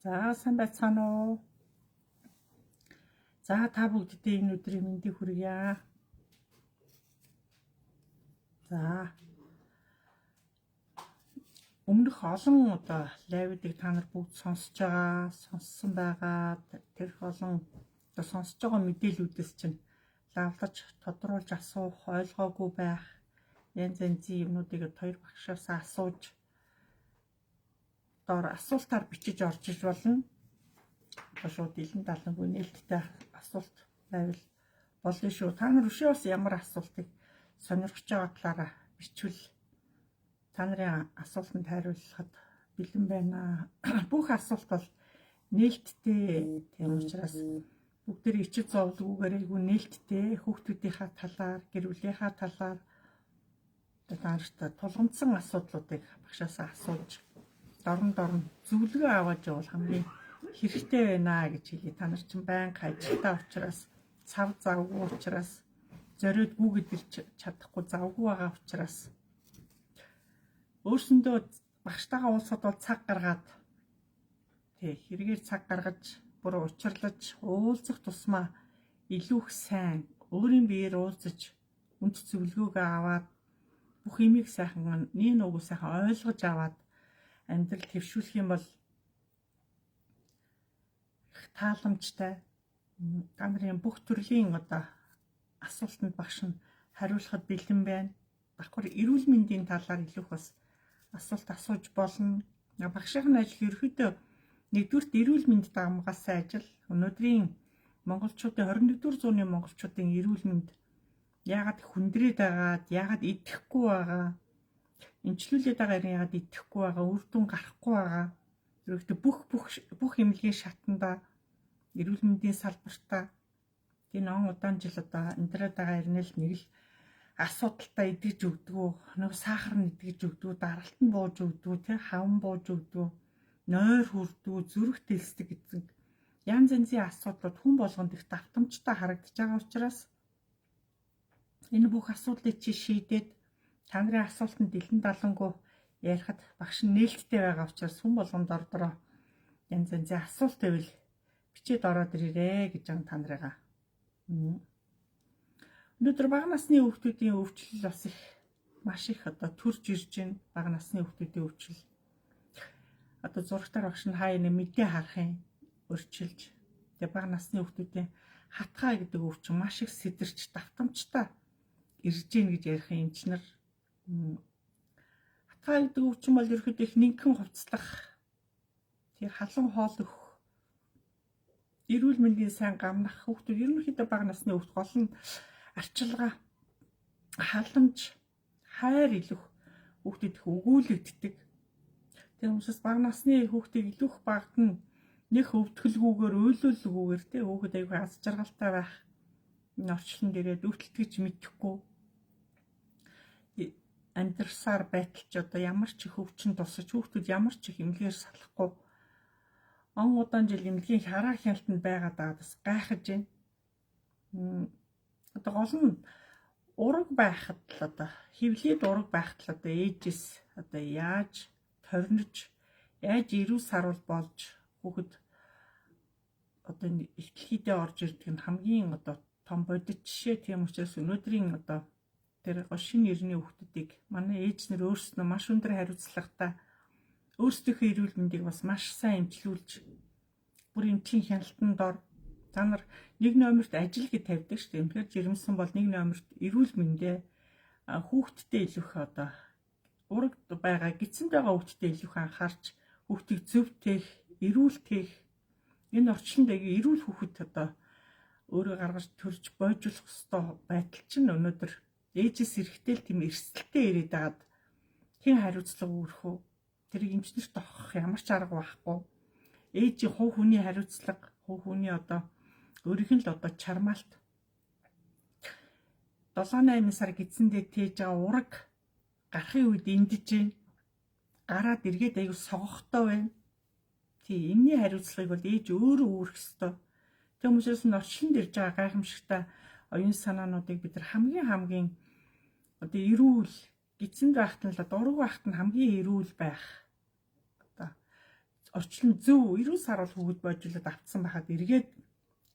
За сайн байцгаана уу? За та бүгддээ энэ өдрийн мэндийг хүргье. За өмнөх олон лайвуудыг та нар бүгд сонссон байгаа. Тэр олон сонсож байгаа мэдээллүүдээс чинь лавлаж тодруулж асуух, ойлгоогүй байх янз янзын юмнуудыг хоёр багшаас асууж асуултаар бичиж орж иж болно. Шууд илэн далангүй нээлттэй асуулт байвал болно шүү. Та нар өшөө бас ямар асуултыг сонирхож байгаа талаараа бичвэл та нарын асуултанд хариулахад бэлэн байна. Бүх асуулт бол нээлттэй. Тийм учраас бүгдээр ичид зовлгүйгээр айгүй нээлттэй хүүхдүүдийнхаа талаар, гэр бүлийнхаа талаар таашд тулгамдсан асуудлуудыг багшаас асууж дорн зөвлөгөө аваад явал хамгийн хэрэгтэй байна гэж хэлээ. Та нар чинь байнга ажилтаа учраас цав завгүй учраас зориуд гүгэд ирч чадахгүй завгүй байгаа учраас өөрсөндөө багштайгаа уулзахад бол цаг гаргаад хэрэгээр цаг гаргаж бүр учирлаж уулзах тусмаа илүү их сайн өөрийн биеэр уулзаж үнд зөвлөгөөгөө аваад бүх юмыг сайхан нэг нүгөө сайхан ойлгож аваад амьдрал твшүүлэх юм бол тааламжтай та нарын бүх төрлийн асуултанд багш нь хариулахад бэлэн байна. Давхар эрүүл мэндийн талаар илүү бас асуулт асууж болно. Багшийн ажил ерөөдөө нэгдүгürt эрүүл мэндэд хамгаалсан ажил. Өнөөдрийн монголчуудын 21-р зууны монголчуудын эрүүл мэнд яагаад хүндрээд байгаад, яагаад идэхгүй байгаа, эмчлүүлээд байгаа яагаад идэхгүй байгаа, үр дүн гарахгүй байгаа. Ерөөдөө бүх эмнэлгийн шатанда эрүүл мэндийн салбартаа энэ он удаан жил амьдраад байгаа ирнэл нэг л асуудалтай идэж өгдгөө, нэг сахар нь идэж өгдгөө, даралт нь бууж өгдгөө, хаван бууж өгдгөө, нойр хүрдгөө, зүрх дэлсдэг гэсэн янз янзын асуудлууд хүн болгонд их давтамжтай харагдаж байгаа учраас энэ бүх асуудлыг чи шийдээд та нарын асуултанд дэлэн далангуу ярихад багш нь нээлттэй байгаа учраас хүн болгонд ордороо янз янзын асуулт байвал бичээд ороод ирээрэй гэж та нарыгаа. Өнөөдөр бага насны хүүхдүүдийн өвчлөл бас их маш их төрж ирж байна. Бага насны хүүхдүүдийн өвчлөл. Зурагтаар багш нь хаа нэг мэдээ харахын өрчилж. Тэгээ бага насны хүүхдүүдийн хатгай гэдэг өвчин маш их сэтэрч давтамжтай ирж гин гэж ярих юм чинэр. Хатгай гэдэг өвчин бол ерөөхдөө их нэгэн хувцлах. Тэгээ халуун хоол өгөх. Эрүүл мэндийн сайн гамнах хүүхдүүд ерөнхийдөө бага насны хүүхд гол нь арчилгаа, халамж, хайр илүүх хүүхдүүд их өгүүлэгддэг. Тэгээ хүмүүсээс бага насны хүүхдийг илүү их багт нь нэг өвтгөлгүйгээр, уйлуулгүйгээр хүүхэд аягүй аз жаргалтай байх орчлонд ирээд өвтөлтгөж мэдэхгүй амьдрсаар байталч ямар ч их өвчин тусаж хүүхдүүд ямар ч их эмнэлгээр салахгүй он удаан жил эмнэлгийн хараа хяналтанд байгаад бас гайхаж байна. Гол нь ураг байхад л хевлээд ураг байхад л ээжээс яаж торнож яаж ирүү сарвал болж хүүхэд ихтлхийдээ орж ирдэг нь хамгийн том бодит жишээ. Тийм учраас өнөөдрийн тэр шинэ эртний хүүхдүүдийг манай ээжнэр өөрснөө маш өндөр хариуцлагатай өөрсдийнхөө эрүүл мэндийг бас маш сайн эмчлүүлж бүр эмчийн хяналтанд ор та нар нэг номерт ажил гэж тавьдаг шүү дээ. Тэгэхээр жирэмсэн бол нэг номерт эрүүл мэндэ хүүхдтэй илүү их ураг байгаа гидсэнд байгаа хүүхдтэй илүү их анхаарч хүүхдийг зөв тээх, эрүүл тээх энэ орчинд эрүүл хүүхэд өөрөө гаргаж төрж бойжуулах ёстой байтал чинь өнөөдөр ээжээс эрэхтэл тийм эрсдэлтэй ирээд байгаад хэн хариуцлага өрөх вэ? Тэрийг эмчнэрт авах ямар ч арга байхгүй. Ээжийн хувь хүний хариуцлага, хувь хүний өөрийнх нь л чармаалт 7-8 сар гидсэндээ тээж байгаа ураг гарахын үед эндэж байна. Гараад эргээд аягүй согохтой байна. Тий, энэний хариуцлагыг бол ээж өөрөө үүрэх ёстой. Тэгм учраас нь орчлонд ирж байгаа гайхамшигтай оюун санаануудыг бид нар хамгийн эрүүл гидсэнд байхад нь л дург байхад нь хамгийн эрүүл байх. орчлон зөв 90 сар бол хүүхэд бойжуулаад автсан байхад эргээд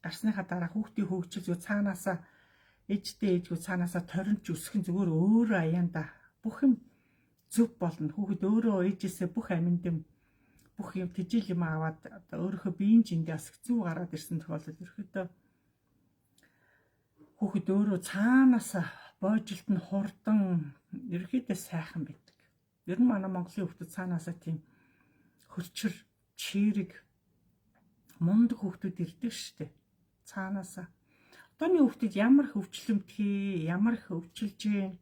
гарсныхаа дараа хүүхдийн хөгжил зөв цаанаасаа ээжтэй ээжгүй цаанаасаа торинч өсгөн зүгээр өөрөө аяанда бүх юм зөв болно. Хүүхэд өөрөө ээжээсээ бүх аминд бүх юм тэжил юм аваад одоо өөрийнхөө биеийн жиндээс зөв гараад ирсэн тохиолдолд ерөөхдөө хүүхэд өөрөө цаанаасаа бойжилт нь хурдан ерөөхдөө сайхан байдаг. Ер нь манай Монголын хүүхдүүд цаанаасаа тийм хөрчөр, чирэг, мундаг хүүхдүүд ирдэг шүү дээ. Цаанаасаа. Одооны хүүхдүүд ямар хөвчлөмтгий, ямар их өвчилж вэ?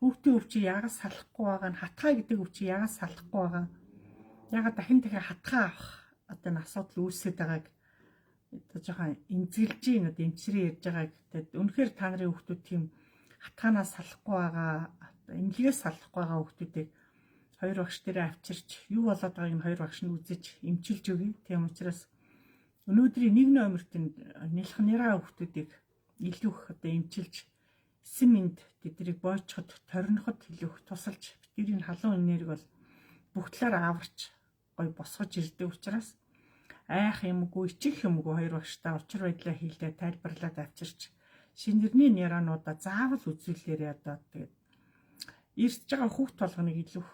Хүүхдийн өвчийг ягаас салахгүй байгаа нь хатгаа гэдэг өвчийг ягаас салахгүй байгаа. Ягаад дахин хатгаа авах одоо энэ асуудал үүсээд байгааг одоо жоохон эмзэглэж гин одоо эмчрээ ярьж байгааг тэгээд үнэхээр та нарын хүүхдүүд тийм хатгаанаас салахгүй байгаа, эмнэлгээс салахгүй байгаа хүүхдүүдийг хоёр багш дээрээ авчирч юу болоод байгааг нь хоёр багш нь үзэж эмчилж өгье. Тийм учраас өнөөдрийн 1 номерт нэлхнэраа хүүхдүүдийг илүү их одоо эмчилж эсэмэнд тэднийг боочход ториноход илүү их тусалж бидний халуун энерги бол бүх талаар аварч гой босгож ирдэг учраас айх юмгүй ичих юмгүй хоёр багштай учир байдлаа хийлдэ тайлбарлаад авчирч шинэрний нейронуудаа заавал үзүүлээрээ одоо тэгээд ирж байгаа хүүхд толгоныг илүү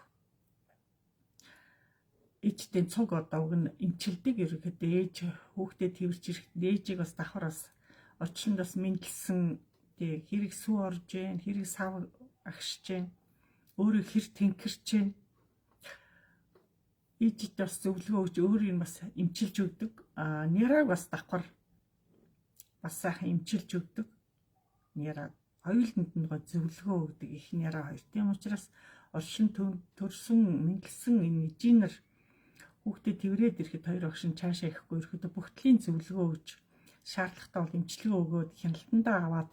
ээжтэй цуг одоо уг нь эмчилдэг ерөөхдөө ээж хүүхдэд тэрч ирэхэд ээжийг бас давхар бас очлонд бас мэдлсэн тэг хэрэг сүү орж гэн хэрэг сав агшиж гэн өөрөө хэр тэнкэрч гэн ээжтэй бас зөвлөгөө өгч өөрийг бас эмчилж өгдөг нэраг бас давхар бас сайхан эмчилж өгдөг нэраг хоёуланд нь гоо зөвлөгөө өгдөг их нэраа хоёр тийм учраас оршин төрсөн мэдлсэн энэ инженер хүүхдэд тэрврээд ирэхэд хоёр багш нь цаашаа ихгүй ирэхэд бүгдлийн зөвлөгөө өгч шаардлагатай бол эмчилгээ өгөөд хяналтандаа аваад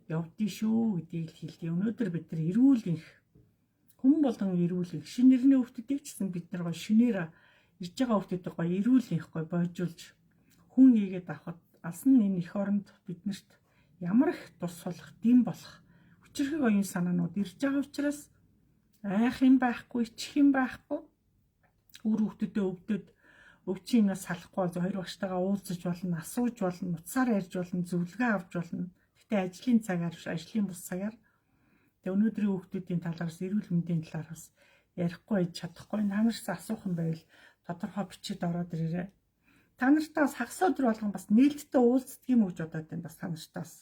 явдгийг шүү гэдгийг хэлдэг. Өнөөдөр бид нар эрүүл их хүн болгон эрүүл их шинэрний хүүхдүүдийг ч гэсэн бид нар гоо шинээр ирж байгаа хүүхдүүдийг гоо эрүүл их гоо бойжуулж хүн хийгээд авахд алсан энэ эх оронд биднэрт ямар их тус сулах, дэм болох хүчрхэг оюун санаанууд ирж байгаа учраас айх юм байхгүй, ичих юм байхгүй үр хүүхдүүдэд өвдөд өвчнөөс салахгүй бол хоёр багштайгаа уулзаж болно, асууж болно, утсаар ярьж болно, зөвлөгөө авч болно. Гэтэ ажлын цагаар, ажлын бус цагаар тэгээ өнөөдрийн хүүхдүүдийн талаараас эрүүл мэндийн талаар бас ярихгүй байж чадахгүй. Та нараас асуух юм байвал тодорхой бичиж ороод ирээрэй. Та нартай бас хагас өдөр болгон бас нээлттэй уулздаг юм гэж бодоод байна. Бас та нартай бас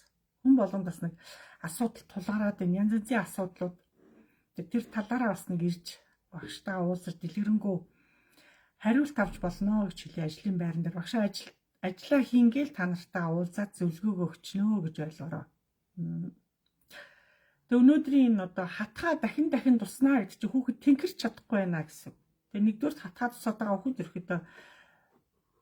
хүн болгонд бас нэг асуудал тулгараад байна. Янз бүрийн асуудлууд тэр талаараа бас нэг ирж багштайгаа уулзаж дэлгэрэнгүй хариулт авч болно гэж хэлээ ажлын байран дээр багшаа ажиллаа хийнгээл та нартай уулзаад зөвлөгөөгөө өгчнөө гэж ойлгоорой. Тэгээ өнөөдрийн энэ одоо хатгаа дахин туснаа гэдэг чинь хүүхэд тэнхэрч чадахгүй байна гэсэн. Тэгээ нэгдүгээр хатгаа тусаад байгаа хүүхэд ерөөхдөө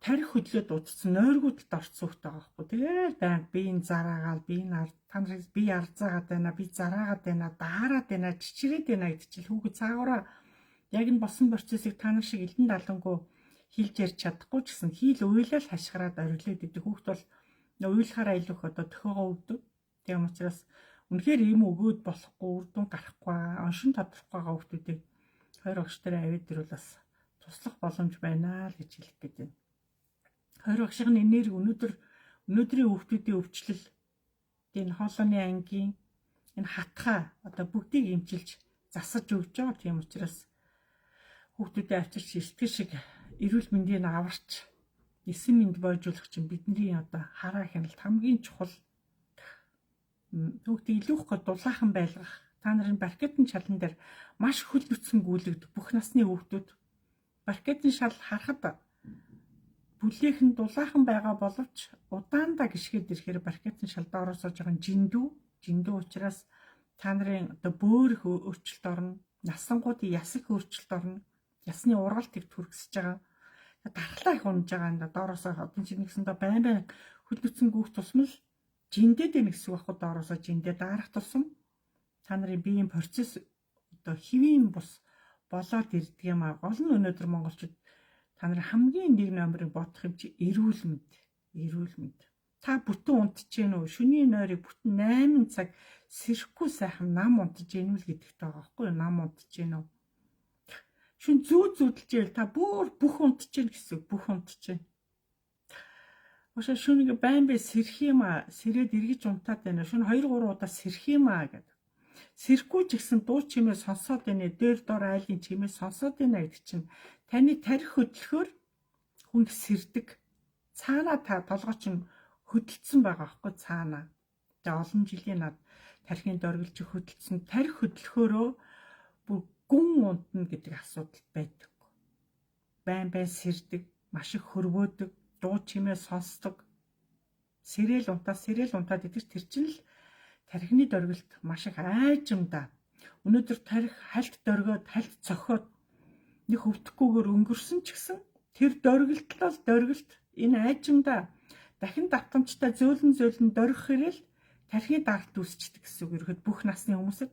тарих хөдлөөд удацсан нойргуудад орцсон хүүхэд байгаа байхгүй. Тэгээд баян биеийн зараагаал та нарыг бие арзаагаад байна, би зараагаад байна, даарад байна, чичрээд байна гэдэг чинь хүүхэд цаагаараа яг энэ болсон процессыг та нар шиг элдэн далангуу хэлж ярьж чадахгүй ч гэсэн хийл уйлал хашгираад орилоод идэх хүүхд бол уйлахаараа илүү их одоо төхөөгөө өвдөв. Тийм учраас үнэхээр ийм өгөөд болохгүй, үр дүн гарахгүй, оншин тодорхой байгаа хүүхдүүдийг хоёр багш дээр аваад ирвэл бас туслах боломж байна л гэж хэлэх гээд байна. Хоёр багшийн энерги өнөөдрийн хүүхдүүдийн өвчлөл энэ хоолойны ангийн энэ хатгаа одоо бүгдийг эмчилж засаж өгч байгаа. Тийм учраас хүүхдүүдэд авчирч эртгэл шиг эрүүл мэндийг аварч эсэм мэнд бойжуулах чинь бидний одоо хараа хяналт хамгийн чухал. Хүүхдийг илүү их дулаахан байлгах. Та нарын баркетын шалан дээр маш хөл нүцгэн гүйлэгдэх бүх насны хүүхдүүд баркетын шал харахад бүлээх нь дулаахан байгаа боловч удаандаа гიშгээд ирэхээр баркетын шал доороо сууж байгаа жиндүү учраас та нарын одоо бөөр их өөрчлөлт орно. Насангуудын яс их өөрчлөлт орно. Ясны ургалт их түргсэж байгаа. Дархлаа их унж байгаа. Доороосоо одоо чинь нэгсэндээ байн хөл нүцгэн гүөх тусмал жиндээд нэг хэсэг авах доороосоо жиндээ дарах тусам та нарын биеийн процесс одоо хэвийн бус болоод ирдэг юм аа. Гол нь өнөөдөр монголчууд та нарын хамгийн нэг номерыг бодох юм чи эрүүл мэнд. Та бүтэн унтж гэнэ үү? Шөнийн нойрыг бүтэн 8 цаг сэрэхгүй сайхан нам унтж гэнэ үү гэдэгтэй байгаа байхгүй юу? Нам унтж гэнэ үү? Шүн зүүдэлжээл та бүх унтчихээн гэсэн бүх унтчихээн. Ошоо шүнийг байн бай сэрх юм а сэрээд эргэж унтаад байна. Шүн 2 3 удаа сэрх юм а гэд. Сэрхгүй ч гэсэн дуу чимээ сонсоод байна. Дээр дор айлын чимээ сонсоод байна гэдэг чинь таны тарих хөдлөхөөр хүнд сэрдэг. Цаанаа та толгой чинь хөдөлсөн байгаа байхгүй цаанаа. Тэгээ олон жилийн над тархины дөргилж хөдөлсөн тарих хөдлөхөөрөө бүр гүн унтна гэдэг асуудал байдаг. Байн байн сэрдэг, маш их хөрвөөдөг, дуу чимээ сонсдог. Сэрэл унтаад идэж тэр чинь л тархины дөргилт маш их айжмдаа. Өнөөдөр тарих хальт дөргөөд хальт цохоод нэг хөвтөхгүйгээр өнгөрсөн ч гэсэн тэр дөргилтлол дөргилт энэ айжмдаа дахин давтамжтай зөөлөн дөрөх хэрэг тархины даралт үүсчдэг гэсэн үг. Ерөөд бүх насны хүмүүсд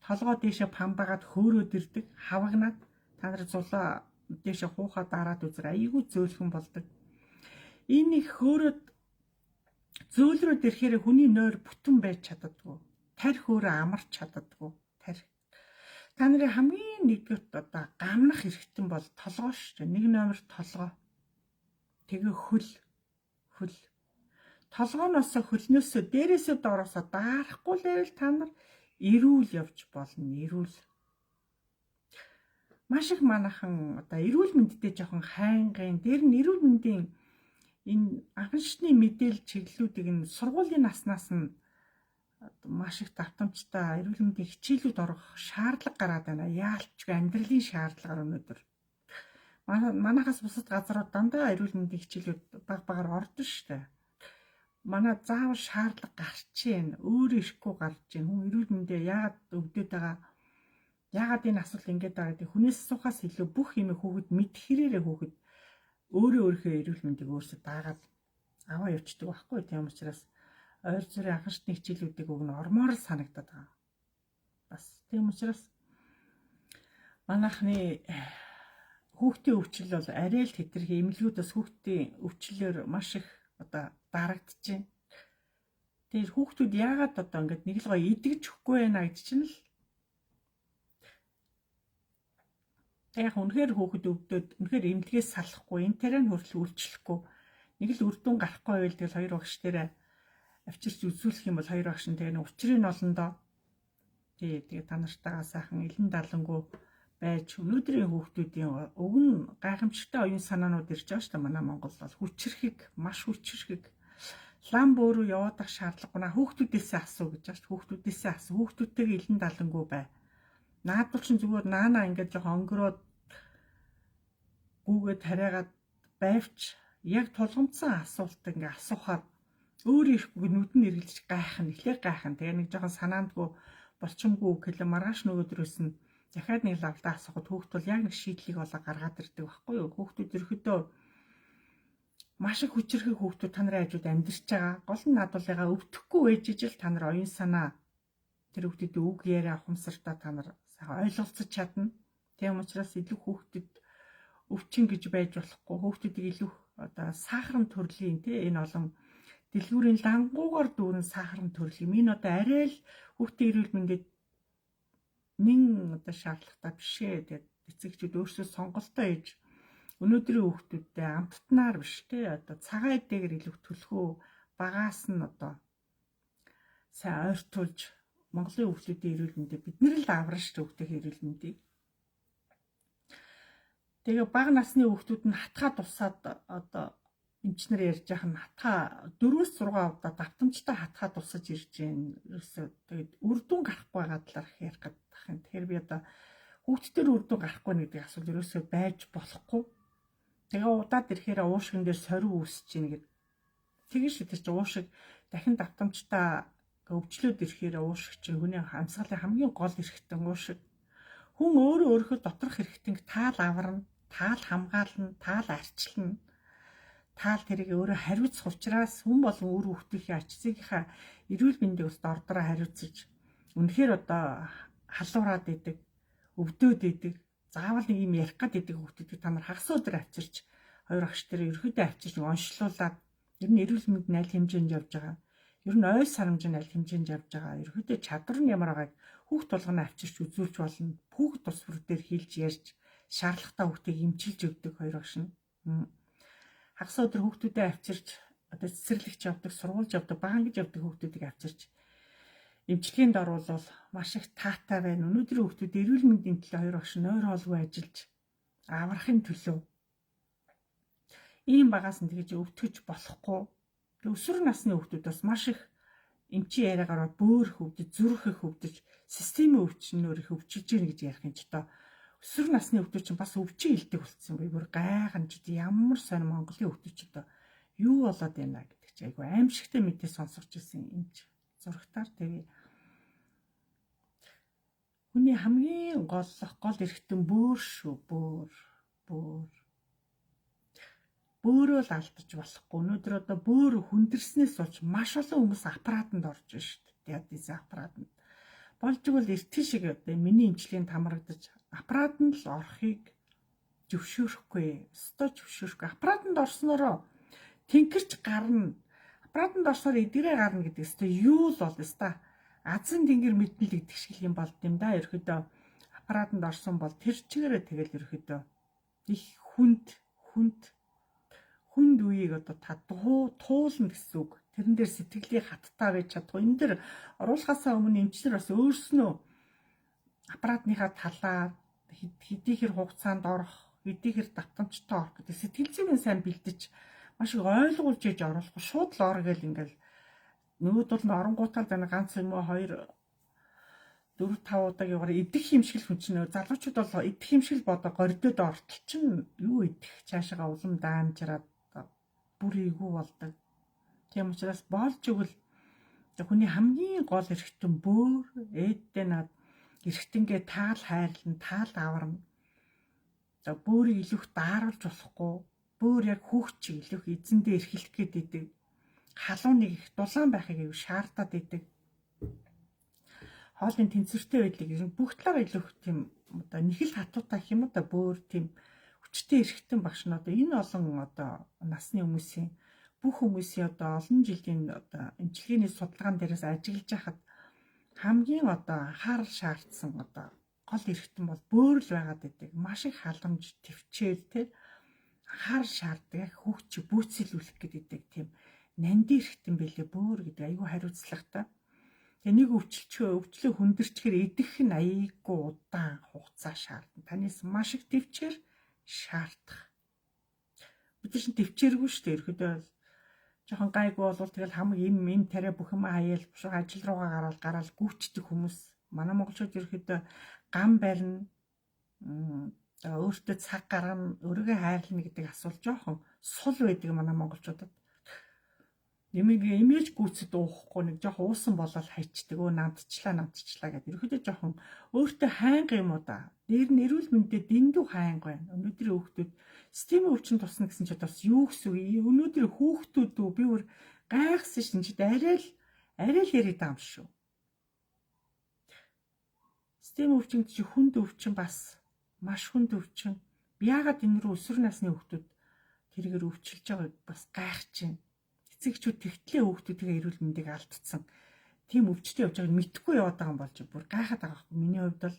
толгой дээшээ памбагаад хөөрөөд ирдэг, хавагнаад та нар зулаа дээшээ хуухаад дараад үзэр айгүй зөөлхөн болдог. Энэ их хөөрөөд зөөлрөөд ирэхээр хүний нойр бүтэн байж чаддаггүй. Тарих өөрөө амарч чаддаггүй. Тарих. Та нарын хамгийн нэгдүгээр одоо гамнах хэрэгтэн бол толгой шүү дээ. 1 номер толгой. Тэгээ хөл. Толгооноос хөлнөөсөө дээрээсээ доороосоо даарахгүй лээвэл та нар эрүүл явж болно. Эрүүл. Маш их манайхан одоо эрүүл мэндэд жоохон хайнгын дээр нь эрүүл мэндийн энэ анхны мэдээлэл чиглэлүүдийг нь сургуулийн наснаас нь маш их давтамжтай эрүүл мэндийн хичээлүүд орох шаардлага гараад байна. Яалтчгүй амьдралын шаардлагаар өнөөдөр. Манайхаас бусад газрууд дандаа эрүүл мэндийн хичээлүүд багаар ордог шүү дээ. Манай заавал шаардлага гарч ийн, өөрөө ирэхгүй гарч ийн. Хүн эрүүл мэндээ яагаад өвдөд байгаа? Яагаад энэ асуудал ингэж байгаа гэдэг хүнээс асуухаас илүү бүх юм хүүхэд мэд хэрээрээ хүүхэд өөрийнхөө эрүүл мэндийг өөрсдөө дагаад аваа явчихдаг байхгүй. Тийм учраас ойр зүрийн анхны хичээлүүдийг өгнө ормоор л санагдаад байгаа. Бас тийм учраас манайхны хүүхдийн өвчл бол арай л хэтэрхий эмнэлгүүдээс хүүхдийн өвчлөөр маш их одоо дарагдчихээн. Тэгэхээр хүүхдүүд яагаад одоо ингэж нэг л гоё идэгж өгөхгүй байна гэж чинь л яг үнэхээр хүүхэд өвдөд үнэхээр эмнэлгээс салахгүй энэ тарай нь хүртэл үйлчлэхгүй нэг л үр дүн гарахгүй байвал тэгэл хоёр багш дээрээ авчирч үзүүлэх юм бол хоёр багш нь тэгээ учрыг нь олондоо тэгээ та нартайгаа сайхан элен далангуу байж өнөөдрийн хүүхдүүдийн уг нь гайхамшигтай оюун санаанууд ирж байгаа шүү дээ. Манай Монгол бол маш хүчрхэг лам бөөрөө яваад ах шаардлагагүй хүүхдүүдээсээ асуу гэж байна шүү. Хүүхдүүдээсээ асуу. Хүүхдүүдтэйгээ элен далангуу бай. Наадвал чинь зүгээр наанаа ингээд жоохон өнгөрөөд гүүгээд тариагаад байвч яг тулгамдсан асуулт ингээд асуухаар өөр ирэхгүй нүд нь эргэлж гайхна. Эхлээ гайхна. Тэгээ нэг жоохон санаандгүй болчимгүй гэлээ маргааш нөгөөдрөөс нь дахиад нэг лавлаа асуухад хүүхд бол яг нэг шийдлийг олоо гаргаад ирдэг байхгүй юу? Хүүхдүүд ерөөдөө маш их хүчрхэг хүүхдүүд та нарын хажууд амьдарч байгаа. Гол нь надуулыгаа өвдөхгүй байж ижил та нар оюун санаа тэр хүүхдүүд үг яриа ухамсартаа та нар ойлголцож чадна. Тийм учраас илүү хүүхдэд өвчин гэж байж болохгүй. Хүүхдүүдийг илүү одоо сахарын төрлийн энэ олон дэлгүүрийн лангуугаар дүүрэн сахарын төрлийн. Энэ одоо арай л хүүхдийн эрүүл мэндэд одоо шаардлагатай биш ээ. Тэгээд эцэгчүүд өөрсдөө сонголтоо хийж өнөөдрийн хүүхдүүдтэй амттнаар биш одоо цагаан эдгээр илүү төлхөө багаас нь одоо сайн ойртуулж Монголын хүүхдүүдийн эрүүл мэндийг бид нэр л аврах шүү хүүхдийн эрүүл мэндийг. Тэгээ бага насны хүүхдүүд нь хатгаа тусаад одоо эмчнэр ярьж байгаа нь хатгаа 4-6 удаа давтамжтай хатгаа тусаж ирж байна. Ерөөсөө тэгээд үр дүн гарахгүй байгаа талаар ярих гэдэг юм. Тэгэхээр би одоо хүүхдтэр үр дүн гарахгүй гэдэг асуудал ерөөсөө байж болохгүй. Тэгээ удаад ирэхээр уушгин дээр сорив үүсэж ийн гэдэг. Тэгээ шүү дээ чи уушиг дахин давтамжтай өвчлөөд ирэхээр уушиг чинь хүний амьсгалын хамгийн гол хэрэгтэн уушиг. Хүн өөрөө доторх хэрэгтэнг таал аварна, таал хамгаална, таал арчилна. Таал тэрийг өөрөө хариуцах учраас хүн болон үр хүүхдийнхээ ач зээгийнхаа эрүүл мэндийг ус дордороо хариуцаж үнэхээр одоо халуураад идэг, өвдөөд идэг, заавал нэг юм ярих гад идэг хүүхдүүдийг та нар хагас өдөр авчирч хоёр багш дээр ерөөдөө авчирч онцлуулаад ер нь эрүүл мэнд нь аль хэмжээнд явж байгаа. Ер нь ойл сарамж нь аль хэмжээнд явж байгаа. Ерөөдөө чадвар нь ямар байгааг хүүхд толгоно авчирч үзүүлж болно. Хүүхд тус бүр дээр хэлж ярьж шаардлагатай хүүхдийг эмчилж өгдөг хоёр багш нь. Хагас өдөр хүүхдүүдэд авчирч одоо цэцэрлэгч явдаг, сургуульд явдаг, банкд явдаг хүүхдүүдийг авчирч эмчилгээнд оруулал маш их таатай байна. Өнөөдрийн хүүхдүүд эрүүл мэндийн төлөө хоёр багш нойр хоолгүй ажиллаж амархын төлөө ийм багаас нь тэгж өвтгөж болохгүй. Өсвөр насны хүүхдүүд бас маш их эмчийн яриагаар бөөр хөвдөж, зүрх их хөвдөж, системийн өвчнөөр их өвчилж гэнэ гэж ярих юм ч одоо өсвөр насны хүүхдүүд чинь бас өвчин илдэг болсон бай. Бүр гайхамж ямар сонир Монголын хүүхдүүд ч одоо юу болоод байна гэдэг чи айгу аимшигтай мэдээ сонсож ирсэн эмч зурагтаар тэгээ хүний хамгийн гол эрхтэн бөөр шүү, бөөрөө л алдаж болохгүй. Өнөөдөр одоо бөөр хүндэрснээс болж маш олон хүмүүс аппаратанд орж байна шүү дээ. Диализ аппаратанд. Болж игэл эртхэн шиг одоо миний эмчилгээнд хамрагдаж аппаратанд л орохыг зөвшөөрөхгүй. Өстой зөвшөөрөхгүй. Аппаратанд орсноороо тэнкэрч гарна. Аппаратанд орсоор эдгэрээ гарна гэдэг өстой юу л бол өстой азан тэнгэр мэднэл гэдэг шиг юм болд юм да. Ерөөдөө аппаратанд орсон бол тэр чигээрээ тэгэл ерөөдөө их хүнд үеийг одоо та туулна гэсэн үг. Тэрэн дээр сэтгэлийн хаттай байж чадахгүй. Энэ дэр оруулахаасаа өмнө эмчнэр бас өөрснөө аппаратныхаа талаар хэдийхэр хугацаанд орох, хэдийхэр давтамжтай орох гэдэг сэтгэл зүйн сайн бэлдэж маш их ойлгуулж ээж оруулахгүй шууд л ор гэл ингээл нөгөөд бол оронгуутал байна ганц юм уу 2 4 5 удаа яваар идэх хэмшил хүн чинь залуучууд бол идэх хэмшил бодо гордод ортол чинь юу идэх цаашаа улам даамжраад бүрийгүү болдог. Тийм учраас болж игэл хүний хамгийн гол эрхтэн бөөр ээдтэй над эрхтэнгээ таал хайрлан таал аварна. За бөөрийг илүү их дааруулж болохгүй. Бөөр яг хүүхд чиг илүү их эзэндээ эрхлэх гээд идэг. Халууныг их дулаан байхыг ив шаардаад идэг. Хоолны тэнцвэртэй байдлыг ер нь бүх талаар илүү их тийм одоо нэг л хатуутай гэх юм уу да бөөр тийм хүчтэй эрхтэн багш нь одоо энэ олон одоо насны хүмүүсийн бүх хүмүүсийн одоо олон жилийн одоо эмчилгээний судалгаан дээрээс ажиглаж байхад хамгийн одоо анхаарал шаардсан одоо гол эрхтэн бол бөөр л байгаад байдаг. Маш их халамж, төвчээр те анхаарал шаарддаг яг хүүхд чи бүүцэлүүлэх гэдэг тийм нандин эрхтэн байлээ бөөр гэдэг айгүй хариуцлагатай. Тэгээ нэг өвчлөө хүндэрчгээр идэх нь аяйгүй удаан хугацаа шаардна. Танаас маш их төвчээр шаардах. Бид чинь төвчээргүй шүү дээ. Ерөөдөө жоохон гайгүй болвол тэгэл хамаг им тариа бүх юм хаяал ажил руугаа гараад гүйчдэг хүмүүс. Манай монголчууд ерөөдөө гам барина. Өөртөө цаг гаргана, өөрийгөө хайрлна гэдэг асуулт жоохон сул байдаг манай монголчуудад. Имиж гүйцэд уухгүй нэг жоохон уусан болол хайчдаг. Өө намдчлаа гэдэг. Ерөөдөө жоохон өөртөө хайнга юм уу да. Дээр нь эрүүл мэндэд дэндүү хайнга байна. Өнөөдрийн хүүхдүүд системийн өвчин тусна гэсэн чинь бас юу гэсэн үг. Өнөөдрийн хүүхдүүд би бүр гайхсан шин чи арай л яриад байгаа юм шүү. Системийн өвчин чи хүнд өвчин бас маш хүнд өвчин. Яагаад энэ рүү өсвөр насны хүүхдүүд тэргээр өвчилж байгааг бас гайхаж байна. Эцэгчүүд тэгтлээ хүүхдүүдийн эрүүл мэндийг алдсан. Тийм өвчтөй явж байгааг мэдэхгүй яваад байгаа юм болж бүр гайхаад байгаа юм. Миний хувьд бол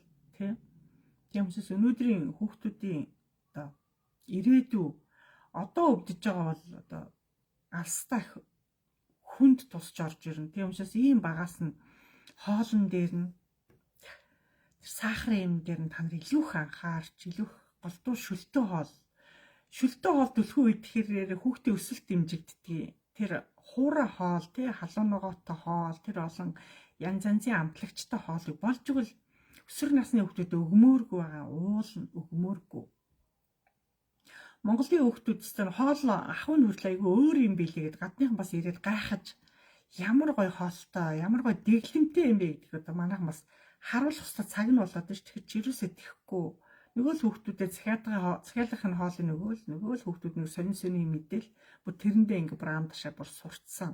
тийм учраас өнөөдрийн хүүхдүүдийн одоо ирээдүй одоо өвдөж байгаа бол одоо алстай хүнд тусч орж ирнэ. Тийм учраас ийм багаас нь хоолн дээр нь сахарын юм дээр нь та нар илүү их анхаарч илүү их голдуу шөлтөө хоол төлхөө идэхээр хүүхдийн өсөлт дэмжигддэг. Тэр хуура хоол, халуун ногоотой хоол, тэр олон янз янзын амтлагчтай хоолыг болж игэл өсвөр насны хүүхдүүд өгмөөргүй байгаа, уулна өгмөөргүй. Монголын хүүхдүүдтэй хоол ахуйн хүртэл айгүй өөр юм билээ гэд гадныхан бас ирээд гайхаж ямар гоё хоолтой, ямар гоё дэглэмтэй юм бэ гэдэг одоо манайхан бас харуулах хэвээр цаг нь болоод ш. Тэгэхээр чирүүсээ тэхгүй. Нөгөө л хүүхдүүдэд захиалгын хоолыг нөгөө л хүүхдүүд нэг сонин мэдээл бүр тэрэндээ ингээ бүр ам ташаа бүр сурцсан.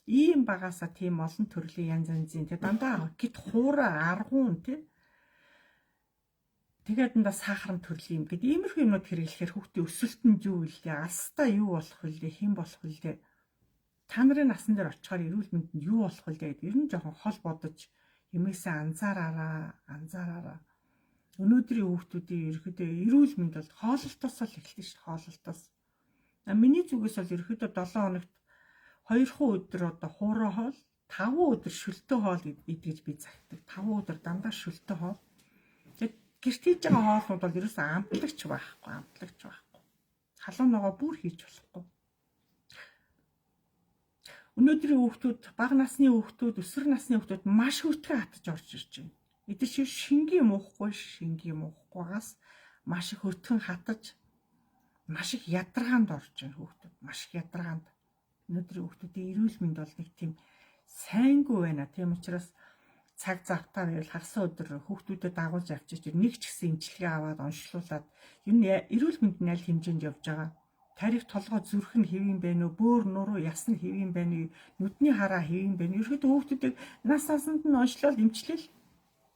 Ийм багаасаа тийм олон төрлийн янз янзын дандаа гит хуура аргуун тэгээд энэ сахарын төрлийн юм гэдэг иймэрхүү юмнууд хэрэглэхээр хүүхдийн өсөлтөнд юу илээ, алстаа юу болох вүлээ, хэн болох вүлээ. Та нарын насан дээр очихоор эрүүл мэндэнд юу болох вүлээ гэдэг ер нь жоохон хол бодож юмээсээ анзаараараа. Өнөөдрийн хүүхдүүдийн ерөөдөө эрүүл мэнд бол хооллолтоос л эхэлдэг шүү дээ. Хооллолтоос. Миний зүгээс бол ерөөдөө 7 хоногт 2 өдөр одоо хуурай хоол, 5 өдөр шөлтөө хоол идэж би загтдаг. 5 өдөр дандаа шөлтөө хоол. Тэгээд гэрт хийж байгаа хоолнууд бол ерөөсөө амтлагч байхгүй. Халуун ногоо бүр хийж болохгүй. Өнөөдрийн хүүхдүүд, бага насны хүүхдүүд, өсвөр насны хүүхдүүд маш хөвтгөө хатаж орж ирж байна. Эдгээр чинь шингийн муухгүй маш их хөвтгөн хатаж маш их ядаргаанд орж байна хүүхдүүд. Маш их ядаргаанд. Өнөөдрийн хүүхдүүдийн эрүүл мэнд бол нэг тийм сайнгүй байна. Тийм учраас цаг завтаа байвал хагас өдөр хүүхдүүдэд дагуулж авчиж нэг ч гэсэн имчилгээ аваад онцлуулад ер нь эрүүл мэнд нь аль хэмжээнд явж байгаа. Тарих толгой зүрх нь хэвэн байна уу, бөөр нуруу яс нь хэвэн байна уу, нүдний хараа хэвэн байна уу. Ерөөдөө хүүхдүүдийг нас насанд нь онцлол имчилэл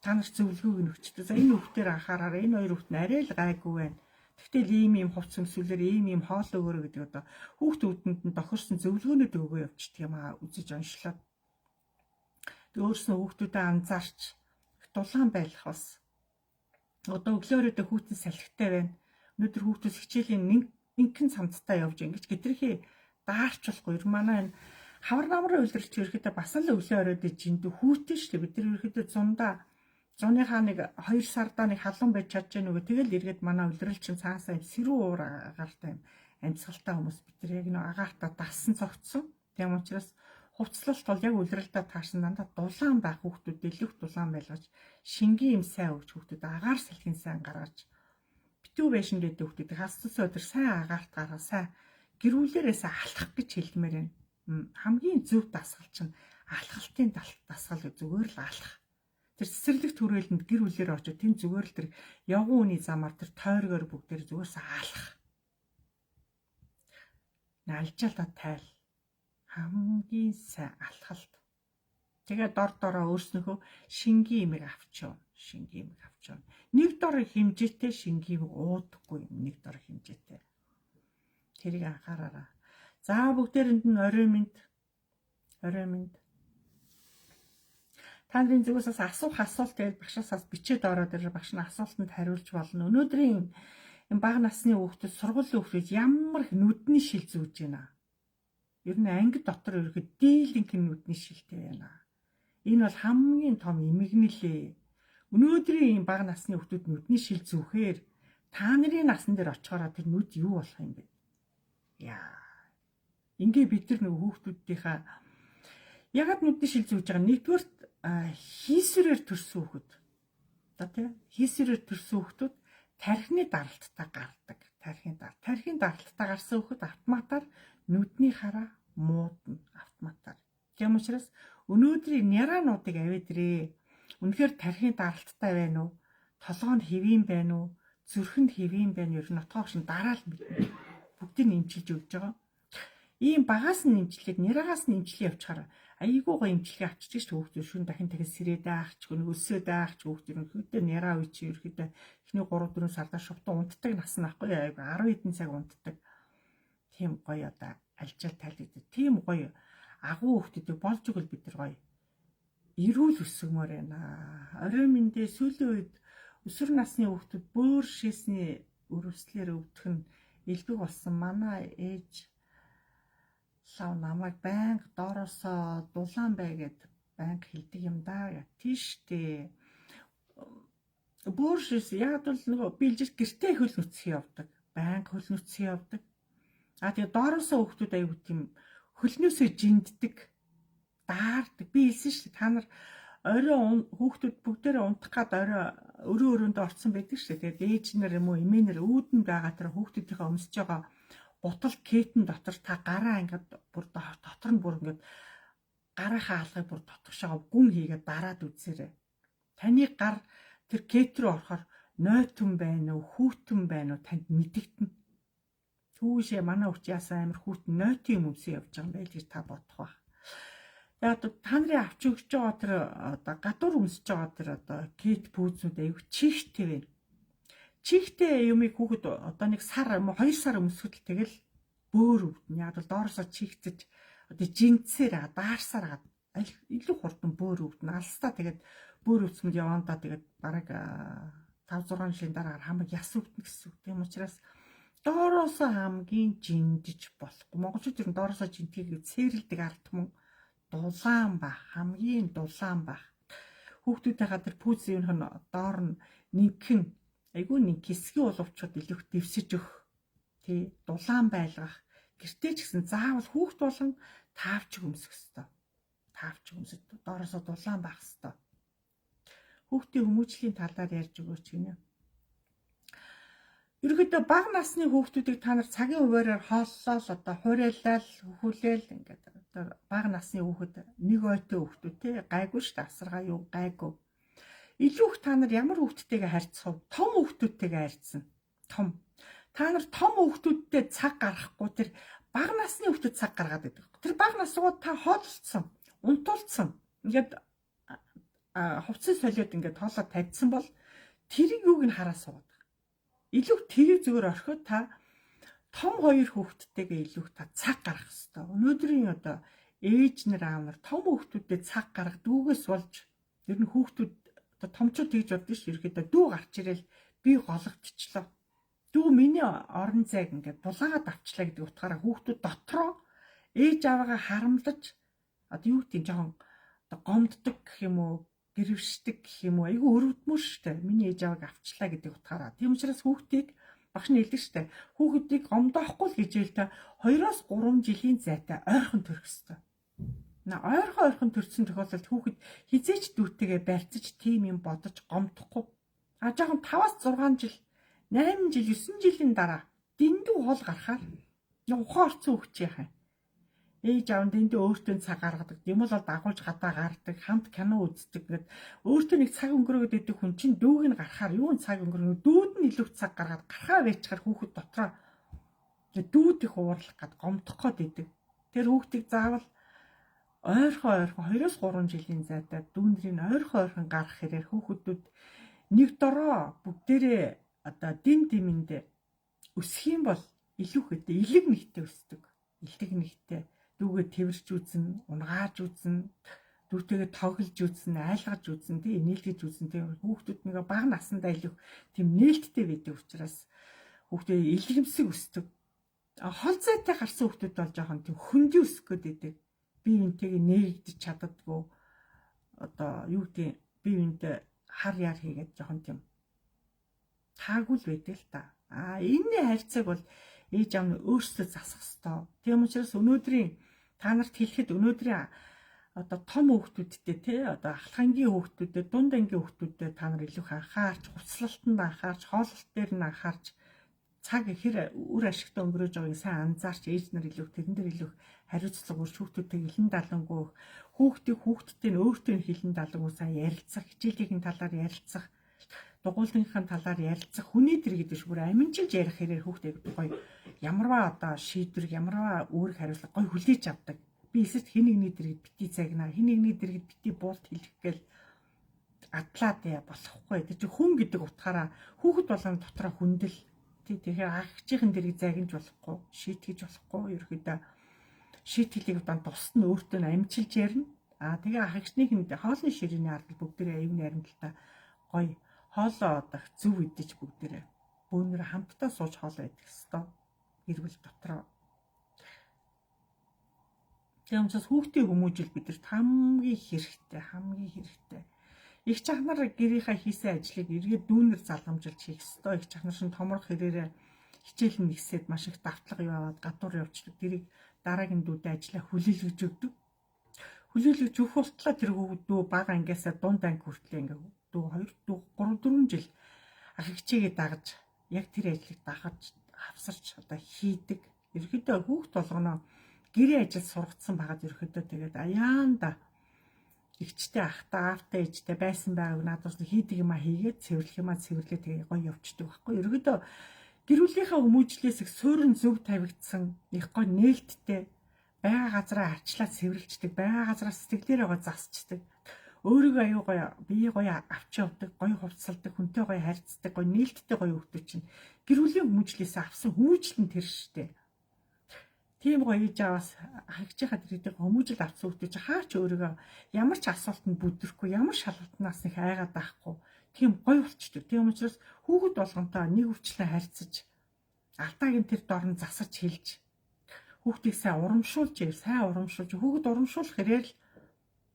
та нар зөвлөгөөг нь өгчтэй. За энэ хүүхдээр анхаараар энэ хоёр хүүхд нь арай л гайгүй байна. Тэгтэл ийм хувц өмсвөлээр ийм хоол өгөөрэй гэдэг одоо хүүхдүүдэнд нь тохирсон зөвлөгөөнүүд өгөө явчихдаг юм аа үзэж онцлоод. Тэг өөрснөө хүүхдүүдэд анзаарч дулаан байх бас. Одоо өглөөрөөдөө хүүхдэн салхитай байна. Өнөөдөр хүүхдүүд хичээлийн нэгэн цамцтай явж ингэж гэтрхий даарч болохгүй. Манай энэ хавар намрын үйлрэлч ерөөхдөө бас л өглөөрөөдөө жиндүү хүүтэн шүү дээ. Бид нар ерөөхдөө зуныхаа нэг 2 сардаа нэг халуун байж чадж гэнэ үгүй. Тэгэл эргээд манай үйлрэлчин цаасаа сэрүү уур агаартай юм. Амьсгалтай хүмүүс бид нар яг нэг агаартаа дасан цогцсон. Тийм учраас хувцлалт бол яг үйлрэлдээ таарсан дандаа дулаан байх хүүхдүүд илүү дулаан байлгаж шингийн юм сайн өгч хүүхдүүд агаар салхин сайн гаргаж битүү байшин гэдэг хүүхдүүд хасцсан өдөр сайн агаарт гаргаа сайн гэрүүлээрээсээ алхах гэж хэлмээр байна. Хамгийн зөв дасгал чинь алхалтын дасгал зүгээр л алхах. Тэр цэцэрлэг төрөлөнд гэр бүлээр очиж тэнд зүгээр л тэр явган үний замаар тэр тойргоор бүгдээр зүгээрсээ алхах. Налжаалаа тайл. Хамгийн сайн алхалт. Тэгээ дороо өөрснөөхөө шингийн имийг авчив. Нэг дор хэмжээтэй шингийн имийг уудаггүй юм. Нэг дор хэмжээтэй. Тэрийг анхаараарай. За бүгдээрэнд нь орой минь. Та нарын зүгээс асуулт тэгээд багшаасаас бичээд ороод ирээ багш нь асуултанд хариулж болно. Өнөөдрийн энэ бага насны хүүхдүүд сургуулийн хүүхдүүд ямар их нүдний шил зүүж байна. Ер нь анги дотор ерөөд дийлэнх нүдний шилтэй байна. Энэ бол хамгийн том эмгэнэлээ. Өнөөдрийн энэ бага насны хүүхдүүд нүдний шил зүүхээр та нарын насан дээр очихороо тэр нүд юу болох юм бэ? Ингээ бид нар нөгөө хүүхдүүдийнхаа ягаад нүдний шил зүүж байгаа? Нэгдүгээр хийсвэрээр төрсөн хүүхэд. Одоо тийм хийсвэрээр төрсөн хүүхдүүд тархины даралттай гардаг. Тархины даралттай гарсан хүүхэд автоматар нүдний хараа муудна автоматар. Тийм учраас өнөөдрийн няраануудыг авэдрээ. Үнэхээр тархины даралттай байна уу? Толгой нь хэвийн байна уу? Зүрх нь хэвийн байна уу? Ер нь отгоогш нь дараа л мэднэ. Бүгдийг нэмчилж өгч байгаа. Ийм багаас нь нэмчлээд няраагаас нь нэмчлээ явчихаар айгуу гоё имчилгээ авчиж шүү хүүхдүүд шүн дахин сэрээд аахч өсөөд аахч хүүхдүүд ерөнхийдөө няраа үе чи ерөнхийдөө эхний 3-4 сардаа шувтан унтдаг нас нь ахгүй айгуу 10 хэдэн цаг унтдаг. Тийм гоё одоо альжаал тайлбар. Тийм гоё агуу хүүхдүүдийг болж игэл бид нар гоё эрүүл өсгмөр байна. Орой минь сүүлийн үед өсвөр насны хүүхдүүд бөөр шээсний өрөвслээр өвдөх нь элбэг болсон. Манай ээж лав намайг банк доороосоо дулаан байгээд банк хэлдэг юм да. Тийштэй. Бөөр шээс яг бол нөгөө биелжиж гэртээ хөл нүцгий явдаг. Банк хөл нүцгий явдаг. Тэгээ доороосоо хүүхдүүд аягүй тийм хөлнөөсөө жинддэг. Даардаг. Би хэлсэн шүү дээ. Та нар орой хүүхдүүд бүгдээрээ унтах гад орой өрөөндөө орцсон байдаг шүү дээ. Тэгээд ээж нар юм уу эмээнэр үүдэн байгаа тэр хүүхдүүдийнхээ өмсөж байгаа бутал кетэн дотор та гараа ингээд бүр дотор нь бүр ингээд гарынхаа алгыг бүр дотгошоо гүн хийгээд дараад үзээрэй. Таны гар тэр кет рүү орохоор нойтон байна уу, хүүтэн байна уу танд мэдэгдэнэ. Түүшээ манай хүч яасан амир хүүтэн нойтын юм өмсөө явж байгаа юм байл гэж та бодох ба. Яг та нарын авч өгч байгаа тэр одоо гадуур өмсөж байгаа тэр одоо кет пүүзнүүд аяг чихтэй байна. Чихтэй юмыг хүүхэд одоо нэг сар юм уу 2 сар өмсгөл тэгэл бөөр өвдөн. Яг бол доороосоо чихцэж одоо жинцээр даарсаар илүү хурдан бөөр өвдөн. Алстаа тэгээд бөөр өвсмөд явандаа тэгээд бараг 5 6 жилийн дараа хамаг яс өвднө гэсэн үг. Тийм учраас доороосоо хамгийн жиндэж болохгүй. Монголчууд ер нь доороосоо жинтгийг цээрэлдэг ард түмэн дулаан ба хамгийн дулаан ба. Хүүхдүүдийн гадар пүүз юм хэн доор нь нэгэн айгүй нэг хэсгийн уловчууд илүү дэвсэж өгөх. Тий дулаан байлгах. Гэртээ ч гэсэн заавал хүүхд болгон таавч өмсөх ёстой. Таавч өмсөд доороосоо дулаан байх ёстой. Хүүхдийн хүмүүжлийн талаар ярьж өгөөч гинэ. Ерөнхийдөө бага насны хүүхдүүдийг та нар цагийн хуваараар хооллол одоо хуурайлал хөхүүлээл ингээд одоо бага насны хүүхэд нэг ойтой хүүхдүүд те гайгүй шүү дээ асаргаа юу гайгүй. Илүү их та нар ямар хүүхдтэйгээ харьцах вэ? Том хүүхдүүдтэйгээ харьцсан. Том. Та нар том хүүхдүүдтэй цаг гаргахгүй тэр бага насны хүүхдэд цаг гаргаад байдаг. Тэр бага насгууд та хооллолцсон, унтуулсан. Ингээд хувцас солиод ингээд тоолоод тавьсан бол тэрийг юуг нь хараа суугаад. Илүү тэрийг зүгээр орхиод та том хоёр хүүхдтэйгээ илүү та цаг гаргах хэрэгтэй. Өнөөдрийн одоо ээж нар аав нар том хүүхдүүдэд цаг гаргадгүйгээс болж ер нь хүүхдүүд одоо томчууд тэгж боддог ш. Ерөөдөө дүү гарч ирэл би гологдчихлоо. Дүү миний орон зайг ингээд булаагаад авчлаа гэдэг утгаараа хүүхдүүд дотроо ээж аваагаа харамлаж одоо юу гэдэг жоохон одоо гомддог гэх юм уу гэрвшдэг гэх юм уу айгүй өрөвдмөр штэ миний ээж авааг авчлаа гэдэг утгаараа. Тийм учраас хүүхдийг багш нь хэлдэг штэ хүүхдийг гомдоохгүй л гэж та 2-3 жилийн зайтай ойрхон төрөх ёстой. Ойрхон төрсөн тохиолдолд хүүхэд хизээч дүүтэйгээ барьцаж тийм юм бодож гомдохгүй. Жоохон 5-6 жил 8 жил 9 жилийн дараа дэндүү хол гарахаар ухаан орцсон хүүхд яхаа. Ээж аав дэндүү өөртөө цаг гаргадаг. Юм бол дагуулж гадаа гардаг, хамт кино үздэг гэд өөртөө нэг цаг өнгөрөөд идэг хүн чинь дүүг нь гарахаар юу цаг өнгөрөө дүүд нь илүү цаг гаргаад гарахаа байчаар хүүхэд дотроо дүүд их уурлах гад гомдох гээд идэг. Тэр хүүхдийг заавал ойрхон 2-3 жилийн зайтай дүүнрийн ойрхон гарах хэрэг хүүхдүүд нэг дороо бүгдээрээ одоо димэнд өсөх юм бол илүү хэдэ элэг нэгтэй өсдөг. Элэг нэгтэй дүүгээ тэрвэрч үзэн, унгааж үзэн, дүүтэйгээ тоглож үзэн, айлгаж үзэн, тий нээлтгэж үзэн, тий хүүхдүүд нэг бага насандаа илүү тийм нээлттэй байдаг учраас хүүхдээ илэрэмсэг өсдөг. Хол зайтай гарсан хүүхдүүд бол жоохон тийм хөндөй өсөх гээд байдаг. Бие биентэйгээ нээгдэж чаддаггүй. Одоо юу гэдэг бие биентэй хар яар хийгээд жоохон тийм таагүй л байдаг л та. Энэ харьцааг бол ээж аав нь өөрсдөө засах ёстой. Тийм учраас өнөөдрийн та нарт хэлэхэд өнөөдрийн одоо том хүүхдүүдтэй те одоо ахлахангийн хүүхдүүдэд дунд ангийн хүүхдүүдэд та нар илүү анхаарч, хувцлалтанд анхаарч, хооллолт дээр нь анхаарч цаг ихэр үр ашигтай өнгөрөөж байгааг сайн анзаарч ээж нар илүү тэрэн дээр илүү хариуцлага өрч хүүхдүүдтэй хилэн далангуй хүүхдтэй нь өөртөө хилэн далангуй сайн ярилцах, хичээлийн талаар ярилцах, дугуйлтынхын талаар ярилцах, хүний дэр гэдэг шиг бүр аминчилж ярих хэрэг хүүхдээ гоё ямарваа одоо шийдвэр ямарваа үүрэг хариуцлага гоё хүлээж авдаг. Би эсэрт хин нэгний дэргэд бити загнаа, хин нэгний дэргэд бити буулт хэлэх гээл атлаад болохгүй. Тэр чинь хүн гэдэг утгаараа хүүхэд болгоно дотроо хүндэл. Тэгэхээр агчийн дэргэд загинж болохгүй, шийтгэж болохгүй. Ерөөдөө шийтгэлийг удаан тусад нь өөртөө амжилж ярина. Тэгээ агчны хоолны ширээний ардл бүгдээ аюун найрамдалтай гоё хоолоо одох зөв идэж бүгдээ бөөнөр хамтдаа сууж хоол байдаг хэвээр гэр бүл дотроо. Тийм учраас хүүхдийн хүмүүжил бидэрт хамгийн хэрэгтэй. Их чахнар гэрийнхаа хийсэн ажлыг эргээд дүүнэр залгамжилж хийх ёстой. Их чахнар шин томрох хэрээрээ хичээл нь нэгсээд маш их давтлага яваад гадуур явчихдаг. Тэрийг дараагийн дүүдэд ажиллаа хүлээлгэж өгдөг. Хүлээлгэж өгөх болтлоо тэр дүү бага ангиасаа дунд анги хүртлээ ингээ дүү 2 3 4 жил ах хичээгээ дагаж яг тэр ажлыг дагаж авсарч одоо хийдэг. Ерөөдөө хүүхд болгоно гэрээ ажил сургацсан байгаад ерөөдөө тэгээд аяанда ихчтэй ахтай аавтай ээжтэй байсан байгааг надаас хийдэг юм а хийгээд цэвэрлэх юм а цэвэрлээ тэгээ гоё явчихдаг байхгүй. Ерөөдөө гэр бүлийнхаа хүмүүжлээс их суурин зөв тавигдсан их гоё нээлттэй байгаа газараа арчлаад цэвэрлждэг, байгаа газараа сэтгэлээр байгаа засчдаг. Өөрийгөө аюу гоё бие гоё авч явдаг, гоё хувцалдаг, хүнтэй гоё харьцдаг, гоё нээлттэй гоё хүүхдүүд чинь гэр бүлийн хүмүүжлээс авсан хүмүүжлэн тэр штэ. Тийм гоё ээж аваас хагчийнхаа дэргэдэг хүмүүжил авсан хүүхдүүд чинь хаач өөрийгөө ямар ч асуултанд бүдрэхгүй, ямар шалгалтнаас их айгаад байхгүй. тийм гоё болчдөг. Тийм учраас хүүхэд болгонтой нэг өвчлөө харьцаж алдаагийн тэр дорн засаж хэлж хүүхдийг сайн урамшуулж хүүхэд урамшуулах хэрээр л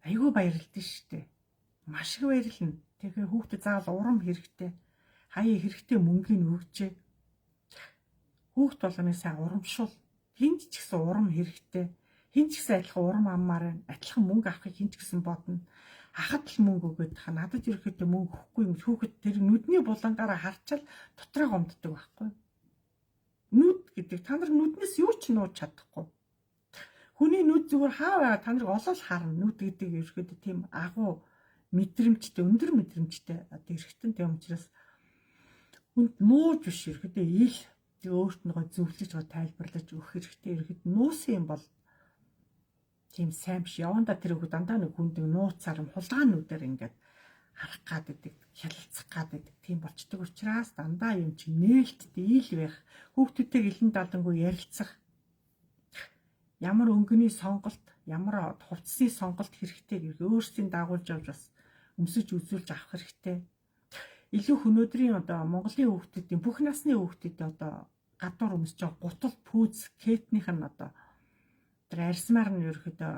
айгүй баярлдэн штэ. Маш их баярлна. Тэгэхээр хүүхдэд заавал урам хэрэгтэй. Хаяа хэрэгтэй мөнгөний өгчээ. Хүүхд болгоныг сайн урамшуул. Хинч ч гэсэн урам хэрэгтэй. Хинч гэсэн адилхан урам аммаар байна. Адилхан мөнгө авахыг хинч гэсэн бодно. Хахад л мөнгө өгöd та надад ерөөхдөө мөнгө өгөхгүй юм. Хүүхэд тэр нүдний булангаараа харчаал дотроо гомддог байхгүй. Нүд гэдэг та нар нүднээс юу ч нууж чадахгүй. Хүний нүд зүгээр хаа байгаа та нарыг олол харна. Нүд гэдэг ерөөхдөө тийм агуу мэдрэмжтэй, өндөр мэдрэмжтэй одоо эргэтэн тийм учраас хүнд нууж биш ерөөхдөө ил өөрт нь зөвлөж тайлбарлаж өгөх хэрэгтэй. Ерөөд нуусан юм бол тийм сайн биш. Яванда тэр хүүхэд дандаа нэг хүнд нууцаар хулгайн нүдээр ингээд харах гад гэдэг, хялалцах гад гэдэг тийм болчдөг учраас дандаа юм чи нээлттэй ил байх, хүүхдүүдтэй илэн далангүй ярилцах. Ямар өнгөний сонголт, ямар хувцсны сонголт хэрэгтэй гэх өөрсдийн дагуулж авч бас өмсөж үзүүлж авах хэрэгтэй. Илүү өнөөдрийн одоо Монголын хүүхдүүдийн бүх насны хүүхдүүд одоо гадуур өмсөж байгаа гутал пүүз кетнийх нь одоо тэр арьсмаар нь ерөөхдөө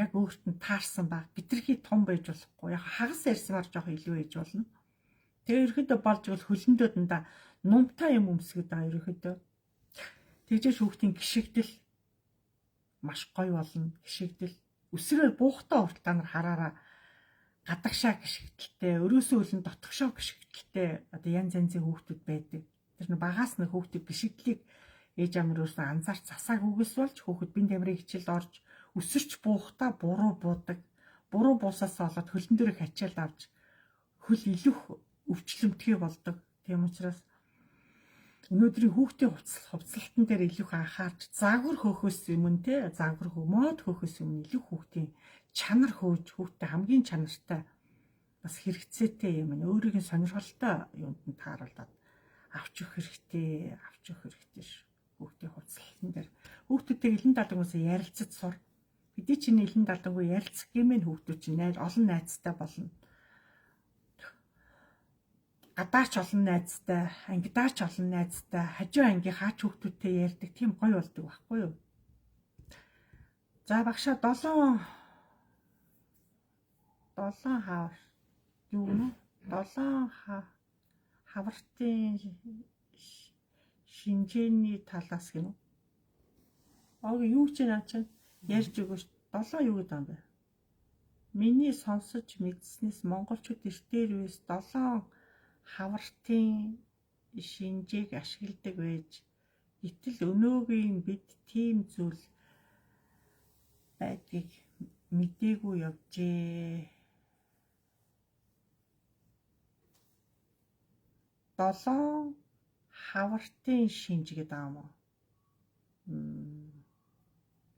яг өөрт нь таарсан ба битрхий том байж болохгүй. Яг хагас арьсмаар жоох илүү байж болно. Тэгээ ерөөхдөө болж бол хөлөндөө дандаа нумтай юм өмсгöd байгаа ерөөхдөө. Тэгжээш хүүхдийн гიშгдэл маш гоё болно. Гიშгдэл өсрөөл буухтаа хүртэл та нар хараараа гадагшаа гიშгдэлтэй, өрөөсөө өлн дотгошоо гიშгдэлтэй одоо янз янзын хүүхдүүд байдаг. Тэр нь багаас нь хүүхдийн гიშгдлийг ээж амар өөрсдөө анзаарч засаагүйгээс болж хүүхэд бие тамирын хичээлд орж өсөрч буухтаа буруу буудаг. Буруу буусаас болоод хөлн дээрээ хачаал авч хөл илүүх өвчлөмтгий болдог. Тийм учраас өнөөдрийн хүүхдийн хувцлалтан дээр илүү анхаарч загвар хөөхөөс өмнө те загвар мод хөөхөөс өмнө илүү хүүхдийн чанар хөөж хүүхдэд хамгийн чанартай бас хэрэгцээтэй юм нь өөрийн сонирхолтой юунд нь тааруулаад авч өгөх хэрэгтэй ш. Хүүхдийн хувцлалтан дээр хүүхдүүдтэй илэн далангуйсаа ярилцаж сур. Бидний чинь илэн далангуй ярилцах гэмээр хүүхдүүд чинь олон найзтай болно. Гадаач олон найзтай, ангидаач олон найзтай, хажуу ангийн хаач хүүхдүүдтэй ярьдаг тийм гоё болдог байхгүй юу? За багшаа 7 хавар юу гэнэ? 7 хавартын шинжээний талаас гэнэ. Юу ч наа чинь ярьж өгөөч. 7 юу гэдэг юм бэ? Миний сонсож мэдснээс монголчууд эртээр үес 7 хавартын шинжээг ашигладаг байж гэтэл өнөөгийн бид тийм зүйл байдгийг мэдээгүй явжээ. 7 хавартын шинж гэдэг юм уу?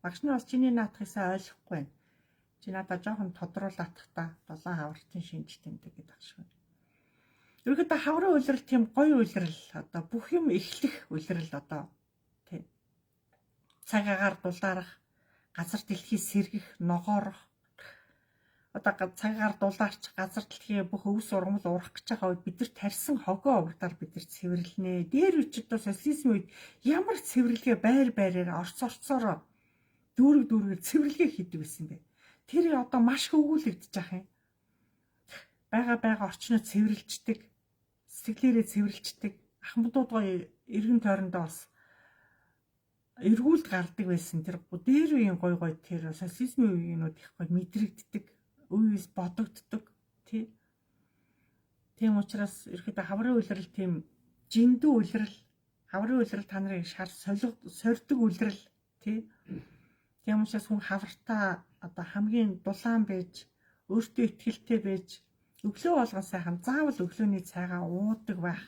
Багш нар бас чиний наатахыг сайн ойлгохгүй байна. Чи надад жоохон тодруулах та 7 хавартын шинж тэмдэг гэдэг багш байна. Ерөнхийдөө хаврын улирал тийм гоё улирал одоо бүх юм эхлэх улирал одоо тийм цаг агаар дулаарах, газар дэлхий сэргэх, ногоорох одоо цаг агаар дулаарч газар дэлхий бүх өвс ургамал урах гэж байгаа үед бид нар тарьсан хогоо урдаар бид нар цэвэрлэнэ. Дээр үчидөө социализмын үед ямар цэвэрлэгээ байраар орцоор дүүргээр цэвэрлэгээ хийдэг байсан бэ? Тэр одоо маш их өгүүлэгдэж байгаа юм. Бага орчноо цэвэрлждэг, сэтгэлээрээ цэвэрлждэг. Ахмадуудгаа эргэн тойрондоо бас эргүүлд гардаг байсан. Тэр дээр үеийн гой тэр социализмын үеийнүүд их гой мэдрэгддэг, үеэс бодогддог тий. Тийм учраас ерөөдөө хаврын улирал тийм жиндүү улирал, хаврын улирал та нарыг сордог улирал тий. Тийм учраас хүн хавартаа одоо хамгийн дулаан байж, өөртөө ихтэй байж, өглөө болгон сайхан заавал өглөөний цайгаа уудаг байх.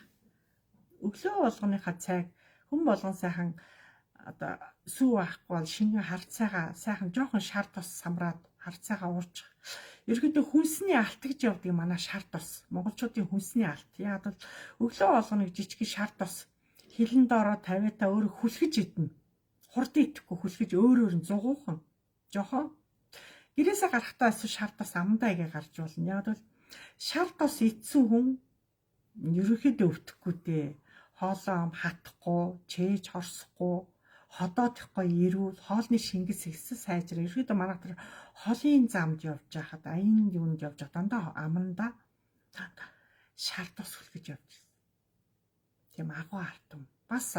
Өглөө болгоныхаа цайг хүн болгон сайхан одоо сүү авахгүй бол шинэ хар цайгаа сайхан жоохон шар тус самраад хар цайгаа уучих. Ерөнхийдөө хүнсний алт гэж явдаг манай шар тус. Монголчуудын хүнсний алт. Яг бол өглөө болгоныг жижиг шар тус хилэн доороо тавиатаа өөрөө хүлхэж идэнэ. Хурд идэхгүй хүлхэж өөр нь зугуухан. Жохоо. Гэрээсээ гарахтаа эсвэл шар тус амандаа игээ гарч болно. Яг бол Шар тос ицсэн хүн ерөөхдөө өвдөхгүй дээ. Хоолоо хатахгүй, чээж хорсохгүй, ходоодохгүй ирүүл, хоолны шингэс ихсэл сайжраа. Ерөөхдөө манай тэр холын замд явж байхад, аян юунд явж байгаа дандаа аманда шар тос хүлгэж явж байна. Тийм агуу артам. Бас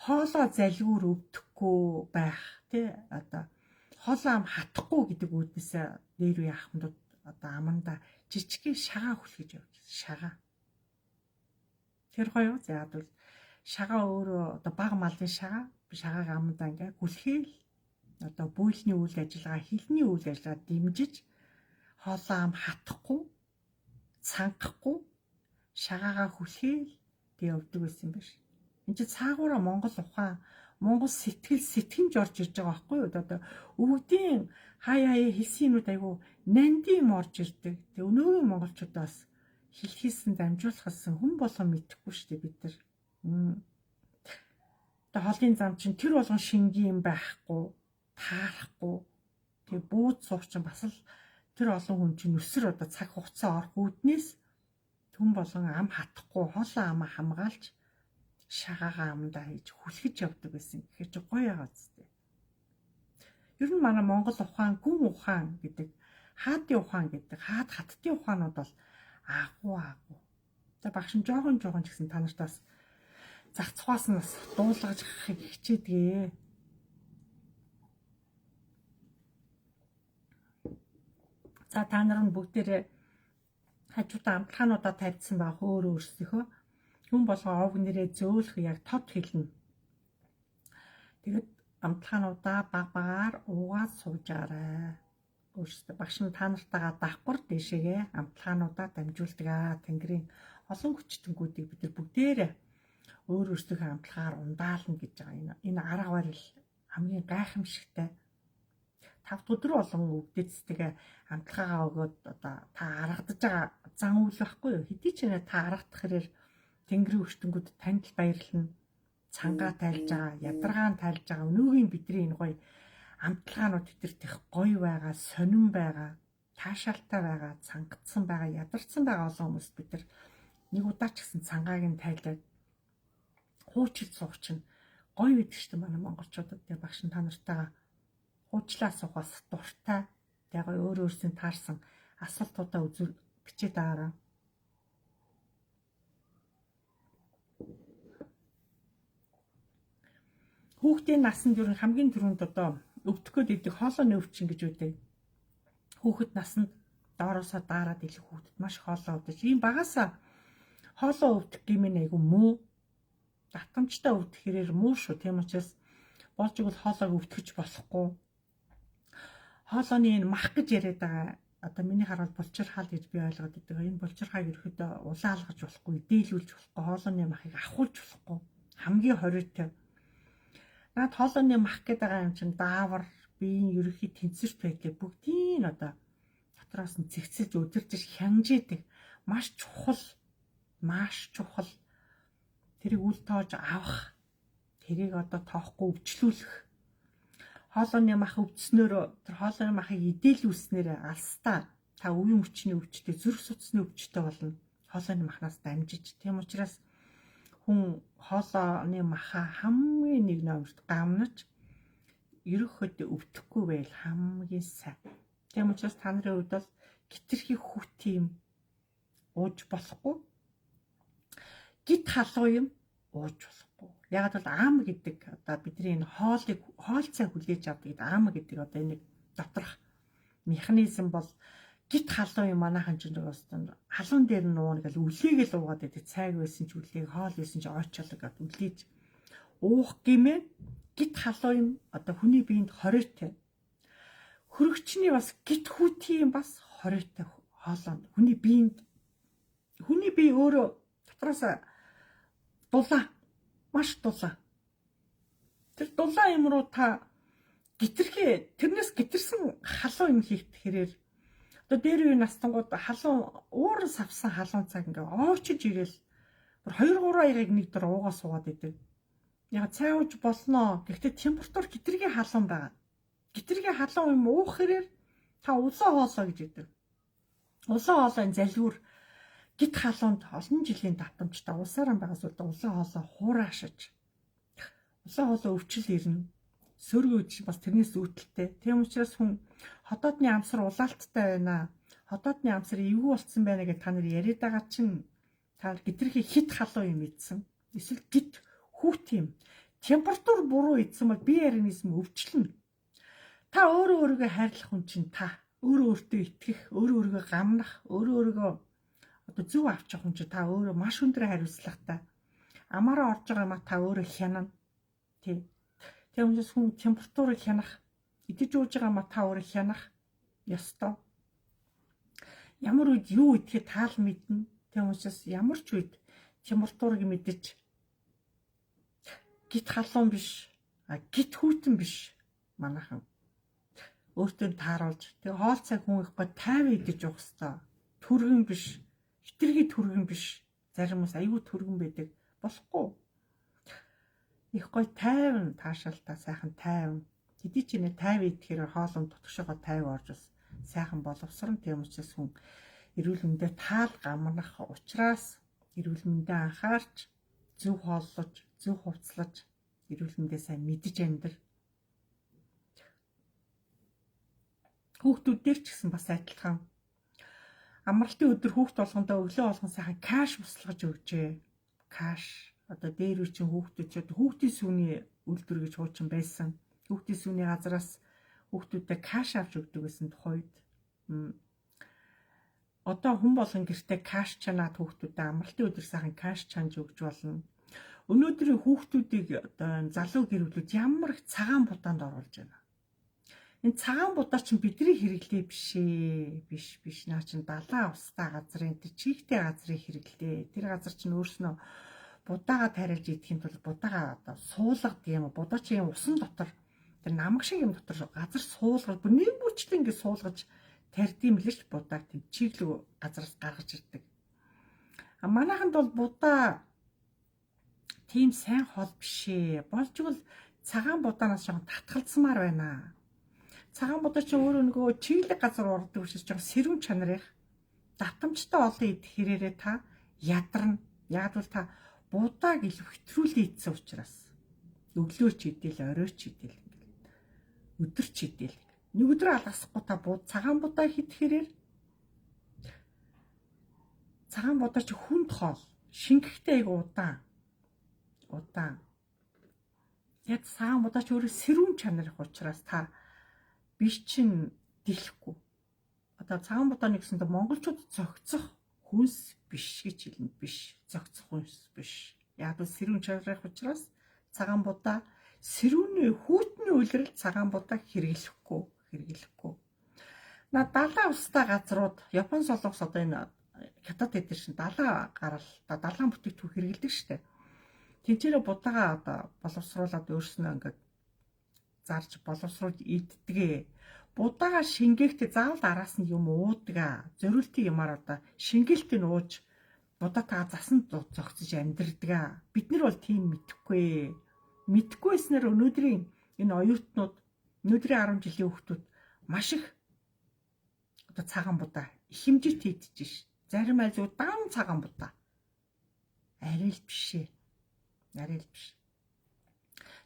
хоолоо залгуур өвдөхгүй байх тий одоо хоолоо ам хатахгүй гэдэг үүднээсээ дээр үе ахмадууд одоо аманда жижигхэн шагаа хүлгэж явж байна. Шагаа. Тэр гоё заад бол шагаа өөрөө одоо баг малын шагааг амандаа ингээ хүлхээл одоо бүйлний үйл ажиллагаа, хилний үйл ажиллагаа дэмжиж хоолоо ам хатахгүй, цангахгүй шагаагаа хүлхээл тэг явдаг байсан юм байна. Энд чинь цаагаараа Монгол ухаан, Монгол сэтгэмж орж ирж байгаа байхгүй юу? Одоо өвгдийн хаяа хэлсэн юмуд айгу нандин орж ирдэг. Тэг өнөөгийн монголчуудаас хэлхийсэн дамжуулахсан хүн болгон мэдэхгүй шүү дээ бид нар. Одоо хоолын зам чинь тэр болгон шингийн байхгүй, таарахгүй. Тэг бууд сууч чинь бас л тэр олон хүн чинь өсөр одоо цаг хугацаа орох үүднээс түн болгон ам хатахгүй, хоолоо амаа хамгаалж шагаагаа амдаа хийж хүлхэж явдаг байсан. Тэгэхээр чи гоё яагаад зү. Ер нь манай Монгол ухаан, гүн ухаан гэдэг, хаадын ухаан гэдэг, хаттын ухаанууд бол агуу. За багш нь жоохон ч гэсэн та нартаас зах цухаас нь бас дуулгаж авахыг хичээдгээ. За та нар нь бүгдээрээ хажуудаа амтлагаануудаа тавьдсан баг өөрсдийнхөө хүн болгоо овг нэрээ зөөлөх яг тод хэлнэ. Тэгэд амтлагаануудаа баг-багаар уугаад суужаарай. Өөрсдөө багш нь та нартайгаа давхар дэшегээ амтлагаануудаа дамжуулдаг Тэнгэрийн олон хүчтэнгүүдийг бид нар бүгдээрээ өөрсдийнхөө амтлагаар ундаална гэж байгаа. Энэ арга барил хамгийн гайхамшигтай. 5 өдөр болон өвдөцтэйг амтлагаагаа өгөөд одоо та аргадаж байгаа зан үйл байхгүй юу? Хэдий ч нэ та аргадах хэрэг Тэнгэрийн хүчтэнгүүд танд баярлна. Цангаа тайлж байгаа, ядаргаан тайлж байгаа. Өнөөгийн бидний энэ гоё амтлагаанууд бидэрт их гоё байгаа, сонирн байгаа, таашаалтай байгаа, цангадсан байгаа, ядарсан байгаа олон хүмүүст бид нар нэг удаа ч гэсэн цангааг нь тайлаад хуучил суучин гоё байдаг шүү дээ манай монголчуудад. Тэгээ багш нь та нартайгаа хуучлаа суугаас дуртай. Тэгээ өөрөөсөө таарсан асуултуудаа бичээд байгаараа. Хүүхдийн насанд ер нь хамгийн түрүүнд одоо өвдөхөд идэг хоолойны өвчин гэж үүдэг. Хүүхэд насанд доороосоо даарад илүү хүүхдэд маш хоолой өвдөж. Ийм багасаа хоолой өвдөх гэмээр айгу муу. Татамжтай өвдөх хэрээр муу шүү. Тийм учраас болж игэл хоолойг өвдөхөж болохгүй. Хоолойны энэ мах гэж яриад байгаа. Одоо миний хараад булчир хаал гэж би ойлгоод байдаг. Энэ булчир хааг ерөөдөө улаалгаж болохгүй, дээлүүлж болохгүй, хоолойны махыг ахуулж болохгүй. Хамгийн хориотой. Наад хоолойны мах гэдэг байгаа юм чинь даавар, биеийн ерөнхий тэнцвэрт байдлыг бүгдийг одоо дотроос нь цэгцэлж өдөржиж хянжээдэг. Маш чухал. Тэрийг үл тоож авах. Тэрийг одоо тоохгүй өвчлүүлэх. Хоолойны мах өвдснөөр тэр хоолойны махыг идээлүүлснээр алстаа та үеийн хүчний өвчтөй, зүрх судасны өвчтөй болно. Хоолойны махнаас дамжиж. Тийм учраас хүн хоолойны маха хамгийн нэг номерт гамнаж ерөөхдөө өвдөхгүй байл хамгийн сайн. Тийм учраас та нарын хувьд бол хитрхи хүүт юм ууж болохгүй. Гит халуун юм ууж болохгүй. Яг бол ам гэдэг одоо бидний энэ хоолцоо хүлээж авдаг гэдэг ам гэдэг одоо энэ доторх механизм бол гит халуун юм манайхан ч нэг халуун дээр нь нуун гэл үлээгээл уугаад байдаг. Цайг байсан ч үлээг, хоол байсан ч ойчлог гад үлээж уух гэмээр гит халуун юм одоо хүний биед хориотой. Хөрөгчний бас гит хүүтийн бас хориотой хоолоо. Хүний бие өөрөө дотроос дулаан, маш дулаан. Тэр дулаан юм руу та тэрнээс гитэрсэн халуун юм хийх хэрээр одоо дээр үе настангууд халуун ууран савсан халуун цаг ингээ оочиж ирээл 2-3 аягийг нэг дор уугаа суугаад идэв. Яг цай ууж болно. Гэхдээ температур хитрхи халуун байгаа. Хитрхи халуун юм уух хэрээр та улаан хоолоо гэж идэв. Улаан хоолой залгуур гит халуунд олон жилийн давтамжтай улсаараа байгаа зүйл улаан хоолой хураашиж улаан хоолой өвчл ирнэ. Сөргөө үдшил бас тэрнээс үүдэлтэй. Тийм учраас хүн хотоодны амсар улаалттай байна. Хотоодны амсар эвгүй болцсон байна гэж та нар яриад байгаа чинь та гитрхи хит халуун юм идсэн. Эсвэл гит хүүт юм. Температур буруу идсэн бол бие организм өвчлөнө. Та өөрөө өөрийгөө хайрлах хүн чинь та өөрөө өөртөө итгэх, өөрөө өөрийгөө гамнах, өөрөө өөрийгөө одоо зөв авчих хүн чинь та өөрөө маш өндөр хариуцлагатай. Амаараа орж байгаа юм та өөрөө хянана. Тийм. Тийм учраас хүн температурыг хянах, идэж ууж байгаа юм та өөрөө хянах ёстой. Ямар үед юу идэхэд таал мэднэ. Тийм учраас ямар ч үед температурыг мэдэж гит халуун биш, гит хүүтэн биш манайхан өөртөө тааруулж тэгээ хоол цай хүн ихгүй тайван идэж уух хэвээр түргэн биш, хитрхи түргэн биш. Зарим хүмүүс аюу түргэн байдаг болохгүй. Их гой тайван таашаалтай сайхан тайван. Хэдий ч нэ тайван идэхээр хоолнд тутагшаага тайван орж бас сайхан боловсрон. Тийм учраас хүн эрүүл мэндэд таал гамнах учраас эрүүл мэндэд анхаарч зөв хооллож, зөв хувцлаж эрүүл мэндээ сайн мэдж амьдрал. Хүүхдүүд дээр ч гэсэн бас адилхан. Амралтын өдөр хүүхд болгондоо өглөө болгон сайхан каш буслаж өгчээ. Каш одоо дээр үе чинь хүүхдүүд ч хүүхдийн сүний үйлдвэр гэж хуучин байсан. Хүүхдийн сүний газраас хүүхдүүдэд каш авч өгдөг гэсэн тухайд. Одоо хүн болгон гэртээ каш чанаад хүүхдүүдэд амралтын өдөр сайхан каш чанж өгч болно. Өнөөдрийн хүүхдүүдийг одоо залуу гэрүүлүүд ямар их цагаан будаанд оруулж байна. Энэ цагаан будаа чинь бидний хэрэглээ биш наа чинь далайн устаа газрын чигтэй газрын хэрэглээ. Тэр газар чинь өөрснөө будаагаа тариалж идэхин тулд будаагаа одоо суулгад юм. Будаа чинь усан дотор тэр намаг шиг юм дотор газар суулгад нэг бүрчлэн ингэ суулгаж тарьдсан л ч будааг тийм чиглэг газараас гаргаж ирдэг. А манайханд бол будаа тийм сайн хол бишээ. Болжвол цагаан будаанаас жоохон татгалзмаар байна. Цагаан будаа чинь өөрөө нөгөө чиглэг газар урддаг учраас жоохон сэрүүн чанарын давтамжтай олон идэх хэрээрээ та ядарна. Яг бол та будааг илүү хэтрүүлээ идсэн учраас өглөө ч идэл, орой ч идэл, өдөр ч идэл. Нэг өдөр алгасахгүй та цагаан будаа хийхээр цагаан будаа чи хүнд хоол, шингэхтэй айгу удаан. Яг цагаан будаа чи өөрөө сэрүүн чанарх учраас та биш чин дэлэхгүй. Одоо цагаан будааны гэсэндээ монголчууд зөгцөх хүнс биш гэж хэлнэ. Биш. Зөгцөх хүнс биш. Яг л сэрүүн чанарх учраас цагаан будаа сэрүүний хүүтний үйлрэл цагаан будаа хэрэглэхгүй. Далайн устдаа газрууд Япон солонгос одоо энэ хятад эдэр шин далайн гаралтай далайн бүтээгдэхүүн хэрэглэдэг штэ. Тэнцээрээ будаагаа одоо боловсруулад өөрснөө ингээд зарж боловсруулж иддэгэ. Будаагаа шингээхдээ заавал араас нь юм уудаг. Зориултын юмар одоо шингээлтийг нь ууж будаатаа засан зогсож амьдрдаг. Бид нар бол тийм мэдэхгүй. Мэдхгүйснээр өнөөдрийн энэ оюутнууд өнөөдрийн 10 жилийн хүүхдүүд маш их одоо цагаан будаа их хэмжээтэй идэж ш. Зарим айлууд дан цагаан будаа. Арай л биш.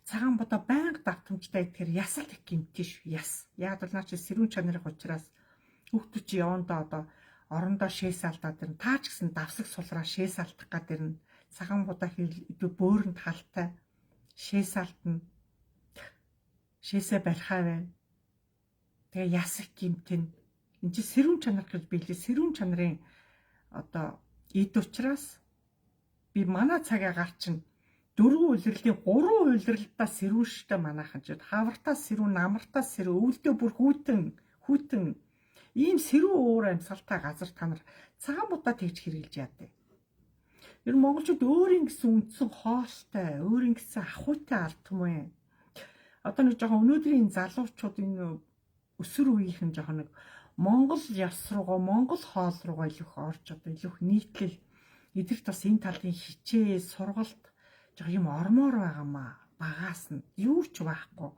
Цагаан будаа байнга давтамжтай идэхээр ясал их гэмтэн шүү. Яс. Яг бол наа чи сэрүүн чанарын учраас хүүхдүүд чи явандаа одоо орондоо шээс алдаад ирнэ. Таа ч гэсэн давсаг сулраа шээс алдах гад ирнэ. Цагаан будаа хийл бөөрөнд халтай шээс алдна. Шээсээ барихаа байна. Тэгээ яс их гэмтэн. Энд чи сэрүүн чанар гэж биелээ. Сэрүүн чанарын одоо эд учраас би манай цагаагаар чинь 4 үйлрэлийн 3 үйлрэлтаа сэрүүн штэ манайхан ч хавартаа сэрүүн, намартаа сэрүүн, өвөлдөө бүр хүүтэн ийм сэрүүн уур амьсгалтай газар та нар цагаан будаа тэгж хэрэгжилж яадаг. Ер нь монголчууд өөрийн гэсэн үндсэн хоолтой, өөрийн гэсэн ахуйтай ард түмэн. Одоо нэг жоохон өнөөдрийн залуучууд энэ өсвөр үеийнхэн жоохон нэг монгол яс руугаа, монгол хоол руугаа илүү их орж одоо илүү их нийтлэл эдгэрт бас энэ талын хичээ, сургалт жоо юм ормоор байгаамаа. Багаас нь юу ч байхгүй.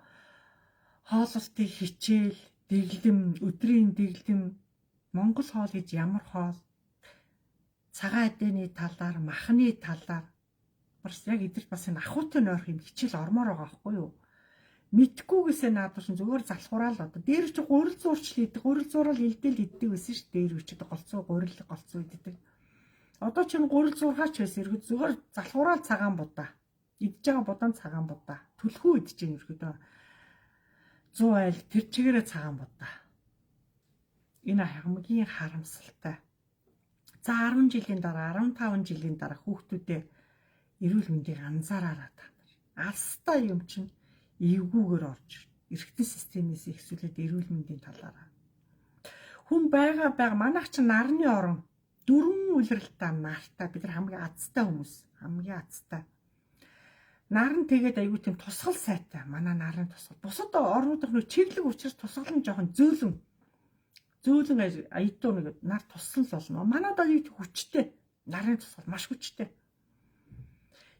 Хооллолтын хичээл, дэглэм, өдрийн дэглэм Монгол хоол гэж ямар хоол? Цагаан эдэний талаар, махны талаар бас яг эдгээр бас энэ ахуйтай нойрох юм хичээл ормоор байгаа байхгүй юу? Мэдхгүйгээсээ наадвал зүгээр залхуураа л одоо дээр чи гурил зуурчл идэг, гурил зуурал илдээл иддэг байсан ш дээр үчид голцоо голцоо иддэг. Одоо чинь гурил зуурхаач байсан ерөөд зүгээр залхуураа цагаан будаа. Идж байгаа будаан цагаан будаа. Түлхүү идэж юм ерөөдөө 100 айл тэр чигээрээ цагаан будаа. Энэ хамгийн харамсалтай. За 10 жилийн дараа 15 жилийн дараа хүүхдүүдээ эрүүл мэндийг анзаараарай та нар. Алстай юм чинь эвгүйгээр орж эргэтэн системээс ихсүүлээд эрүүл мэндийн талаараа. Хүн байгаа манайх чинь нарны орон дөрвөн үлрэлтээ нартай бид нар хамгийн азтай хүмүүс хамгийн азтай. Наран тэгээд аягүй тийм тусгал сайтай. Манай нарны тусгал. Бусад орнуудах нөө чиглэг учраас тусгал нь жоохон зөөлөн аятуу нэг нар туссан л болно. Манайд аюу хүчтэй. Нарны тусгал маш хүчтэй.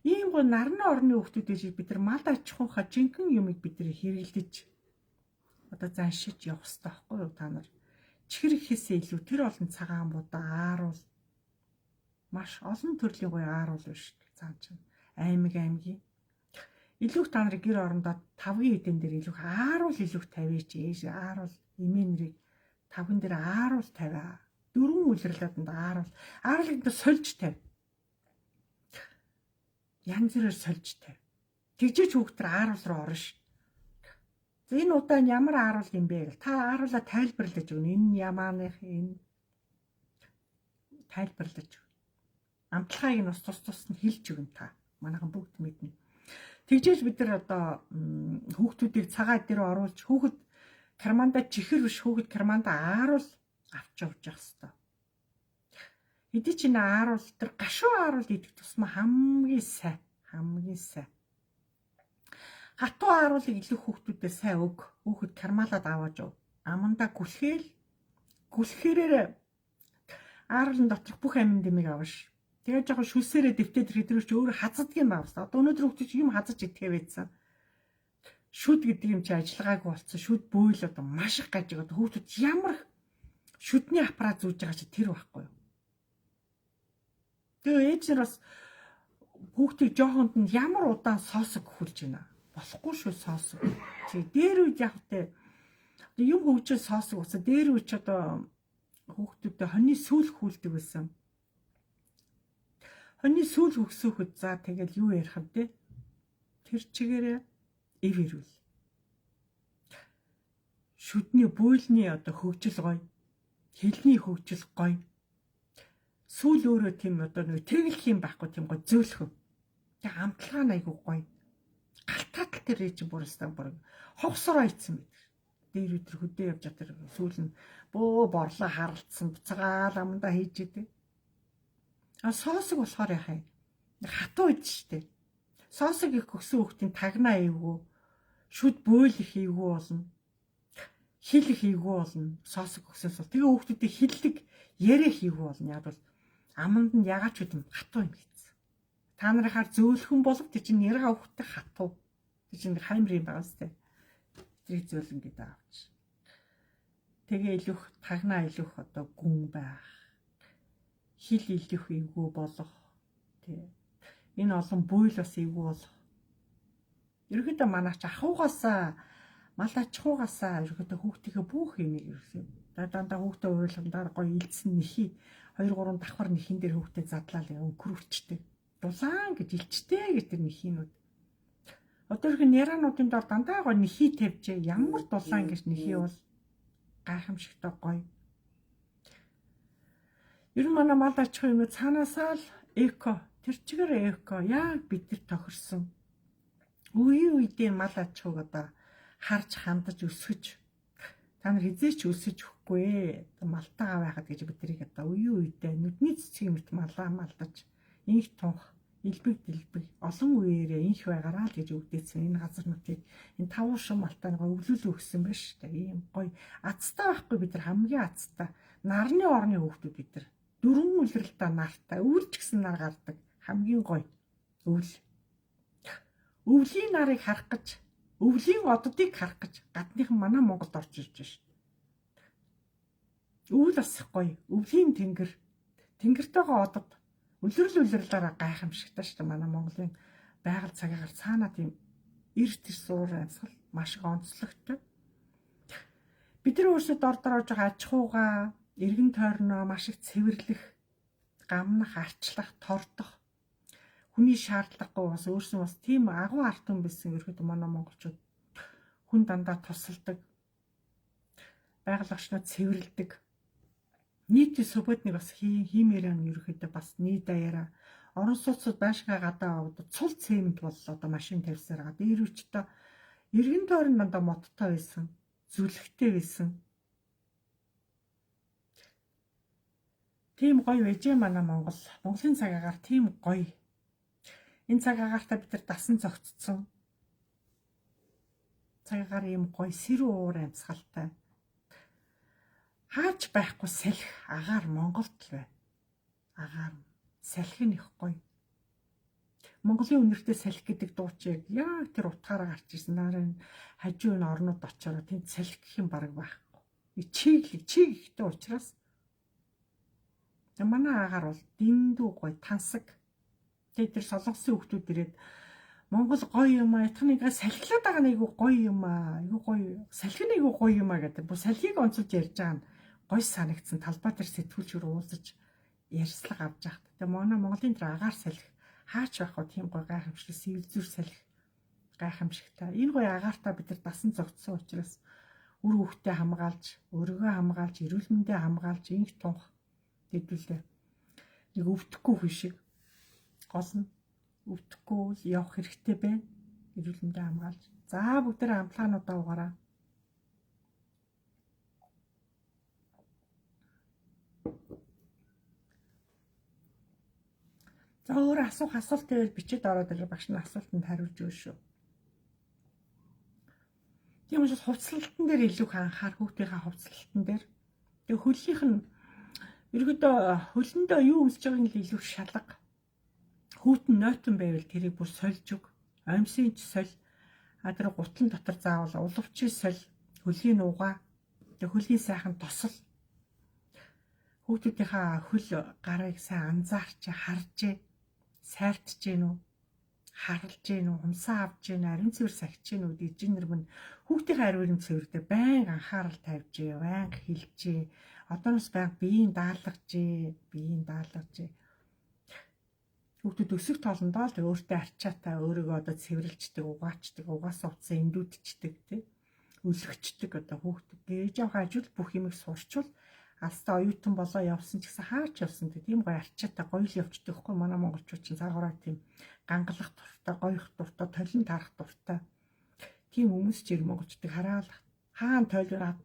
Ийм гоо нарны орны хүмүүстэй бид нар мал аж ахуйнхаа жинхэнэ юмыг бид нар хэрэглэж одоо заншиж явах хэрэгтэй байхгүй юу та нар? Чихэр ихээсээ илүү тэр олон цагаан будаа ааруул маш олон төрлийн гоё ааруул биш цаан чинь аймгийн илүү та нар гэр орондоо 5-ын эдэн дээр илүү ааруул илүү тавьяач ааруул эмээ нэрийг 5-ын дээр ааруул тавиа. 4 үлрэлтэнд ааруулыг дэ сольж тавь. Янз бүрээр сольж тавь. Тэгжээч хүүхдэр ааруул руу орно ш. Энэ удаа ямар ааруул юм бэ гэл та ааруулаа тайлбарлаж өгнө. Энэ ямааных энэ тайлбарлаж өгнө. Амтлагыг нь тус нь хэлж өгнө та. Манайхан бүгд мэднэ. Тэгжээж бид нар одоо хүүхдүүдийг цагаан дээр оруулж хүүхэд карманда чихэр биш хүүхэд карманда ааруул авч явж явах хэрэгтэй. Хэдий ч энэ ааруул тэр гашуун ааруул идэх тусмаа хамгийн сайн. Хатуу ааруулыг илүү хүүхдүүдээ сайн өг. Хүүхэд кармалаад аваад яв. Амандаа гүлхээрээр ааруулын доторх бүх амин дэмийг аваш. Тэгээд жоохон шүлсээрээ дэвтээд ирэхэд ч өөр хаздаг юм байна. Одоо өнөөдөр хүүхдүүд юм хазаж идэхээ байсан. Шүд гэдэг юм чи ажиллагаагүй болсон. Шүд бөөл одоо маш их гажиг. Одоо хүүхдүүд ямар шүдний аппарат зүүж байгаа чи тэр байхгүй юу? Тэгээ ээж нар бас хүүхдийг жоохонд нь ямар удаан соосог хөлж байна. Болохгүй шүү соосог. Чи дээр үед яг тэ юм хөвчөө соосог уусаа дээр үед ч одоо хүүхдүүдэд хоньны сүүл хүлдэг байсан. Хоньны сүүл хөгсөөхөд за тэгэл юу ярих вэ? Тэр чигээрээ эв ирүүл. Шүдний бөөлний одоо хөгжил гоё. Хэлний хөгжил гоё. Сүүл өөрөө тийм одоо нэг тэглэх юм байхгүй тийм гоё зөөлхөв. Тэг амтлагаа нь айгуу гоё. Галтаатал тэр ээж бүрстан бүр хогсороо ийцсэн мэт. Дээр өдр хөдөө явж чадар сүүл нь бөө борлоо харалцсан буцаагаал амдаа хийж идэв. Соосог болохоор яхаа хатуу ид штэ. Соосог их өгсөн хүүхдийн тагнаа эвгүй. Шүд бөөл их эвгүй болно. Хил их эвгүй болно. Соосог өгсөөс бол тэгээ хүүхдүүдийн хиллэг ярих эвгүй болно. Яг бол аманд нь ягаад ч үгүй хатуу юм хийсэн. Та нарынхаар зөөлхөн болов тий чинь нэрга хүүхдтэй хатуу. Тий чинь хаймар юм байгаа сте. Тэрийг зөөлөн гэдэг авч. Тэгээ илүүх тагнаа илүүх одоо гүн байх. Хил илүүх эвгүй болох. Тий. Энэ олон буйл бас эвгүй болох. Ерөнхийдөө манайч ахуугаасаа мал аж ахуйгаасаа ерөнхийдөө хүүхдийнхээ бүх юмыг ерөөсөө дандаа хүүхдээ уйлгамдаар гоё илдсэн нэхий 2-3 давхар нэхин дээр хүүхдээ задлаа л өнгөрүүлчтэй. Дулаан гэж илчтэй гэж тэр нэхийнүүд. Одоо их няраануудын дор дандаа гоё нэхий тавьж ямар дулаан гэж нэхий бол гайхамшигтай гоё. Ер нь манай мал аж ахуй юм цаанаасаа л эко тэр чигээр эко яг бидэрт тохирсон. Үе мал аж ахуйг одоо харж хандаж өсгөж та нар хизээч өсөж өгөхгүй малтайгаа байхад гэж биднийг одоо үедээ нүдний цэцгийн мэт малдаж инх тунх илбэг дэлбэг олон үеэрээ инх байгаараа л гэж өгдөөцсөн энэ газар нутгийг энэ тавуушин малтайгаа өвлүүлээ өгсөн байна шүү дээ. Ийм гоё азтай байхгүй бид нар хамгийн азтай нарны орны хүүхдүүд бид нар дөрвөн үлрэлтэй нартай өвлж гисэн нар гардаг хамгийн гоё өвлийн нарыг харах гэж өвлийн оддыг харах гэж гадныхан манай Монголд орж ирж байна. Өвөл бас их гоё. Өвлийн тэнгэр. Тэнгэртэйгээ одод үлрэлээрээ гайхамшигтай шүү дээ. Манай Монголын байгаль цагаагаар цаанаа тийм эрт суур амьсгал маш их онцлогтой. Бид нар өөрсдөө дорж байгаа аж ахуйгаа, эргэн тойрноо маш их цэвэрлэх, гамнах, арчлах, тордох хүний шаардлагагүй бас өөрснөө бас тийм агуу ард түмэн байсан ерөөд манай монголчууд хүн дандаа тусалдаг, байгаль орчноо цэвэрлдэг. Нийтийн свободныг бас хиймээр юм ерөөдөө бас нийт даяараа орон сууцуд байшгаа гадаа аваад цул цемент боллоо одоо машин тавьсаар гадаа ирүүчтэй эргэн тойрон дандаа моттой байсан, зүлэгтэй байсан. Тийм гоё байжээ манай Монгол. Монголын цагаагаар тийм гоё. Энэ цагаагаартай бид нар дасан зогтцсон. Цагаагаар ийм гоё сэрүү уур амьсгалтай. Хаач байхгүй салхи агаар Монголд л байна. Агаар салхи нь их гоё. Монголын үнэртэй салхи гэдэг дуучийг яг тэр утгаараа гарч ирсэн. Нарын хажуу энэ орнууд очороо тэнд салхи гэх юм бараг байхгүй. Чиг ихтэй учраас манай агаар бол дэндүү гоё тансаг. Тэр солонгосын хүмүүс ирээд Монгол гоё юм аа, ятхныгаа салхилаад байгаа нэг гоё юм аа, айгу гоё. Салхи нэг гоё юм аа гэдэг. Бо салхийг онцолж ярьж байгаа нь гоё санагдсан. Талбай дээр сэтгүүлчээр уулзаж ярьслага авч яахт. Тэгээ манай Монголын тэр агаар салхи хаач байх вэ? Тийм гоё гайхамшигтай сэвэлзүр салхи гайхамшигтай. Энэ гоё агаартай бид нар дасан зогтсон учраас үр хөвгтөө хамгаалж, өргөө хамгаалж, эрүүл мэндээ хамгаалж, инх тунх хэдүүлээ. Нэг өвдөхгүй хүн шиг гол нь өвдөхгүй явах хэрэгтэй байна. Эрүүл мэндээ хамгаалж. За бүгдээ хамтлагаануудаа угаараа. За өөр асуулт байвал бичиж ороод ирээ багш нь асуултанд хариулж өгнө шүү. Тийм учраас хувцлалтан дээр илүү их анхаар хүүхдийнхээ хувцлалтан дээр. Тэгээ хөлийнх нь ерөөдөө хөлөндөө юу өмсөж байгааг нь илүү шалга. Хүүтэн нойтон байвал тэрийг бүр сольж өг. Амьсын ч соль. Тэр гутлан дотор заавал уловчи соль, хөлийн угаа. Тэгээ хөлийн сайхан тосол. Хүүхдүүдийнхээ хөл гарыг сайн анзаарч харж сайртж гин үү, харалж гин үү, humсаа авж гин, ариун цэвэр сахиж гин үү гэж нэр мэн хүүхдийн ариун цэвэрдээ байнга анхаарал тавьж, байнга хэлж, одооноос байнга биеийн даалгаж. Хүүхдүүд өсөх тоолондоо л өөртөө арчаатай өөрийгөө одоо цэвэрлждэг, угаачдаг, угаасаа утсан эндүүдчдэг тий. Өлөгчдөг одоо хүүхдүүд ээж аваа хажууд бүх юмыг сурчвал алстаа оюутан болоо явсан ч гэсэн хаач явсан тийм гоё арчаатай гоё л явцдаг хгүй манай монголчууд чинь цаагаараа тийм гангалах дуртай, гоёх дуртай, толин тарах дуртай. Тийм хүмүүс ч ир монголчуудыг хараал хаан тойлоор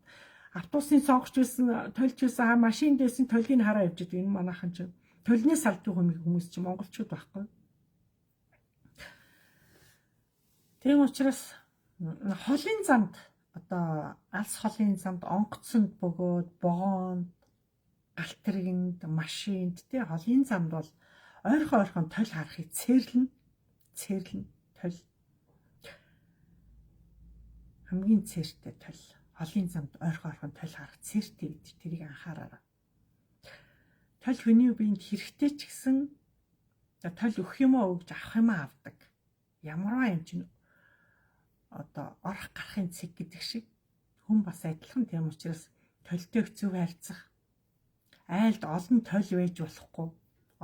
автобусны сонгогч байсан, тойлж байсан, машин дээсэн тойлыг хараа явж идэг. Энэ манайхан чинь толны салдгүй хүмүүс чинь монголчууд байхгүй. Тийм учраас холын замд одоо алс холын замд онгоцонд бөгөөд богоонд галтрэгнд машинд тий холын замд бол ойрхон толь харахыг цээрлэн толь хамгийн цээртэй толь холын замд ойрхон толь харах цээртэй гэдэг тэрийг анхаараарай. Толь хүний биед хэрэгтэй ч гэсэн толь өгөх юм уу өгж авах юм авдаг. Ямарваа юм чинь одоо орох гарахын цэг гэдэг шиг хүн бас адилхан тийм учраас толтой хэцүү харьцах айлд олон толь байж болохгүй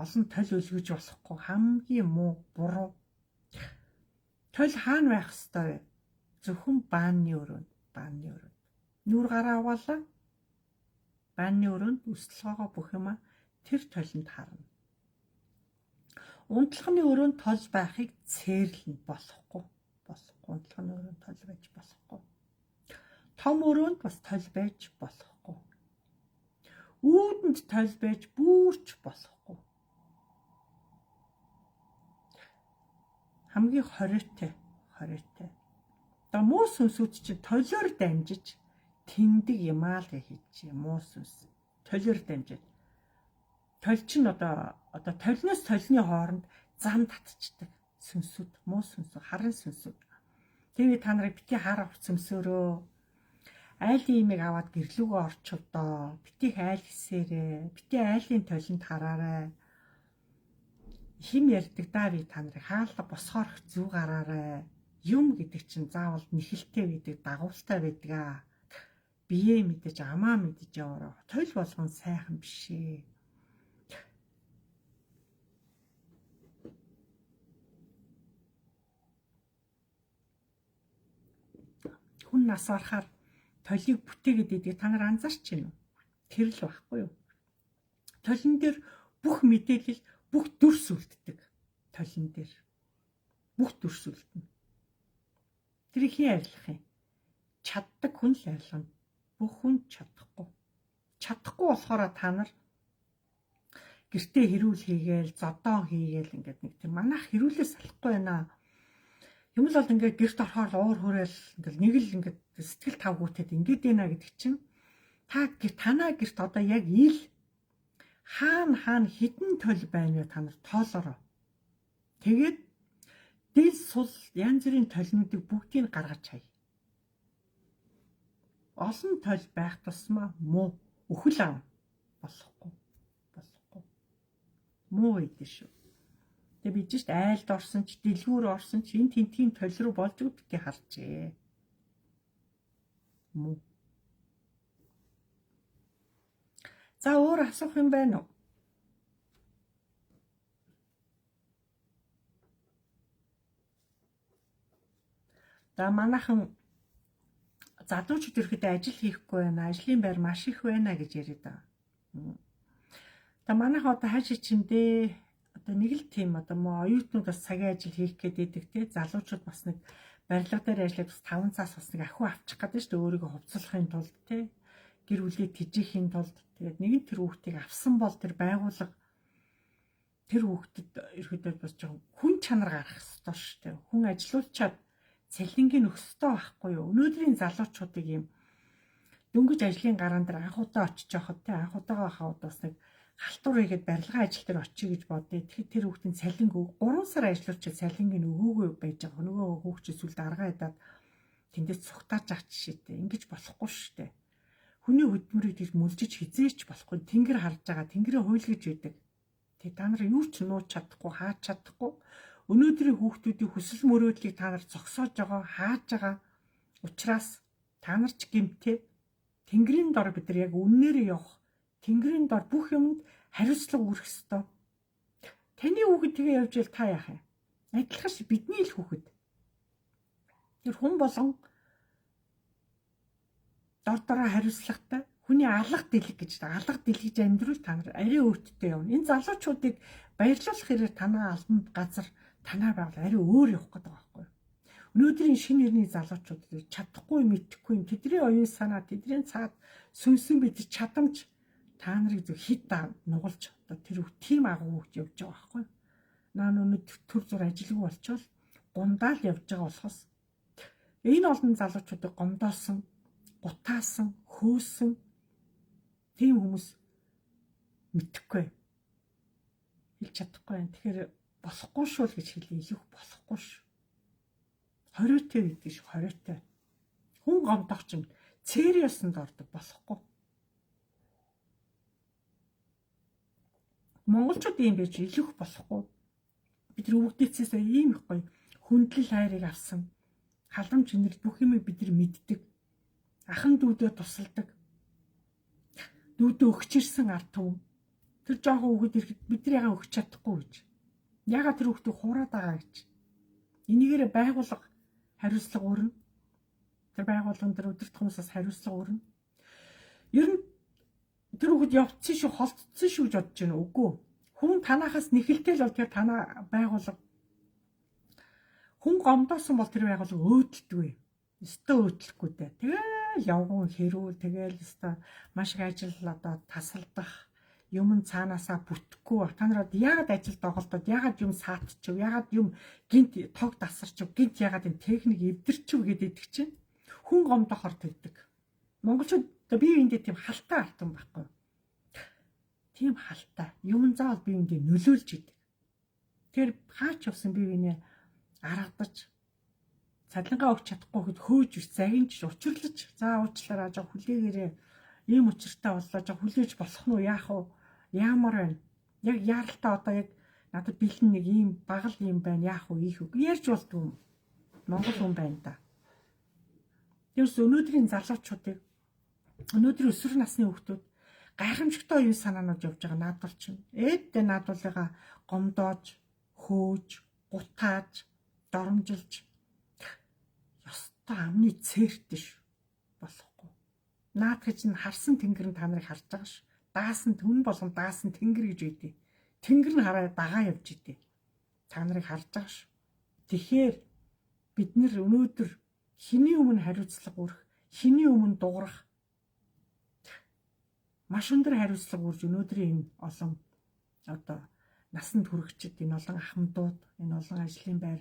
олон толь өлгөж болохгүй хамгийн муу буруу толь хаана байх ёстой вэ? Зөвхөн бааны өрөөнд нүүр гараа аваалаа бааны өрөөнд өсөлгөөгөө бүх юма тэр толинд харна. Унтлагын өрөөнд толь байхыг цээрлэн болохгүй. Унтлагын өрөөнд толь байж болохгүй. Том өрөөнд бас толь байж болохгүй. Үүдэнд толь байж бүрч болохгүй. Хамгийн хориотой. Одоо муу сүнсүүд чинь толиор дамжиж тэндэг юмаа л хийж муу сүнс. Толиор дамжиж. Толь чинь одоо толиноос толины хооронд зам татчихдаг сүнсүүд, муу сүнсүүд, харын сүнсүүд. Тэгээ та нарыг бити хараа хувц өмсөөрөө айлын имийг аваад гэрлүүгөө орчвдоо. Битгий айл хийсээрээ. Битгий айлын толинд хараарай. Хим ярьдаг даа би та нарыг хаалга босгоорох зүү гараарай. Юм гэдэг чинь заавал нэхэлтэй байдаг, дагуултай байдаг аа. Бие мэдэж амаа мэдэж яваараа. Тойл болгон сайхан биш ээ. Хүн нас барахаар толийг бүтээгээд идэг та нар анзаарч байна уу? Тэр л байхгүй юу? Толин дээр бүх мэдээлэл, бүх дүрс үлддэг. Толин дээр бүх дүрс үлдэнэ. Тэр их ярилах юм. Чаддаг хүн л арилгана. Бүх хүн чадахгүй. Чадахгүй болохоор та нар гэртээ хэрүүл хийгээл, зодоо хийгээл ингээд нэг тийм манайх хэрүүлээ салахгүй байна. Юм л бол ингээд гэрт орохоор уур хүрээл ингээд нэг л ингээд сэтгэл тавгуутэд ингээд байна гэдэг чинь танаа гэрт одоо яг ил хаана хідэн тол байна вэ та нар тоолороо. Тэгээд дэл сул янз бүрийн толнуудыг бүгдийг гаргаж хай. Олон тол байх тусмаа муу өхөл аав болохгүй. Муу идэв шүү. Тэгээ би жишт айлд орсон ч дэлгүүр орсон ч энэ тентгийн тол руу болж үдтэй харжээ. Муу. За өөр асуух юм байна уу? За манайхан залуучууд ирэхэд ажил хийхгүй байна. Ажлын байр маш их байна гэж яриад байгаа. За манайх одоо хаашаа чимдээ одоо нэг л тийм одоо мөн оюутнууд бас цагийн ажил хийх гэдэг те залуучууд бас нэг барилга дээр ажиллаад бас 5 цаас бас нэг ахиу авчих гэдэг шүү дээ өөрийгөө хувцлахын тулд те гэр бүлээ тэжээхийн тулд тэгээд нэгэн тэр хүүхдийг авсан бол тэр байгууллага тэр хүүхдэд ерөөдөө бас жоохон хүн чанар гарах ёстой шүү дээ хүн ажилуулчаад цалингийн өгөх ёстой байхгүй юу өнөөдрийн залуучуудыг юм дөнгөж ажлын гараан дээр анх удаа очиж явахад те анх удаага хавд бас нэг халтур хийгээд барилгын ажил дээр очие гэж бодъё. Тэгэхээр тэр хүүхдийн цалинг 3 сар ажиллавчид цалинг нь өгөөгүй байж байгаа. Нөгөө хүүхчид сүлд аргаа хадаад тэндээс цугтааж ах жишээтэй. Ингэж болохгүй шүү дээ. Хүний хөдөлмөрийг тийж мөлжиж хизээч болохгүй. Тэнгэр харж байгаа. Тэнгэрээ хуйлгаж байдаг. Тэгээ та нар юу ч нууж чадахгүй, хаач чадахгүй. Өнөөдрийн хүүхдүүдийн хүсэл мөрөөдлийг та нар зогсоож байгаа, хааж байгаа. Учираас та нар ч гэмтээ тэнгэрийн дор бид нар яг үннээрээ явах тэнгэрийн дор бүх юмд хариуцлага үүрэх ёстой. Таны хүүхэд тэгээ явж ил та яах юм? Адилхан ш бидний л хүүхэд. Тэр хүн болгон дороо хариуцлагатай хүний алга дэлэг гэж алга дэлгэж амьдрал та нар арай өөртөө явна. Энэ залуучуудыг баярлуулах хэрэг танаа албан газар танаа байгуул арай өөр явах гэдэг байгаа байхгүй. Өнөөдрийн шинэ ирний залуучууд чадахгүй мэдхгүй юм. Тэдний оюун санаа, тэдний цаад сүнсэн бид чадамж та нарыг зөв хит нугалж одоо тэр үг тийм агуу хөвж явж байгаа байхгүй. Наа өнөд төр зур ажилгүй болчвол гундаал явж байгаа болохоос энэ олон залуучуудыг гомдоосон, гутаасан, хөөсөн тийм хүмүүс мэдхгүй. Хэлж чадахгүй байна. Тэгэхээр болохгүй шүү л гэж хэлээ. Илүүх болохгүй шүү. Хориотой гэдэг шүү, хориотой. Хүн гомдох чинь цэриосонд ордог болохгүй. Монголчууд юм байж илүүх болохгүй. Бид нар өвгдөөцөөс ийм их гоё хүндлэл хайрыг авсан. Халамж инэрл бүх юмыг бид нар мэддэг. Ахан дүүдөө тусалдаг. Дүүдөө өгчирсэн ард түмэн. Тэр жоохон хүүхэд ирэхэд бид нар яагаад өгч чадахгүй гэж. Яагаад тэр хүүхдийг хураад байгаа гэж. Энийгээрээ байгууллага хариуцлага өрнө. Тэр байгууллагын тэр өдөрт хүмүүсээс хариуцлага өрнө. Ер нь тэр хүүхэд явцсан шүү, холдсон шүү гэж бодож байна. Үгүй. Хүн танахаас нэхэлтэй л бол тэр танаа байгууллага хүн гомдоосон бол тэр байгууллага өөдөлтгүй. Өстөө өөдлөхгүй дээ. Тэгэл явган хэрүүл тэгэл өстөө маш их ажил одоо тасалдах юм цаанаасаа бүтэхгүй. Та нараад яагаад ажил доголдоод яагаад юм саатчих, яагаад юм гинт тог тасарчих, гинт яагаад энэ техник эвдэрчих гэдэг чинь хүн гомдохоор тэгдэг. Монголчууд бие биендээ тийм халтай артан байхгүй. Тийм халтай. Юм заавал бие биендээ нөлөөлж идэг. Тэр хаач явсан бие биенээ аргадаж цалингаа өгч чадахгүй хэд хөөж загинж учирлаж за уучлаарай жоо хүлээгээрээ ийм учиртай боллоо жоо хүлээж болох нь яах вэ? Яамаар байна? Яг яаралтай одоо яг надад бэлэн нэг ийм багал юм байна яах вэ ийх үг ярьж болдгүй юм. Монгол хүн байна да. Тэрс өнөөдрийн залуучуудыг өнөөдрийн өсвөр насны хүүхдүүд гайхамшигтай юу санаанууд явж байгаа наадвал чинь ээдтэй наадвалыгаа гомдоож хөөж гутааж доромжилж ёстой амны цээртэж болохгүй. Наад гэж нь харсан тэнгэр нь та нарыг харж байгаа ш. Даасан түн болгон даасан тэнгэр гэж үйдэ. Тэнгэр нь хараа дагаа явж идэв. Та нарыг харж байгаа ш. Тэгэхээр бид нэр өнөөдөр хэний өмнө хариуцлага өрөх, хэний өмнө дуурах маш өндөр хариуцлага үрж өнөөдрийн энэ олон одоо насанд хүрэгчид энэ олон ахмадууд энэ олон ажлын байр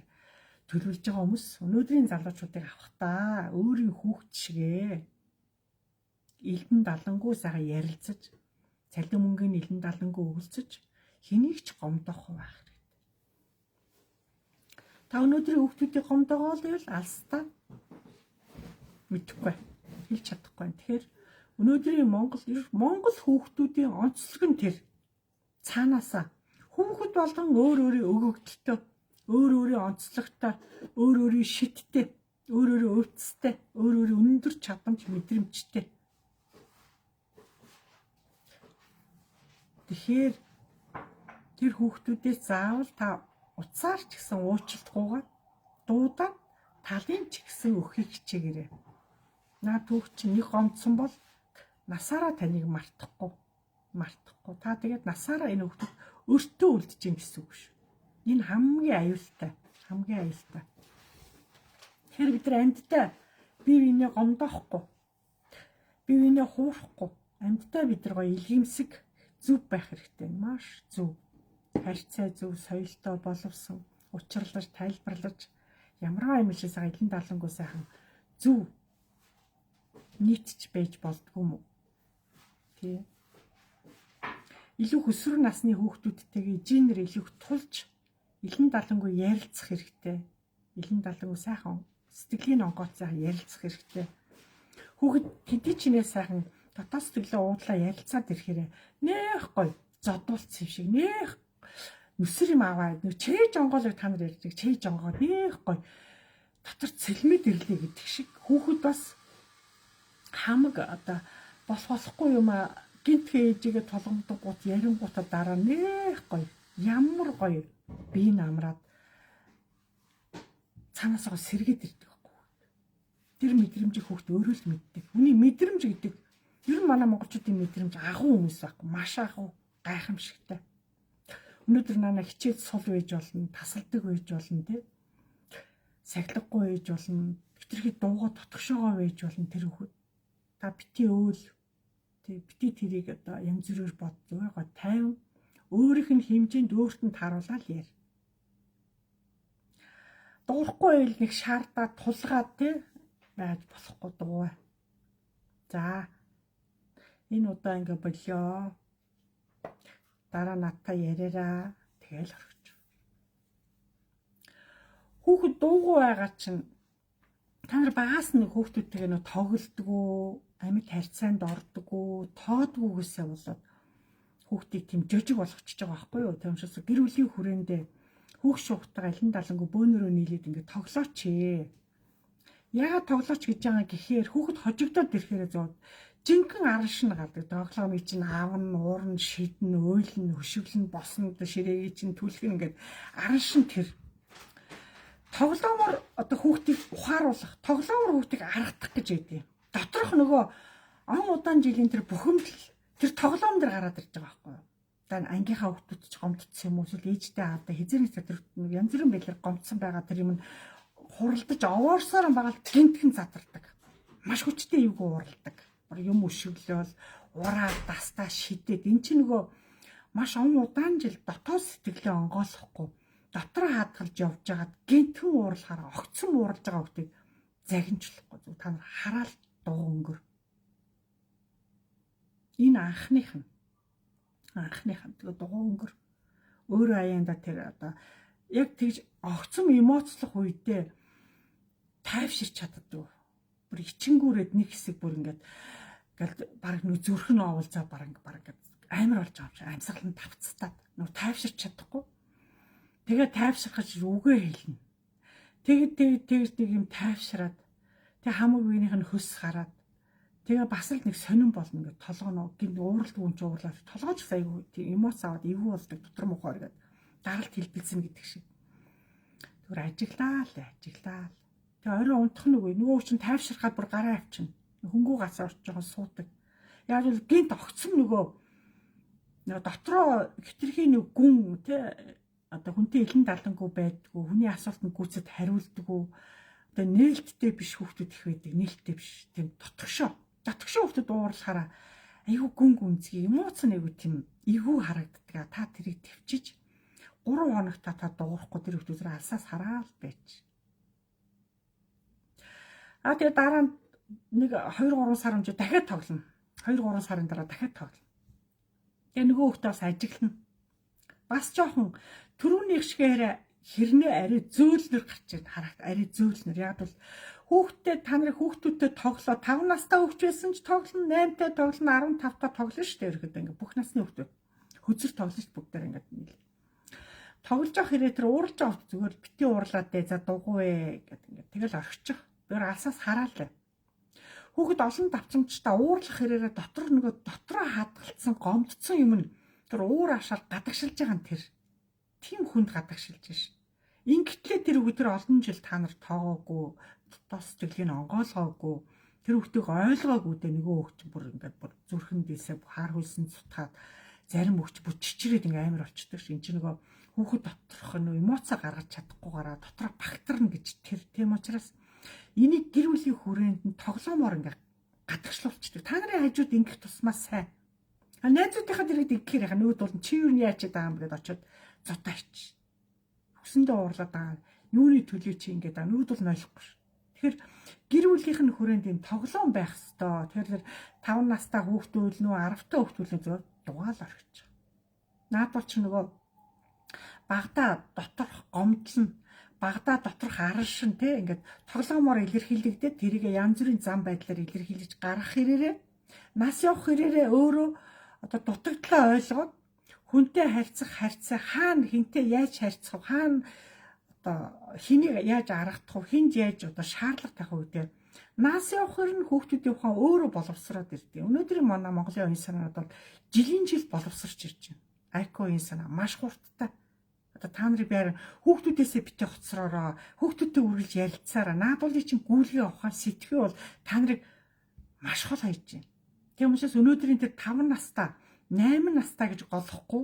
төлөвлөж байгаа хүмүүс өнөөдрийн залуучуудыг авахдаа өөрийн хүүхд шигээ элдэн далангуу сайхан ярилцаж цалин мөнгөний элдэн далангуу өгөлцөж хэнийг ч гомдохгүй байх хэрэгтэй. Та өнөөдрийн хүүхдүүдийг гомдоогоо л ивэл алстаа мэдэхгүй хэлж чадахгүй. Тэгэхээр өнөөдрийн Монгол хүүхдүүдийн онцлог нь тэр цаанаасаа хүүхэд болгон өөр өөрийн өгөгдөлтөө өөр өөрийн онцлогтой өөр өөрийн шиттэй өөр өөрийн өвцтэй өөр өөрийн өндөр чадамж мэдрэмжтэй. Тэгэхээр тэр хүүхдүүдээс заавал та уцаар ч гэсэн уучлалтгүйгээр дуудаад талын ч гэсэн өхийг хичээгээрэй. Наад хүүхд чинь нэг гомдсон бол насаараа таныг мартахгүй. Та тэгээд насаараа энэ хүүхдэд өртөө үлдэж гин гэсэн үг шүү. Энэ хамгийн аюултай. Тэгэхээр бид нар амьдтай бие биенээ гомдоохгүй. Бие биенээ хуурахгүй. Амьдтай бид нар гоё илгэмсэг зүв байх хэрэгтэй. Маш зүв. Харьцаа зүв, соёлтой боловсон, учирлаж, тайлбарлаж ямарваа юм шиг сайхан элен далангуу сайхан зүв нийтж байж болдгүй мүү. Тий. Илүү өсвөр насны хүүхдүүдтэйгээ жинер илүү тулж элен далангуу ярилцах хэрэгтэй. Элен далангуу сайхан сэтгэлийн онгоц сайхан ярилцах хэрэгтэй. Хүүхэд хэдий чинээ сайхан дотоод сэтгэлээ уудлаа ярилцаад ирэхээр нэх гоё зодуулсан юм шиг нэх нүсэр юм аваад нөө чээж онгоолыг та нар ярьдаг чээж онгоод нэх гоё дотор цэлмэд ирлээ гэдэг шиг хүүхэд бас хамаг одоо болохгүй юм а гинт ээжигээ толгомдог гут ярингуудаа дараа нэх гоё ямар гоё бие намраад цаанаасаа сэргээд ирдэг байхгүй. Тэр мэдрэмжийг хүүхд өөрөө л мэддэг. Үний мэдрэмж гэдэг ер нь манай монголчуудын мэдрэмж агуу хүмүүс байхгүй маш агуу гайхамшигтай. Өнөөдөр нана хичээл сул байж болно, тасалдаг байж болно тий. Сахилгагүй байж болно, хитрхи дуугаа тотгошоогоо байж болно тэр хүүхэд. Та бити өөл тий бити тэрийг одоо янз бүрээр бод зөөгөө 50 өөрийнх нь хэмжээнд өөртөө тааруулаад яар. Дуурахгүй байл нэг шаардаад тулгаад тий байж болохгүй дуу. За энэ удаа ингээ болёо. Дараа надтай яриараа тэгэл орчих. Хүүхэд дуугүй байгаа чинь та нар багаас нэг хүүхдүүдтэйгээ нөө тоглодгоо, амьд харьцаанд ордгоо, тоодгүйгээсээ болоод хүүхдийг тийм жижиг болгочихж байгаа байхгүй юу? Тэрнээс гэр бүлийн хүрээндээ хүүхд шуухтайгаа элен далангуу бөөнөрөө нийлээд ингээ тоглооч ээ. Яагаад тоглооч гэж байгаа гэхээр хүүхэд хожигдоод ирэхээр зөө жинхэнэ аршин гардаг. Тоглоомыг чинь аавн, уурн, шидэн, ойлн, хөшөглөн, босно, ширээгээ чинь түлхэн ингээд аршин тэр. Тоглоомор одоо хүүхдийг ухааруулах, тоглоомор хүүхдийг аргадах гэж байдیں۔ Доторх нөгөө он удаан жилийн тэр бухимдал тэр тоглоом дээр гараад ирж байгаа байхгүй юу? Dan ангийнхаа хүүхдүүд ч гомдсон юм уу? Эсвэл ээжтэй аавтай хизээрний тэр янз бүрийн байдлаар гомдсон байгаа тэр юм нь хуралдаж овоорсоор байгаа л гинтхэн задардаг. Маш хүчтэй эвгүй уралдаг. Юм өшөглөөл ураа дастаа шидэд эн чинь нөгөө маш он удаан жил дотоод сэтгэлээ онгойлохгүй дотроо хаадгалж явж байгаад гинтхэн уурлахаар огцсон ууралж байгаа хүүхдийг загинжлахгүй зүг та нар хараал дуу өнгөр. Энэ анхных нь тэгээ дуу өнгөр өөрөө аяанда тэр одоо яг тэгж огцсон эмоцлох үедээ тайвширч чаддаг. Бүр ичингүүрээд нэг хэсэг бүр ингээд баг нэг зүрх нь оволцоо баг амар болж байгаа юм шиг амьсгал нь тавцтаад нөгөө тайвширч чадахгүй. Тэгээ тайвширхаж үгээ хэлнэ. Тэгээд нэг юм тайвшраад тэг хамаг үеийнх нь хөс хараад тэгээ бас л нэг сонирн болно ингээд толгоно гин ууралд үн ч уурлаад толгойч айгүй эмоц аваад эвгүй болдог дотор мохоор гэдэг даралт хэлбэлсэн гэдэг шиг. Түр ажиглаа л. Тэгээ орой унтах нөгөө чинь тайвширхаад бүр гараа авчихна. Хөнгөө гацаа орж байгаа суудаг. Яг л гинт огцсон нөгөө дотроо хитрхийн нэг гүн тэ одоо хүнтэй илэн далангүй байдгүй, хүний асуултанд гүйцэд хариулдаггүй. Одоо нээлттэй биш хүүхдүүд их байдаг, нээлттэй биш. Тийм дотгошоо хүүхдүүд уурлахаараа айгүй гүн гүнзгий эмоц нэг тийм эвгүй харагддаг. Та тэрийг төвчиж 3 хоног та дуурахгүй тэр хүүхдүүдээ алсаас хараад байж. Тэгээ дараа нь нэг 2-3 сар өнжи дахиад тоглоно. 2-3 сарын дараа дахиад тоглоно. Тэгээ нөгөө хүүхдээ бас ажиглана. Бас жоохон түрүүнийх шигээр хэрнээ арай зөөлнөр гарч ирнэ харагт. Арай зөөлнөр. Яг бол хүүхдээ та нарын хүүхдүүдтэй тоглоо 5 настай хүүхд байсан ч тоглоно, 8 таа тоглоно, 15 таа тоглоно шүү дээ. Ерөөдөө ингээ бүх насны хүүхдүүд хөзөр тоглоно шүү бүгдээр ингээ тоглож явах хэрэг тэр уурж байгаа зүгээр бити уурлаад дээ за дугуй гэдэг ингээ тэгэл орхичих. Тэр алсаас хараалаа. Хүүхэд олон давчамжтай уурлах хэрээрээ дотроо хадгалсан гомдсон юм нь тэр уур ашаар гадагшилж байгаа нь тэр тийм хүнд гадагшилж шин. Ингэтлээ тэр хүүхэд олон жил та нар тоогоогүй, тос сэтгэлийг онгойлгоогүй, тэр хүүхдийг ойлгоогүй дээ нөгөө хүүхд бүр ингээд бүр зүрхэн дээсээ хаар хөлсөн цутгаад зарим хүүхд бүр чичрээд ингээ амар болчдөг шин. Энд чинь нөгөө хүүхэд доторх нь эмоцоо гаргаж чадахгүйгаараа дотроо багтарна гэж тэр тийм учраас энийг гэр бүлийн хүрээнд нь тоглоомоор ингээ гадагшлуулчихдаг. Та нарын хажууд ингэх тусмаа сайн. Найзуудынхаа дэргэд ингэхээр яхаа нөгөөд бол чи юу яачаад байгаа юм гээд очиод зотоо ич. Хүсэндээ уурлаад байгаа. Юуны төлөө чи ингээд байгаа нөгөөд бол нойлохгүй ш. Тэгэхээр гэр бүлийнх нь хүрээнд юм тоглоом байх ёстой. Тэгэхээр 5 настай хүүхдүүд нөө 10 та хүүхдүүд зөв дугаал орхиж. Наад бол чи нөгөө багада доторх гомдлон багада доторх аршин те ингээд тоглоомоор илэрхийлэгдээд тэрийг янз бүрийн зам байдлаар илэрхийлж гаргах хэрээрээ нас явах хэрээрээ өөрөө одоо дутагдлаа ойлгоод хүнтэй харьцаа хаана хинтээ яаж харьцах хаана одоо хэнийг яаж аргадах хинд яаж одоо шаардлага тавих үедээ нас явахэр нь хүүхдүүдийн ухаан өөрөө боловсроод ирдэг. Өнөөдрийн манай Монголын оюун санаанд бол жилийн жил боловсрч ирж байна. Айко оюун санаа маш хурдтай. Одоо та нарын байр хүүхдүүдээсээ битээ хоцроороо хүүхдүүдтэй үргэлж ярилцаараа наадуулын чинь гүйлгээ ухаан сэтгэхүй бол та нарыг маш хол хайж байна. Тийм учраас өнөөдрийн тэр 5 настай 8 настай гэж голохгүй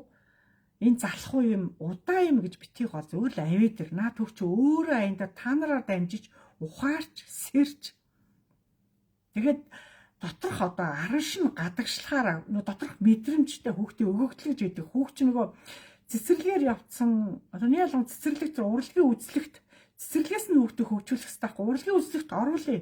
энэ залхуу юм удаа юм гэж битгий гол зөв л авээд ир наа төгч өөрөө аянда та нараар дамжиж ухаарч сэрж тэгээд доторх одоо аршин гадагшлахаараа нөгөө доторх мэдрэмжтэй хүүхдийн өгөгдлөж байдаг хүүхч нөгөө цэцэрлэгээр явцсан одоо нэг ялган цэцэрлэг зур урлагийн үзлэгт цэцэрлэгээс нь хүүхдийг хөгжүүлэх хэрэгтэй байхгүй урлагийн үзлэгт оруулъя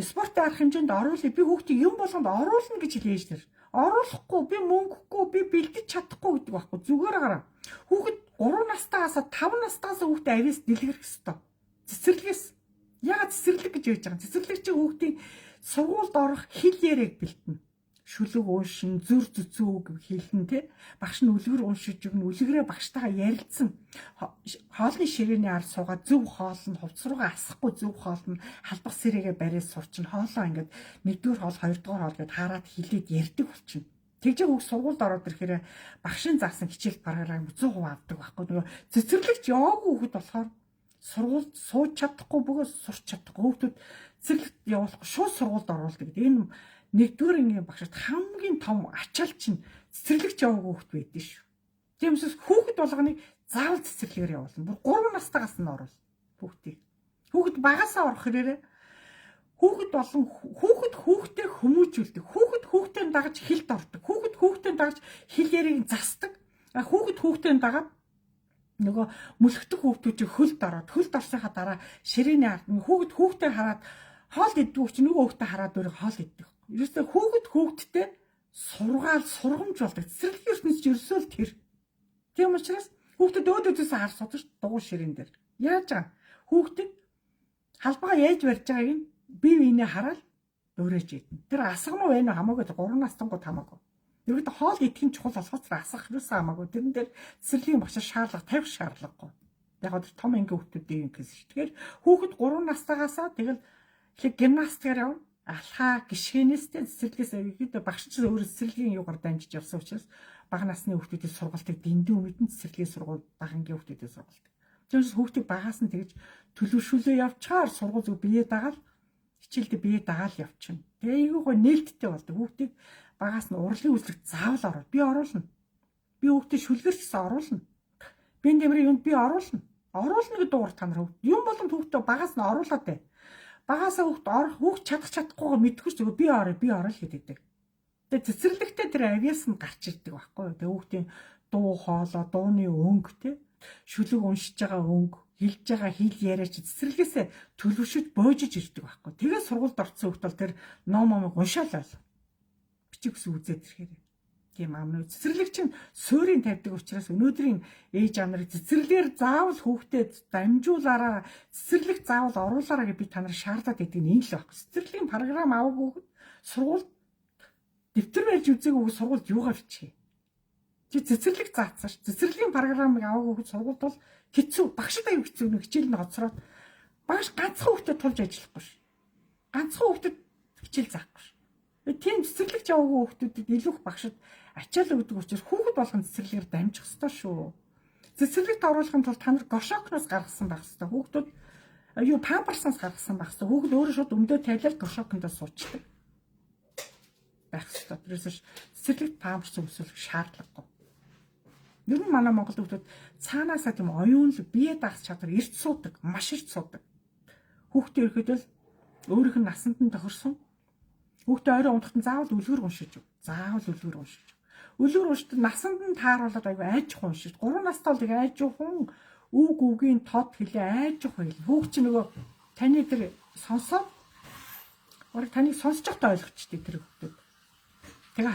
спортын арга хэмжээнд оруулъя би хүүхдийг юм болгонд оруулна гэж хэлээж тэр оруулахгүй би мөнгөгүй би бэлдэж чадахгүй гэдэг байхгүй зүгээр гараа хүүхэд 3 настайгаас 5 настайгаас хүүхдээ авьяас дэлгэрэх хэрэгтэй цэцэрлэгээс яагаад цэцэрлэг гэж ярьж байгаа цэцэрлэг чинь хүүхдийн сургуульд орох хэл яриаг бэлтэнэ шүлэг уушин зүр зүцүү үг хэлнэ те багш нь үлгэр уншиж өгнө үлгэрээ багштайгаа ярилцсан хоолны ширээний ар суугаад зөв хоолн хувцс руугаа асахгүй зөв хоолн халбах сэрээгээ бариад сурчин хоолоо ингээд 1-р хоол 2-р хоол гэд хараад хилээд ярьдаг болчихно тэгжээ хүүхд сургуульд ороод ирэхээр багшийн заасан хичээл бараараа 100% авдаг байхгүй нөгөө цэцэрлэгч яваагүй хүүхэд болохоор сургуульд сууж чадахгүй бөгөөд сурч чадахгүй хүүхдүүд цэцэрлэгт явуулахгүй шууд сургуульд оруулдаг гэдэг энэ нэгдүгээр ангийн багшд хамгийн том ачаал чинь цэцэрлэгч яваагүй хүүхд байдэн шүү. Тийм учраас хүүхэд болгоныг заавал цэцэрлэгээр явуулна. Бүр 3 настайгаас нь оруул хүүхдийг. Хүүхэд багасаа орох хэрэг хүүхэд болон хүүхдээ хүмүүжүүлдэг. Хүүхдээ дагаж хилд ордог. Хүүхдээ дагаж хил яриг засдаг. Хүүхдээ дагаад нөгөө мөлхтөг хүүхдүүд хөлд орсныхаа дараа ширээний ард хүүхдээ хараад хоол иддэг учраас нөгөө хүүхдээ хараад өөрөө хоол иддэг. Ерөөсөө хүүхдтэй сургаал сургамж болдог. Цэцэрлэгийн ертөнцийн ерөөсөө л тэр. Тийм учраас хүүхдэд өөдөөдөөс хар судаж дугуй ширээн дээр. Яаж байгаа? Хүүхдэд Халбага яаж барьж байгааг нь бие биенээ хараад өөрөөж идэн. Тэр асгам уу вэ хамаагүй 3 настангууд хамаагүй. Ерөөд хоол идэх нь чухал болохоос асгах юусан хамаагүй. Тэрэн дээр цэцэрлэгийн багш шаардлага тавих шаардлагагүй. Яг одоо том анги хүүхдүүдийн юм гэсэн. Тэгэхээр хүүхэд 3 настайгаасаа тэгэл гимнастикаар явна. Алхаа гიშгэнэстэй цэцэрлэгээс ихэд багш чинь өөрөө цэцэрлэгийн юугаар дамжиж явсан учраас бага насны хүүхдүүдийн сургалтыг дэндүү мэдэн цэцэрлэгийн сургууль бага ангийн хүүхдүүдийн сургалт. Тэрс хүүхдийг багаас нь тэгж төлөвшүүлээ явчаар сургууль зүг бие дагаал хичээлдээ бие дагаал явчихна. Тэгээ айгуугаа нээлттэй болдог. Хүүхдийг багаас нь урлагийн үйлчлэгт заавал оруулах. Би оруулна. Би хүүхдээ шүлгэрчсэн оруулна. Би нэмрээ юунд би оруулна. Оруулна гэдэг дуугар та нар юм боломд хүүхдээ багаас нь оруулаад бай. Багаасаа хүүхд чадахгүйгээр мэдгүй ч би орё гэдэг. Тэгээ цэцэрлэгтээ тэр авиас нь гарч ирдэг байхгүй юу. Тэгээ хүүхдийн дуу хоолой, дууны өнгө те шүлэг уншиж байгаа өнгө, хэлж байгаа хэл яриач цэцэрлэгээс төлөвшөж боожиж ирдэг байхгүй. Тэгээ сургуульд орсон хүүхд бол тэр ном уншаал байл. Бичиг ус үзээд ирэхээр тийм амны цэцэрлэг чинь суурийн тавьдаг учраас өнөөдрийн ээж аав нарыг цэцэрлэгээр заавал хүүхдэд дамжуулаараа цэцэрлэг заавал оруулаараа гэж би та нарыг шаардаад идэг нь энэ л байхгүй. Цэцэрлэгийн програм аваагүй сургууль дэвтэр барьж үзээгүй сургуульд юугаар бичээ. Чи цэцэрлэг заацсан ш. Цэцэрлэгийн програмыг аваагүй сургуульд бол хэцүү багшд аюу хэцүү нэг хичээл нь хоцроод багш ганцхан хүүхдэд тулж ажиллахгүй ш. Ганцхан хүүхдэд хичээл заахгүй ш. Тийм цэцэрлэгч яваагүй хүүхдүүдэд илүү их багшд ачаал өгдөг учраас хүүхэд болгон цэцэрлэгээр дамжих ёстой шүү. Цэцэрлэгт оруулахын тулд та нар гошокноос гаргасан байх ёстой. Хүүхдүүд памперсоос гаргасан байх ёстой. Хүүхэд өөрөө шууд өмдөө тайлаад гошокондоо суучдаг. Байх ёстой. Тэрээс цэцэрлэгт памперс өмсөх шаардлагагүй. Ер нь манай Монгол хүүхдүүд цаанаасаа тийм оюун л бие даах чадвар эрт суудаг, маш эрт суудаг. Хүүхдээ ирэхэд л өөрийнх нь насанд нь тохирсон. Хүүхдээ орой унтахад заавал үлгэр уншиж өг. Үлгэр уншиж насанд нь тааруулаад айгүй айжих уншиж. 3 настай бол тэгээ айжихун үг үгийн тод хэлээ айжих байл. Хүүхд чинь нөгөө таны тэр сонсоод орой таныг сонсож байхдаа ойлгочтой тэр хүүхдүүд. Тэгээ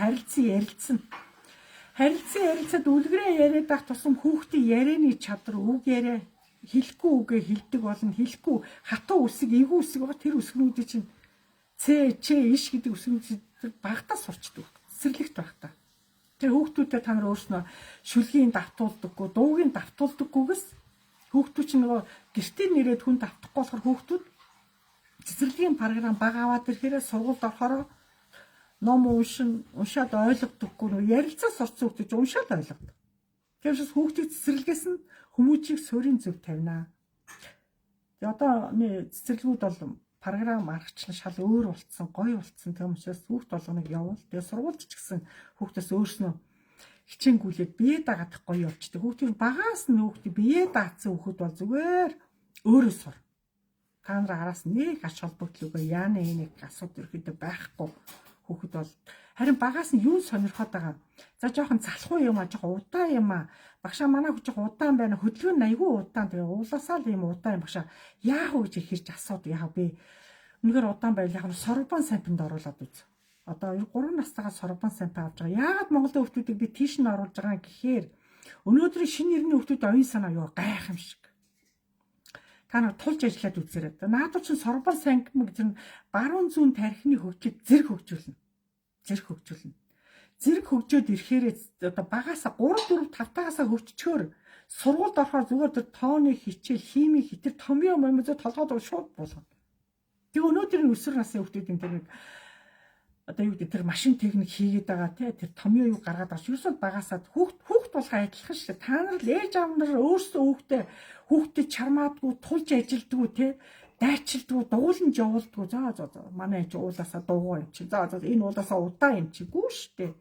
харилцаад үлгэрээ яриад байх тусам хүүхдийн ярианы чадвар үг яриа хэлэхгүй үгээ хэлдэг болон хэлэхгүй хатуу үсэг эвгүй үсэг байгаа тэр үсгнүүдийн чинь иш гэдэг үсгнүүд багтаа сурчдаг. Цэцэрлэгт багтаа. Тэр хүүхдүүдэд та нар өөрснөө шүлгийн давтуулдаггүй, дуугийн давтуулдаггүйгээс хүүхдүүд чинь нөгөө гэртээ нэрээд хүн давтахгүй болохоор хүүхдүүд цэцэрлэгийн програм баг аваад ирэхээр сургуульд орохороо ном уншаад ойлгодоггүй нөгөө ярилцаас орсон хүүхдүүд уншаад ойлгодог. Тэрээс хүүхдийг цэцэрлэгээс нь хүмүүжийг суурийн зөв тавина. Тэгээ одоо цэцэрлэгүүд бол програм аргачлан шал өөр болцсон, гоё болцсон. Тийм учраас хүүхд болгоныг явуул. Тэгээ сургуульд ч гэсэн хүүхдээс өөрснөө хичээнгүүлээд бие дагаад гоё явчихдаг. Хүүхдийн багаас нь хүүхдийг бие даацсан хүүхэд бол зүгээр өөрөө сур. Та нар араас нэг ач холбогдлогоо яана энийг асуудал ирэхэд байхгүй. Хүүхэд бол харин багаас нь юу сонирхоод байгаа. За жоохон залхуу юм а, жоохон удаан юм а. Багшаа манай хүч удаан байна. Хөдөлгөөн нь айгүй удаан. Тэгээ уулаасаа л юм удаан юм багшаа. Яах вэ гэж ихэрч асууд. Яг би үнэхээр удаан байл яг нь Сорбон сампинд оруулаад үз. Одоо 3 настайгаас Сорбон самп авч байгаа. Яагаад Монголын хүүхдүүдийг би тийш нь оруулж байгаа гэхээр өнөөдрийн шинэ нэрний хүүхдүүд оюун санаа юу гайхамшиг. Та нар тулж ажиллаад үзээрэй. Наадуу чинь Сорбон самп гэдэг нь баруун зүүн тархины хөгжил зэрэг хөгжүүлнэ. Зэрэг хөгжөөд ирэхээр одоо багаасаа 3 4 5 тагасаа хөгжчөөр сургуульд орохоор зүгээр тэр тооны хичээл, химийн хитэр томьёо момзоо толгойд шууд болгоно. Тэгээ өнөөдрийн өсвөр насны хүүхдүүдийн тэр нэг одоо юу гэдэг тэр машин техник хийгээд байгаа тэр томьёо юу гаргаад байгаа. Юусод багаасаа хүүхд болгоо адилхан шүү дээ. Та нар л ээж аав нар өөрсдөө хүүхдэд чармаадгүй, тулж ажилдгүй дайчилдгүй, дуулан явуулдгүй. За манай ээж уулаасаа дуугаа юм чи. За энэ уулаасаа удаан юм чи гүү шүү дээ.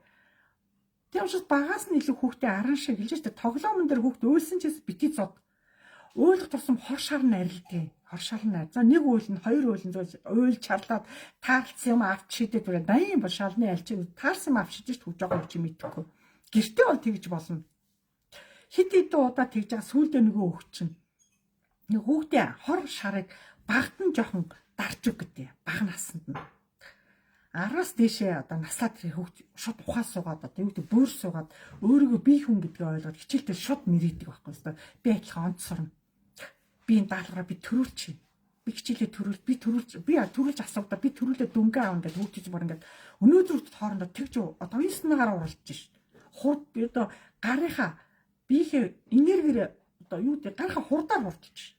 Тийм учраас багаас нь илүү хүүхдээ аран шиг хэлж штэ тоглоомн дээр хүүхд уйлсан ч бити зод. Уйлах тусам хор шарн арилдаг. За нэг уйл нь хоёр уйл нь уйл чарлаад таалцсан юм авч шидэд бүрээ 80 бол шалны альчин таарсан юм авч шидэж хөвж байгаа юм чи мэдэхгүй. Гэртээ бол тэгж болно. Хит хитэн удаа тэгж байгаа сүүлдээ нөгөө өгчин. Нэг хүүхдээ хор шарыг багт нь жоохон дарж өг гэдэг. Баг насанд нь. Араас дээшээ одоо наслаад хүүхд шууд ухаас суугаад одоо юу гэдэг бөөр суугаад өөрийгөө бие хүн гэдгийг ойлгоод хичээлдээ шууд мэрийдэг байхгүй юу? Би адилхан онцорно. Би энэ даалгавраа би төрүүлчихье. би хичээлээ төрүүлж асуудаа би төрүүлээ дөнгөө аав ингээд хүүхдэж бүр ингээд өнөөдөр хоорондоо тэгж одоо энэ санаагаар уралдаж шít. Хурд би одоо гарынхаа биехээ энергиэр одоо юу гэдэг гарынхаа хурдаар хурдчих.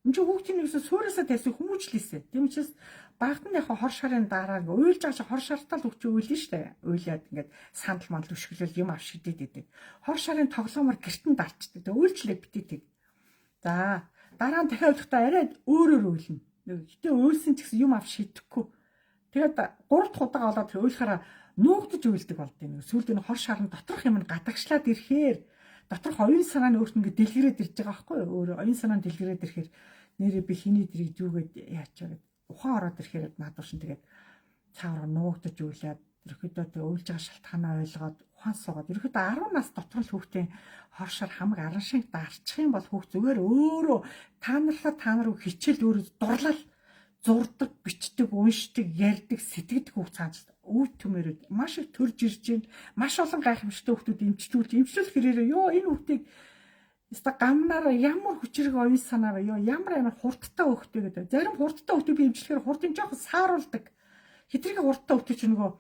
Энд чинь хүүхдийн нэгээс суурьасаа тавьсан хүмүүжлээсэ. Тийм учраас багт нь яг хор шарын дараа уйлж байгаа чи хор шартаа л хөвч уйлна штэ. Уйлаад ингээд сандал мандал өшгөлөл юм авч шидэд идэг. Хор шарын тоглоомор гэртэн дарчдаг. Тэгээ уйлжлээ битээдэг. За дараа нь дахиад удахтаа арай өөрөөр уйлна. Гэтэ уйлсан ч гэсэн юм авч шидэхгүй. Тэгээд 3 дахь удаа олоод уйлахаараа нуугдаж уйлдаг болдгийг. Сүүлд нь хор шарын доторх юм гадагшлаад ирэхээр доторх оюун санаа нь өөрт нь дэлгэрээд ирж байгаа байхгүй юу? Өөр оюун санаа нь дэлгэрээд ирэхээр нэрээ би хиний дэрийг зүгээд яач вэ гэд ухаан ороод ирэхээр наадууш нь тэгээд цаавар нуугдаж уйлаад ерөөдөө тэг уйлж байгаа шалтгаанаа ойлгоод ухаан суугаад ерөөдөө 10 нас дотор л хүүхдийн хоршоор хамаг аран шиг дарчих юм бол хүүхд зүгээр өөрөө та нар руу хичээл өөрөө дурлал зурдаг, бичдэг, уншдаг, ярьдаг, сэтгэдэг хүүхд цааш өв төмөрөд маш их төрж ирж байна. Маш олон гайхамшигтай хүүхдүүд эмчлүүлэх хэрээрээ ёо энэ хүүхдийг өста гамнаар ямар хүчрэг оюун санаа вэ? Ёо ямар хурдтай хүүхдтэй гэдэг. Зарим хурдтай хүүхдийг би эмчлэхээр хурдын жоох сааруулдаг. Хэтрийг хурдтай хүүхдүүд ч нөгөө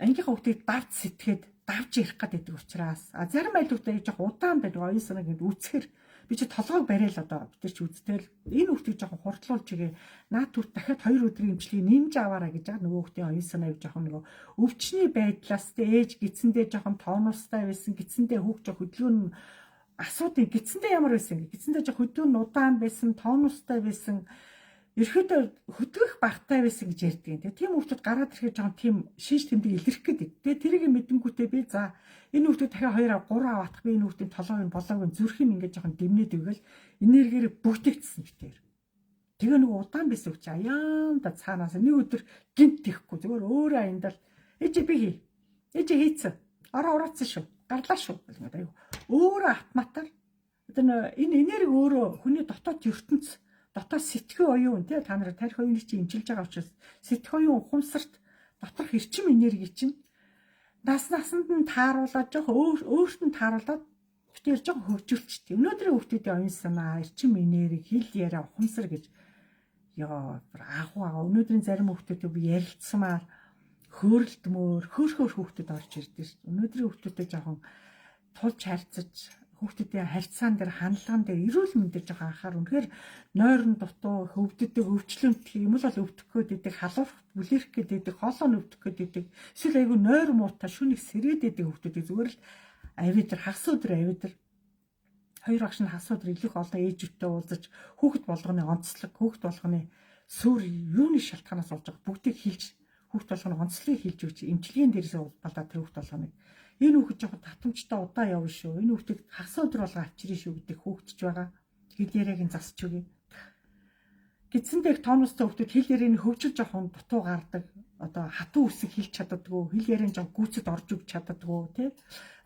ангийнхаа хүүхдийг давж сэтгээд давж ярих гэдэг учраас зарим айлуудтай жоох удаан байдаг оюун санааг ингэ үүсгэр би чи толгойг барайл одоо бид чи үзтэл энэ хүүхдийг жоохон хурдлуулж игээ наад түр дахиад 2 өдрийн эмчилгээг нэмж аваарай гэж байгаа нөгөө хүүхдийн оюун санааг жоохон нөгөө өвчний байдлаас тэ ээж гидсэндээ жоохон тоонустай байсан гидсэндээ хүүхд жоох хөдөлгөөн асуудыг гидсэндээ ямар байсан гэ гидсэндээ жоох хөдөлгөөн удаан байсан тоонустай байсан ерөөдөө хөдөлгөх багтай байсан гэж ярьдаг. Тэгээ тийм хүүхдүүд гараад ирэхэд жоохон тийм шийш тэмдэг илэрх гэдэг. Тэгээ тэрийг мэдэнгүүтээ би за энэ хүүхдүүд дахиад 2 3 аваадах би энэ хүүхдийн толгойн болоог зүрхийг ингээд жоохон дэмнээд өгөөл энергиэр бүтээгдсэн битээр. Тэгээ нэг удаан байсан хүч аяанда цаанаас нэг өдөр гинт тэхгүй зүгээр өөрөө аяндал ээж би хий. Ээж хийцэн. Ороо ураацсан шүү. Гарлаа шүү. Ингээд аяа. Өөрөө автоматар одоо энэ энерги өөрөө хүний дотоод ертөнц дотоод сэтгэх оюун тий та нарыг тарих оюуныг чи эмчилж байгаа учраас сэтгэх оюун ухамсарт доторх эрчим энерги чинь насанд нь тааруулаад жоох өөрт нь тааруулаад битээр жоох хөгжүүлчихдээ. Өнөөдрийн хүүхдүүдийн оюун санаа, эрчим энерги, хэл яриа, ухамсар гэж ёо агуу өнөөдрийн зарим хүүхдүүд би ярилцсамаар хөөрөлдмөр хөөхөр хүүхдүүд орж ирдэг шүү. Өнөөдрийн хүүхдүүдэд жоохон тулж харьцаж хүүхдүүдийн харьцаан дээр хандлаган дээр эрүүл мэндээр жоохон анхаар үнэхээр нойрон дутуу хөвддөг өвчлөмт юм бол өвдөх гээд идэг халуурх бүлэрх гээд идэг хоолоо өвдөх гээд идэг эсвэл айгүй нойр муутай шүнийг сэрээд идэг хүүхдүүдийг зүгээр л авидр хагас өдөр авидр хоёр багш нь хагас өдөр илүүх олон ээжүүдтэй уулзаж хүүхд болгоны онцлог хүүхд болгоны сүр юуны шалтгаанаас болж байгаа бүгдийг хэлж хүүхд болгоны онцлогийг хэлж өгч эмчилгээний дээрээс болоод тэр хүүхд болгоныг энэ хүүхэд жоохон татамжтай удаа явна шүү. Энэ хүүхдийг хагас өдөр болго авчирна шүү гэдэг хүүхдч байгаа. Хэл яриаг нь засч өгье. Гидсэндээ тоонустай хүүхдүүд хэл ярианы хөгжил жоохон дутуу гардаг. Одоо хатуу үсэг хэлж чаддаггүй. Хэл яриан жоо гүйцэд орж өгч чаддаггүй тий.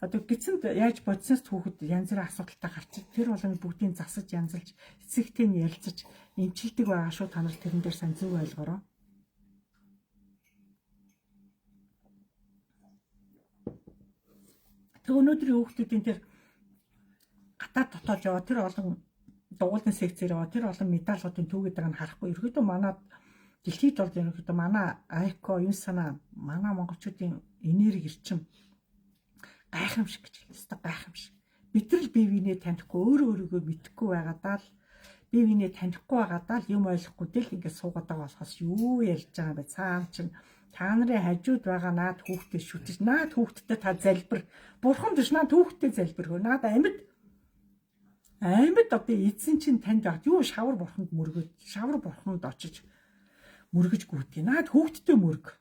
Одоо гидсэнд яаж бодисноос хүүхэд янз бүрийн асуудалтай гарч тэр болгоны бүгдийг засаж янзалж эцэгтэй нь ярилцаж эмчилдэг байгаа шүү. Та нар тэрэн дээр сайн зөв ойлгоорой. Тэг өнөөдрийн хүүхдүүдийн тэр гадаад дотоод яваа тэр олон дугуулны секцээр яваа тэр олон медалгуудын түүгээд байгаа нь харахгүй. Ерөөдөө манай дэлхийд бол ерөөдөө манай айко юун санаа манай монголчуудын энерги эрчим гайхамшиг гэж хэлсэн. Гайхамшиг. Бид нар л бие биенээ танихгүй өөрийгөө мэдэхгүй байгаадаа л бие биенээ танихгүй байгаадаа л юм ойлгохгүй тэл ингээд суугаад байгаа болохоос юу ярьж байгаа юм бэ? Цаана чинь та нарын хажууд байгаа наад хүүхдээ шүтэж наад хүүхдтэй та залбир бурхан биш наад хүүхдээ залбир хөө наад амьд одоо эзэн чинь танд баг юу шавар бурханд мөргөд шавар бурханд очиж мөргөж гүйтгий наад хүүхдтэй мөрг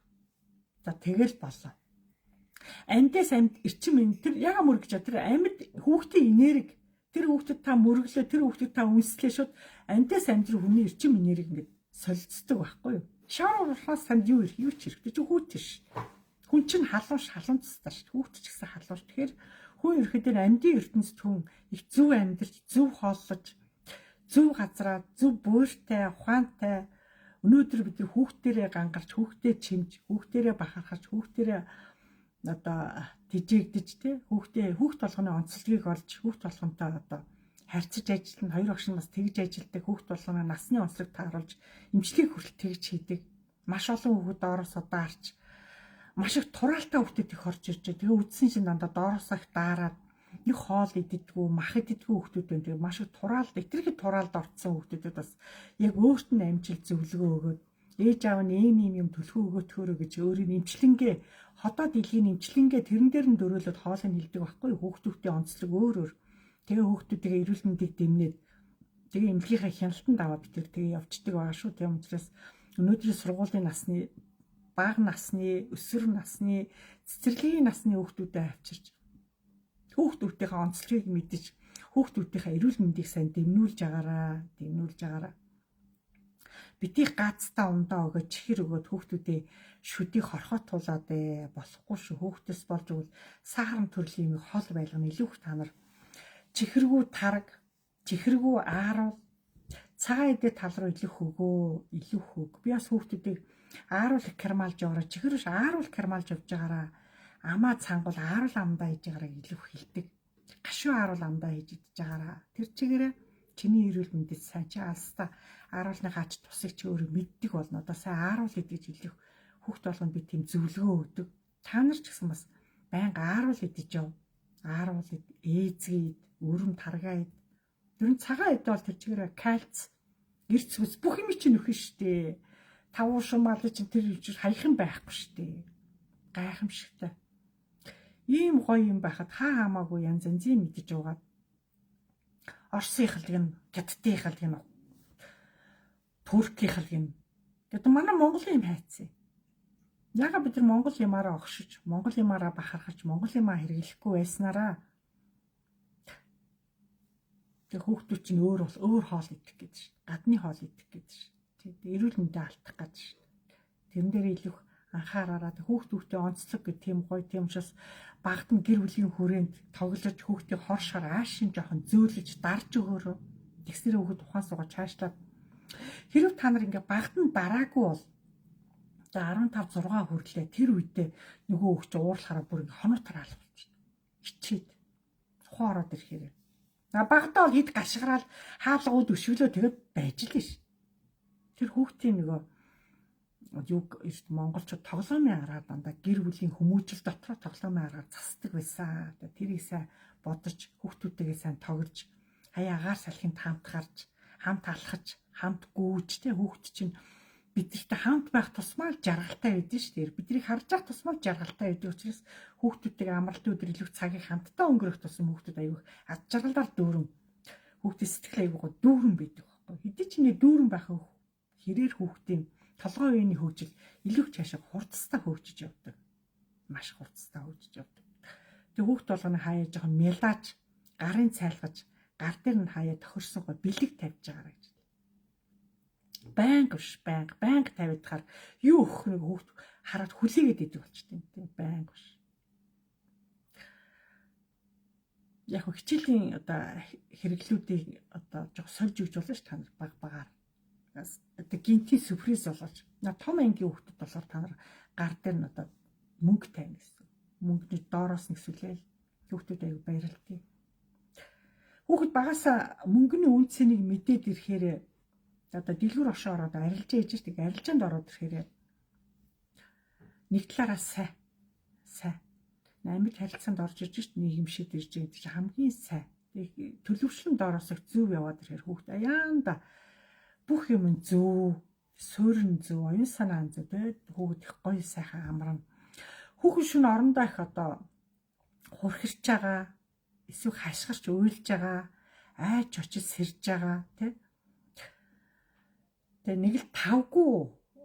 за тэгэл болоо амьдээс амьд эрчим энэ тэр яга мөргөж тэр амьд хүүхдийн энерги тэр хүүхдэд та мөргөлөө тэр хүүхдэд та үнслээ шууд амьдаас амьд руу хүний эрчим энерги ингээд солилцдог байхгүй юу. Шавар болохоос танд юу ч хэрэгтэй чи хүүт тийш. Хүн чинь халуунцтай шүү. Хүүт ч гэсэн халуур. Тэгэхээр хүн ерөөхдөө амьдын ертөнцид хүн их зөв амьдарч, зөв хооллож, зөв газраа, зөв буйртай, ухаантай өнөөдөр бид нар хүүхдээрээ гангарч, хүүхдээ чимж, хүүхдээрээ бахархаж, хүүхдээрээ одоо тижээгдэж тий хүүхд болгоны онцлогийг олж, хүүхд болгонтой одоо харьцаж ажиллана. Хоёр багш нь бас тэгж ажилдаг. Хүүхд болгоно насны онцлог тааруулж эмчилгээг хүртэл тэгж хийдэг. Маш олон хүүхд доороос ударч маш их тураалтай хүүхдэд их орж ирж байгаа. Тэгээ үдсэн шин дандаа доороосоо их даарад нэг хоол идэгдгүү, мах идэгдгүү хүүхдүүд байна. Тэгээ маш их тураалд, итгэрхэд тураалд орцсон хүүхдүүдэд бас яг өөрт нь амжилт зөвлөгөө өгөөд ээж аав нь ийм юм төлхөө өгөөтгөөрөө гэж өөрийн эмчилгээ хотоо дэлхийн эмчилгээ тэрэн дээр нь дөрөөлөд хоолыг хилдэг байхгүй хүүхдүүдийн онцлог өөр. Тэгээ хүүхдүүдээ эрүүл мэндийг дэмнээд тэгээ эмнэлгийнхаа хяналтанд аваад битэр тэгээ явцдаг байгаа шүү. Тийм учраас өнөөдрийн сургуулийн насны, бага насны, өсвөр насны, цэцэрлэгийн насны хүүхдүүдэд авчирч хүүхдүүдийнхээ онцлогийг мэдэж хүүхдүүдийнхээ эрүүл мэндийг сайн дэмнүүлж агаараа. Битгий гаацтаа ундаа өгөөд чихэр өгөөд хүүхдүүдээ шүдийг хорхоод туулаад болохгүй шүү. Хүүхдээс болж өгвөл сахарын төрлийн юм хол байлгана илүү их та нар чихэргүү тараг, чихэргүү ааруул, цагаан эдээ тал руу илүү хөг. Би бас хүүхдүүдийг ааруул кармалж яваараа чихэрш ааруул кармалж явж байгаараа амаа цангуул ааруул амдаа хийж байгаараа илүү хилдэг. Гашуу ааруул амдаа хийж идэж байгаараа тэр чигээрээ чиний эрүүл мэндэд сайн чи алстаа ааруулны хаач тусыг чи өөрөө мэддэг болно. Одоо сайн ааруул идэж хэлэх хүүхд болгонд би тийм зөвлөгөө өгдөг. Та нар ч гэсэн бас байнга ааруул идэж яв. Ааруул ээзгээд өрөм таргаа ид. Тэр нь цагаан эд бол тэр чигээрээ кальц, эрс зүс бүх юм чинь нөхөн штэ. Тавуу шумаал чинь тэр хэмжээр хаяхан байхгүй штэ. Гайхамшигтай. Ийм гоё юм байхад хамаагүй янз янзын мэдэж угаад Орсын хэлгэн, Хятадын хэлгэн, Туркийн хэлгэн. Тэгээд манай Монголын юм хайцсан. Яга бид нар Монгол юмараа огшиж, Монгол юмараа бахархаж, Монгол юмаа хэрэглэхгүй байснараа тэг хүүхдүүд чинь өөр хоол идэх гэж ш. Гадны хоол идэх гэж ш. Тэг эрүүл мэндэ алдах гэж ш. Тэрэн дээр илүү анхаараараа хүүхдүүдтэй онцлог гэх тийм гоё тийм учраас багт нь гэр бүлийн хүрээнд тоглож хүүхдийн хор шар аашин жоохон зөөлөж дарж өгөөрөө тэгсэрээ хүүхд ухаан суугаад цаашлаад хэрв та нар ингээ багт нь дараагүй бол за 15 6 хүрлээ тэр үедээ нөгөө хүүхд уурлахаараа бүр ингээ хоноо тараалах болчихно. Ичээд ухаан ороод ирэхээр багтаа бол хэд гашгараал хаалгууд өшөглөө тэгээд байж л ш. Тэр хүүхдийн нөгөө юг эрт монголчууд тоглоомын аргаар дандаа гэр бүлийн хүмүүжил дотор тоглоомын аргаар засдаг байсан. Тэрийг сайн бодож хүүхдүүдтэйгээ сайн тоглож хаяа агаар салхинд хамт гарч, хамт алхаж, хамт гүйж тэ хүүхд чинь бидэртэй хамт байх тусмаа жаргалтай байдэн ш. Тэр биднийг харж явах тусмаа жаргалтай байдаг учраас хүүхдүүдтэйгээ амралтын өдөр илүү цагийг хамтдаа өнгөрөх тусам хүүхдүүд аягүй ад жаргалаар дүүрэн хүүхдийн сэтгэл аягүй дүүрэн байдаг байхгүй. Хэдий ч нэ дүүрэн байх хэрээр хүүхдийн толгой үеийн хөгжил илүү цаашаа хурцтай хөгжиж явдаг. Маш хурцтай хөгжиж явдаг. Тэг хүүхд болгоны хаяа жоохон мялаач, гарын цайлгаж, гар дээр нь хаяа тохирсон гоо бэлэг тавьж байгаарай гэж. Банк тавиад хаар юу өгөх нэг хүүхд хараад хүлээгээд идэг болчтой юм. Банк биш. Яг хичээлийн одоо хэрэглүүдийг одоо жоо сольж өгч болно ш та нар багаар. Одоо гинти сүрприз болгож. Том ангийн хүүхдэд болохоор та нар гар дээр нь одоо мөнгө тавина гэсэн. Мөнгөний доороос нь сүлээл хүүхдүүд аяг баярлалтай. Хүүхэд багасаа мөнгөний үнцнийг мэдээд ирэхээр одоо дэлгүүр ошоо ороод арилжаа хийж штеп арилжаанд ороод ирэхээр нэг талаараа сайн амьд харилцаанд орж ирж штеп нийгэмшид ирж байгаа гэж хамгийн сайн төлөвшлөн доороос зөв яваад ирэхээр хүүхд аяанда бүх юм зөв суурин зөв оюун санаа зөв тэгээд хүүхд их гоё сайхан амран хүүхэн шүн орондоо их одоо хурхирч байгаа эсвэл хашгирч уйлж байгаа айч очиж сэрж байгаа тий. Тэгээ нэг л тавгүй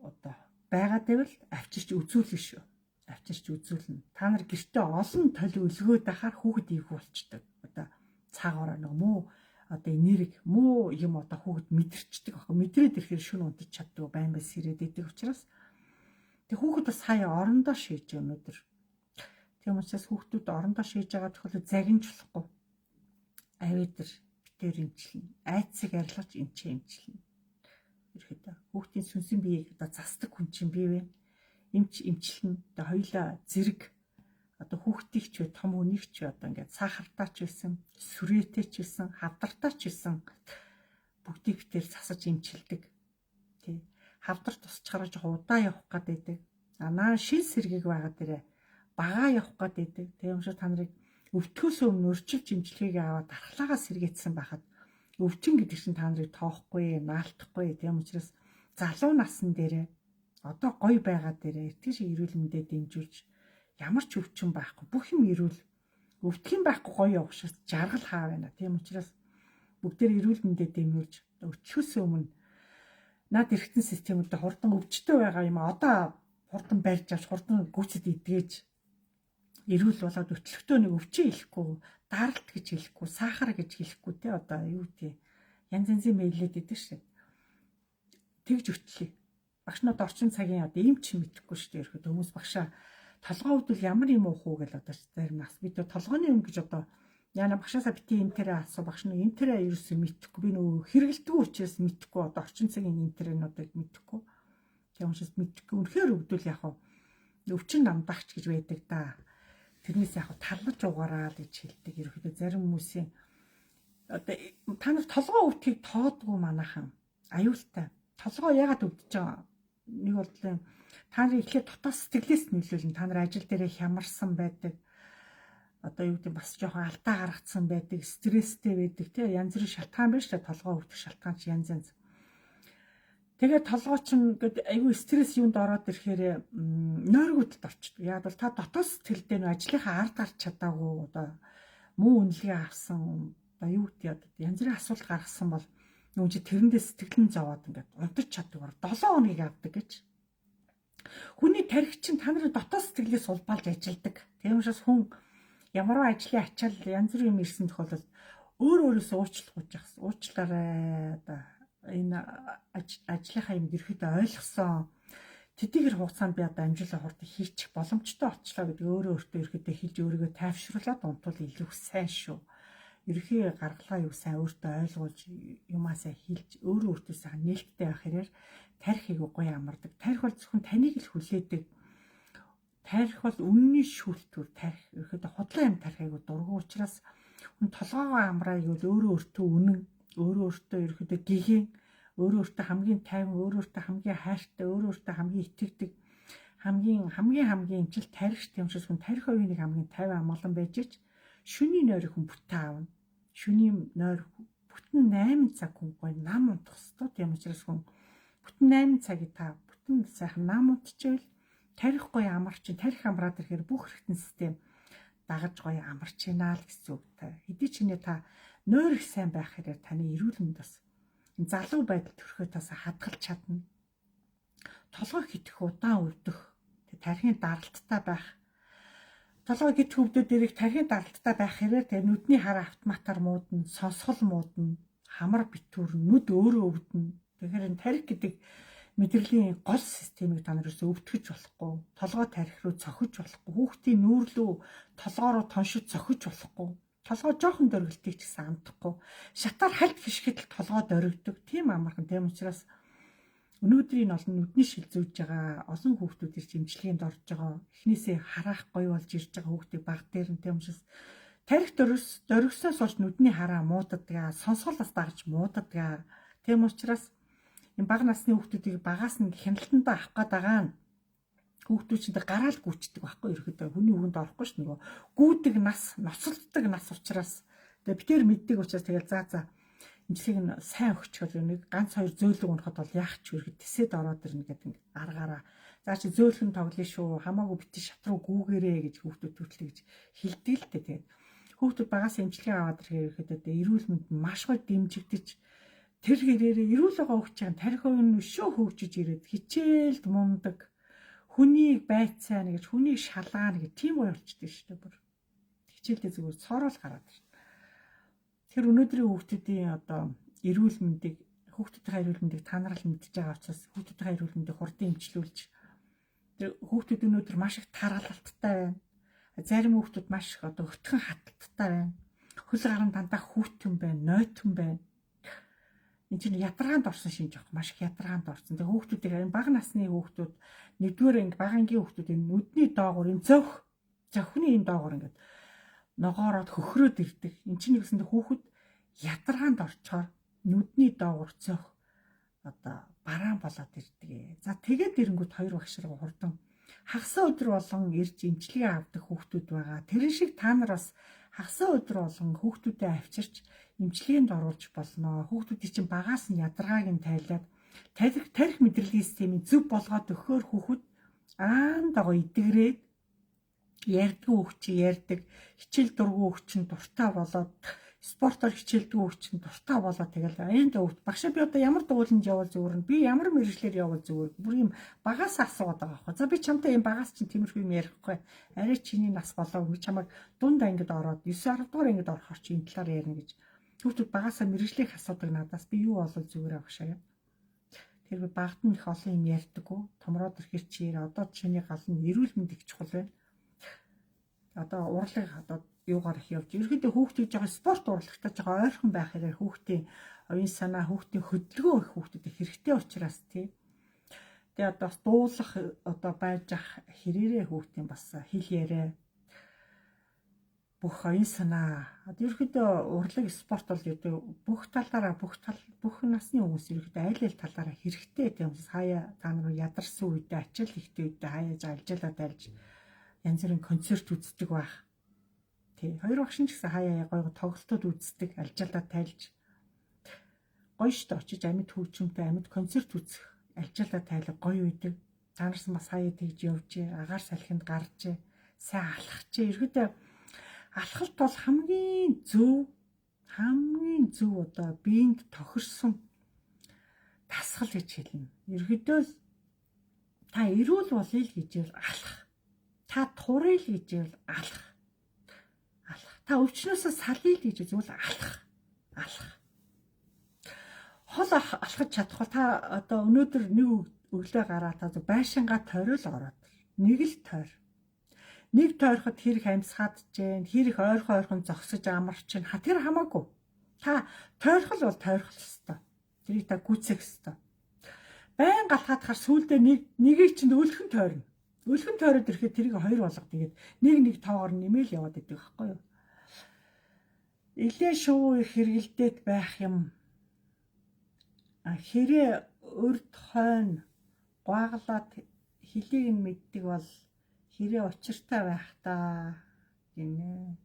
одоо байгаад байвал авчирч үзүүлнэ шүү. Авчирч үзүүлнэ. Та нар гэртээ олон толь өлгөөд ахаар хүүхэд ийх болчдөг. Одоо цаагаараа нэг муу одоо энерги муу юм одоо хүүхэд мэдэрчдэг аахгүй. Мэдрээд ирэхээр шүн унтаж чаддаг байн байс ирээд идэг учраас тэг хүүхэд бас хаяа орондоо шийж өнөдөр. Тийм учраас хүүхдүүд орондоо шийж байгаа тохиолдолд загинжлахгүй. Авидэр битээр имчилнэ. Айцыг арилгаж имчилнэ. Ирэхэд хүүхдийн сүнсэн биеийг одоо засдаг хүн чинь бий вэ? Имчилнэ. Одоо хоёулаа зэрэг одоо хүүхдийг ч вэ, том хүнийг ч одоо ингээд сахартай ч байсан, сүрээтэй ч байсан, хавдартай ч байсан бүгдийг битээр засаж имчилдэг. Тий. Хавдар тусчгараа жоо удаа явах гээд байдаг. Наа шин сэргийг байгаа дээрээ багаа явах гээд байдаг. Тийм шүү та нарыг өвтгөөс өмнө өрчилж имчилгээгээ аваад дархлаагаа сэргээдсэн байхад өвчин гэдэг чинь та нарыг тоохгүй, наалтахгүй. Тийм учраас залуу насн дээрээ одоо гоё байгаа дээрээ итгэж эрүүл мэндэ дэмжүүлж ямар ч өвчин байхгүй. Бүх юм эрүүл. Өвдөх юм байхгүй гоё явах шиг жаргал хаа байна. Тийм учраас бүгдээр эрүүл мэндэ дэмжүүлж өчгөөс өмнө над эргэтэн системүүдтэй хурдан өвчтөй байгаа юм одоо хурдан барьж авч хурдан гүйцэд идгээж эрүүл болоод өчлөгтөө нэг өвчин хэлэхгүй, даралт гэж хэлэхгүй, сахар гэж хэлэхгүй те одоо юу тий янз янзын мэйлээд идэв шээ. Тэгж өчлөе. Багшнууд орчин цагийн одоо юм ч мэдэхгүй шүү дээ. Ерөөд хүмүүс багшаа толгоо өвдөл ямар юм уу гэж одоо зарим нас бид толгооны юм гэж одоо яна багшаасаа бити энтерээ асуу багш нь энтерээ ерөөсөө мэдэхгүй би нөгөө хэрэгэлдэг учраас мэдэхгүй одоо орчин цагийн энтерэнүүдийг мэдэхгүй. Тийм учраас мэдэхгүй. Үнэхээр өвдөл яг өвчин намдагч гэж байдаг да. Тэрнээс яг талж угаараа л гэж хэлдэг. Ерөөдөө зарим хүмүүсийн одоо та нар толгоо өвдөхийг тоодгүй манайхан аюултай. Толгоо яагаад өвдөж байгаа? Нэг бол та нар ихлээр дотоод сэтгэлээс нөлөөлнө. Та нар ажил дээрээ хямарсан байдаг. Одоо юу гэдэг бас жоохон алдаа гаргацсан байдаг, стресстэй байдаг тий янз бүрийн шалтгаан байна шүү дээ. Толгоо өвдөх шалтгаан чи янз янз. Тэгээд толгоо чинь ингээд айгүй стресс юунд ороод ирэхээр нойргуудад орчдөг. Яг бол та дотоод сэтгэлдээ нөө ажлынхаа ард гарч чадаагүй одоо муу үнэлгээ авсан одоо юу гэдэг янз бүрийн асуулт гаргасан бол нөө чи тэрэндээ сэтгэл нь зовоод ингээд унтаж чаддаг. 7 хоногийг авдаг гэж. Хүний тархи чинь та нарын дотоод сэтгэлээс улбалж ажилдаг. Тийм учраас хүн ямар ажлын ачаал янз бүрийн юм ирсэн тохиолдолд өөрөөсөө уучлах гэж яхас. Уучлаарай одоо энэ ажлынхаа юм ерөөдөө ойлгосон. Тэдгээр хугацаанд би одоо амжилттай хурдан хийчих боломжтой болчлоо гэдэг өөрөөсөө ерөөдөө хэлж өөрийгөө тайвшруулад унтвал илүү сайн шүү. Ерхий гаргалгаа юу сайн өөртөө ойлгуулж юмасаа хэлж өөртөө сайхан нээлттэй байх хэрээр тархийг гоё амардаг. Тархи бол зөвхөн таныг л хүлээдэг. Тархи бол үнний шүүлтүр тархи. Ерөөдөө худлаа юм тархийг дургу учраас хүн толгоогоо амраа гэвэл өөртөө үнэн, өөртөө ерөөдөө гэгэн, өөртөө хамгийн тайван, өөртөө хамгийн хайртай, өөртөө хамгийн итгэдэг, хамгийн имчил тархи тийм учраас хүн тархи хувийн нэг хамгийн тайван амгалан байж ич шүний нойрыг хүн бүтэн аавна. Шүний нойр бүтэн 8 цаг хүн гоё нам унтах ёстой. Тийм учраас хүн бүтэн 8 цагийг та бүтэн сайхан нам унтчихвэл тарих гоё амарч, тарих амраад ирэхээр бүх эргэтэн систем дагаж гоё амарч байна л гэсэн үг та. Хэдий ч нэ та нойр их сайн байх хэрэг таны эрүүл мэнд бас залуу байдал төрөхөө тас хадгалж чадна. Толгой хитэх удаан өвдөх, тархины даралттай байх. Толгой хитэх өвдөд дээрх тархины даралттай байх хэрэг тэр нүдний хараа автоматар муудна, сонсгол муудна, хамар битүүр, нүд өөрөө өвдөнө. Тэгэхээр энэ тарих гэдэг мэдрэлийн гол системийг та нараас өвтгөж болохгүй. Толгой тарих руу цохиж болохгүй. Хүүхдийн нүүр рүү толгой руу тоншиж цохиж болохгүй. Толгой жоохон дөргөлтийг ч гэсэн амтахгүй. Шатаар хальт хишгэд л толгой дөргдөг. Тийм амархан. Тийм учраас өнөөдрийн олон нүдний шил зүүж байгаа олон хүүхдүүд ирж эмчилгээнд орж байгаа. Эхнээсээ хараах гоё болж ирж байгаа хүүхдийг баг дээр нь тийм учраас тарих дөргсноос болж нүдний хараа муудадгаа, сонсгол бас дагаж муудадгаа. Тийм учраас энэ бага насны хүүхдүүдийг багаас нь хяналтандаа авах гээд байгаа нь хүүхдүүд чинь гараал гүйчдэг байхгүй ерөөдөө хүний үгэнд орохгүй ш нөгөө гүйдэг нас, ноцолддог нас учраас тэгээ битээр мэддэг учраас тэгэл за эмчилгээг нь сайн өгчхөөр нэг ганц хоёр зөөлөг унахад бол яах ч үргэлж тэсэд ороод ирнэ гэдэг ингээ аргаараа за чи зөөлхөн тоглоно шүү хамаагүй бити шат руу гүүгээрээ гэж хүүхдүүд төртлөө гэж хэлдэг л дээ тэгээд хүүхдүүд багаас эмчилгээ аваад ирэхэд эрүүл мэнд маш гоё дэмжигдэж тэр хэрээрээ эрүүл байгаа хөгж байгаа тарих хувийн өшөө хөгжиж ирээд хичээлд мундаг хүнийг байцаана гэж хүнийг шалгаана гэж тийм гоё болчихдээ шүү дээ бүр хичээлдээ зүгээр цоорол гараад байна. Тэр өнөөдрийн хүүхдүүдийн одоо эрүүл мэндийг хүүхдүүдийн эрүүл мэндийг та нар л мэдж байгаа учраас хүүхдүүдийн эрүүл мэндийг хурдан эмчилүүлж тэр хүүхдүүд өнөөдөр маш их тархалттай байна. Зарим хүүхдүүд маш их одоо өтгөн хаталттай байна. Хөл гарan дандаа хүүтэн байна, нойтон байна. Энд чинь ядаргаанд орсон шинж авах маш их ядаргаанд орсон. Тэгээ хүүхдүүдийг бага насны хүүхдүүд нэгдүгээр анги бага ангийн хүүхдүүд энэ нүдний доогуур энэ зөх За хүний энэ доогоор ингээд ногоороод хөхрөөд ирдэг. Энд чинь нэгсэндээ хүүхэд ядаргаанд орчоор нүдний доогуур цөөх одоо бараан болоод ирдэг. За тэгээд ирэнгүүт хоёр багш руу хурдан хагасаа өдөр болгон ирж эмчилгээ авдаг хүүхдүүд байгаа. Тэр шиг та нар бас хагасаа өдөр болгон хүүхдүүдэд авчирч эмчилгээнд оруулж болно. Хүүхдүүдийн чинь багаас нь ядаргааг нь тайлаад тарих мэдрэлгийн системийг зөв болгоод өгөхөөр хүүхэд аандагоо идэгрээд ярьдгүй хүүхд ярьдаг, хичээл дургүй хүүхд чинь дуртай болоод спортоор хичээлдгүй хүүхд чинь дуртай болоод тэгэл энэ дөвт багшаа би одоо ямар дууланд явал зүгээр нь би ямар мэрэгчлэр явал зүгээр бүр юм багаас асууад байгаа байхгүй. За би чамтай юм багаас чинь тиймэрхүү юм ярихгүй. Арай чиний нас болоо би чамайг дунд ангид ороод 9 10 дугаар ангид орохоор чи энэ талаар ярина гэж хүүхдүүд багаасаа мэрэгчлийг асуудаг надаас би юу болов зүгээр багшаа. Тэр би багт нь их олон юм ярьдаггүй. Томроод ирэхэр чи одоо чиний гал нь эрүүл мэнд их чухал байна. Одоо урлаг одоо юугаар их явж. Ерөнхийдөө хүүхдүүд жоо спорт урлагтаж байгаа ойрхон байх хэрэг хүүхдийн оюун санаа, хүүхдийн хөдөлгөөн их хүүхдүүдэд хэрэгтэй учраас тий. Тэгээ одоо дуулах одоо байж ах хэрээрээ хүүхдийн бас хэл яриа бүх оюун санаа. Одоо ерөнхийдөө урлаг спорт бол гэдэг бүх талаараа бүх насны хүмүүс ерөнхийдөө аль аль талаараа хэрэгтэй тийм учраас хаяа та нар ядарсан үедээ ачаал ихтэй үедээ хаяа алжаалаад альж янз бүрийн концерт үздэг байх. Тий. Хоёр багш нь ч гэсэн хаяа гоё тоглолтууд үздэг, алжаалаад тайлж. Гоё штэ очиж амьд хөгжмөнтэй амьд концерт үзэх, алжаалаад тайлах гоё үйдэг. Та нарсан бас хаяа тэгж явж, агаар салхинд гарч, сайн алхаж. Ерөөдөө алхалт бол хамгийн зөв одоо биеинд тохирсон дасгал гэж хэлнэ. Ерөөдөө та эрүүл болъё л гэж алхах. Та туръя л гэж алхах. Та өвчнөөсөө салъя л гэж зүгээр алхах. Хол алхаж чадах та одоо өнөөдөр нэг өглөө гараа та байшингаа тойрол ороод нэг л тойр. Нэг тойроход хэрэг амьсгаад чинь хэрэг ойрхон зогсож амарч чинь тэр хамаагүй. Та тойрхол бол тойрхол хэвээр. Тэрийг та гүйцэх хэвээр. Байн галхаад хар сүулдэ нэгийг чинь өлгөн тойрно. Өлгөн тойроод ирэхэд тэрийг хоёр болгох тэгээд нэг тоогоор нэмэл яваад идэг байхгүй юу? Илээ шувуу их хэрэгэлдээд байх юм. Хэрэг өрд хойно гуаглаад хөлийг нь мэддэг бол хэрэг учиртай байх та гинэ.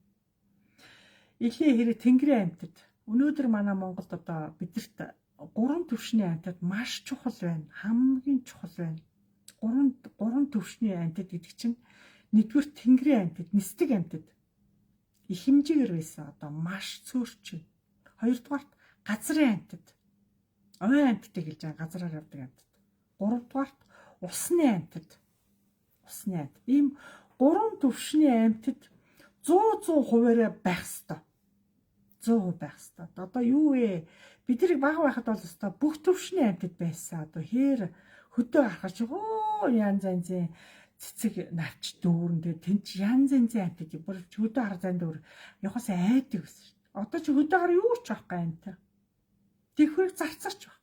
Илээ хэрэг тэнгэрийн амьтад өнөөдөр манай Монголд одоо бидэрт 3 төвшний амьтад маш чухал байна. Хамгийн чухал байна. 3 төвшний амьтад гэдэг чинь нэгдүгээр тэнгэрийн амьтад, нисдэг амьтад их хэмжээгээр байсан одоо маш цөөрч. Хоёрдугаарт газрын амьтад. Овын амьтдыг хэлж байгаа газраар явдаг амьтад. Гуравдугаарт усны амьтад. Ийм 3 төвшний амьтад 100% байх ёстой. 100% байх ёстой. Одоо юу вэ? Бид нэг бага байхад бол өстой бүх төвшний амьтад байсан. Одоо хээр хөдөө гаргаж янз янзын цэцэг навч дүүрэн тэнд янз янзын амьтад бүр хөдөө хар зан дүүр явахаас айдаг гэсэн шүү дээ. Одоо ч хөдөө хар юу ч байхгүй амьтад. Тэхвэрийг зарцарч байна.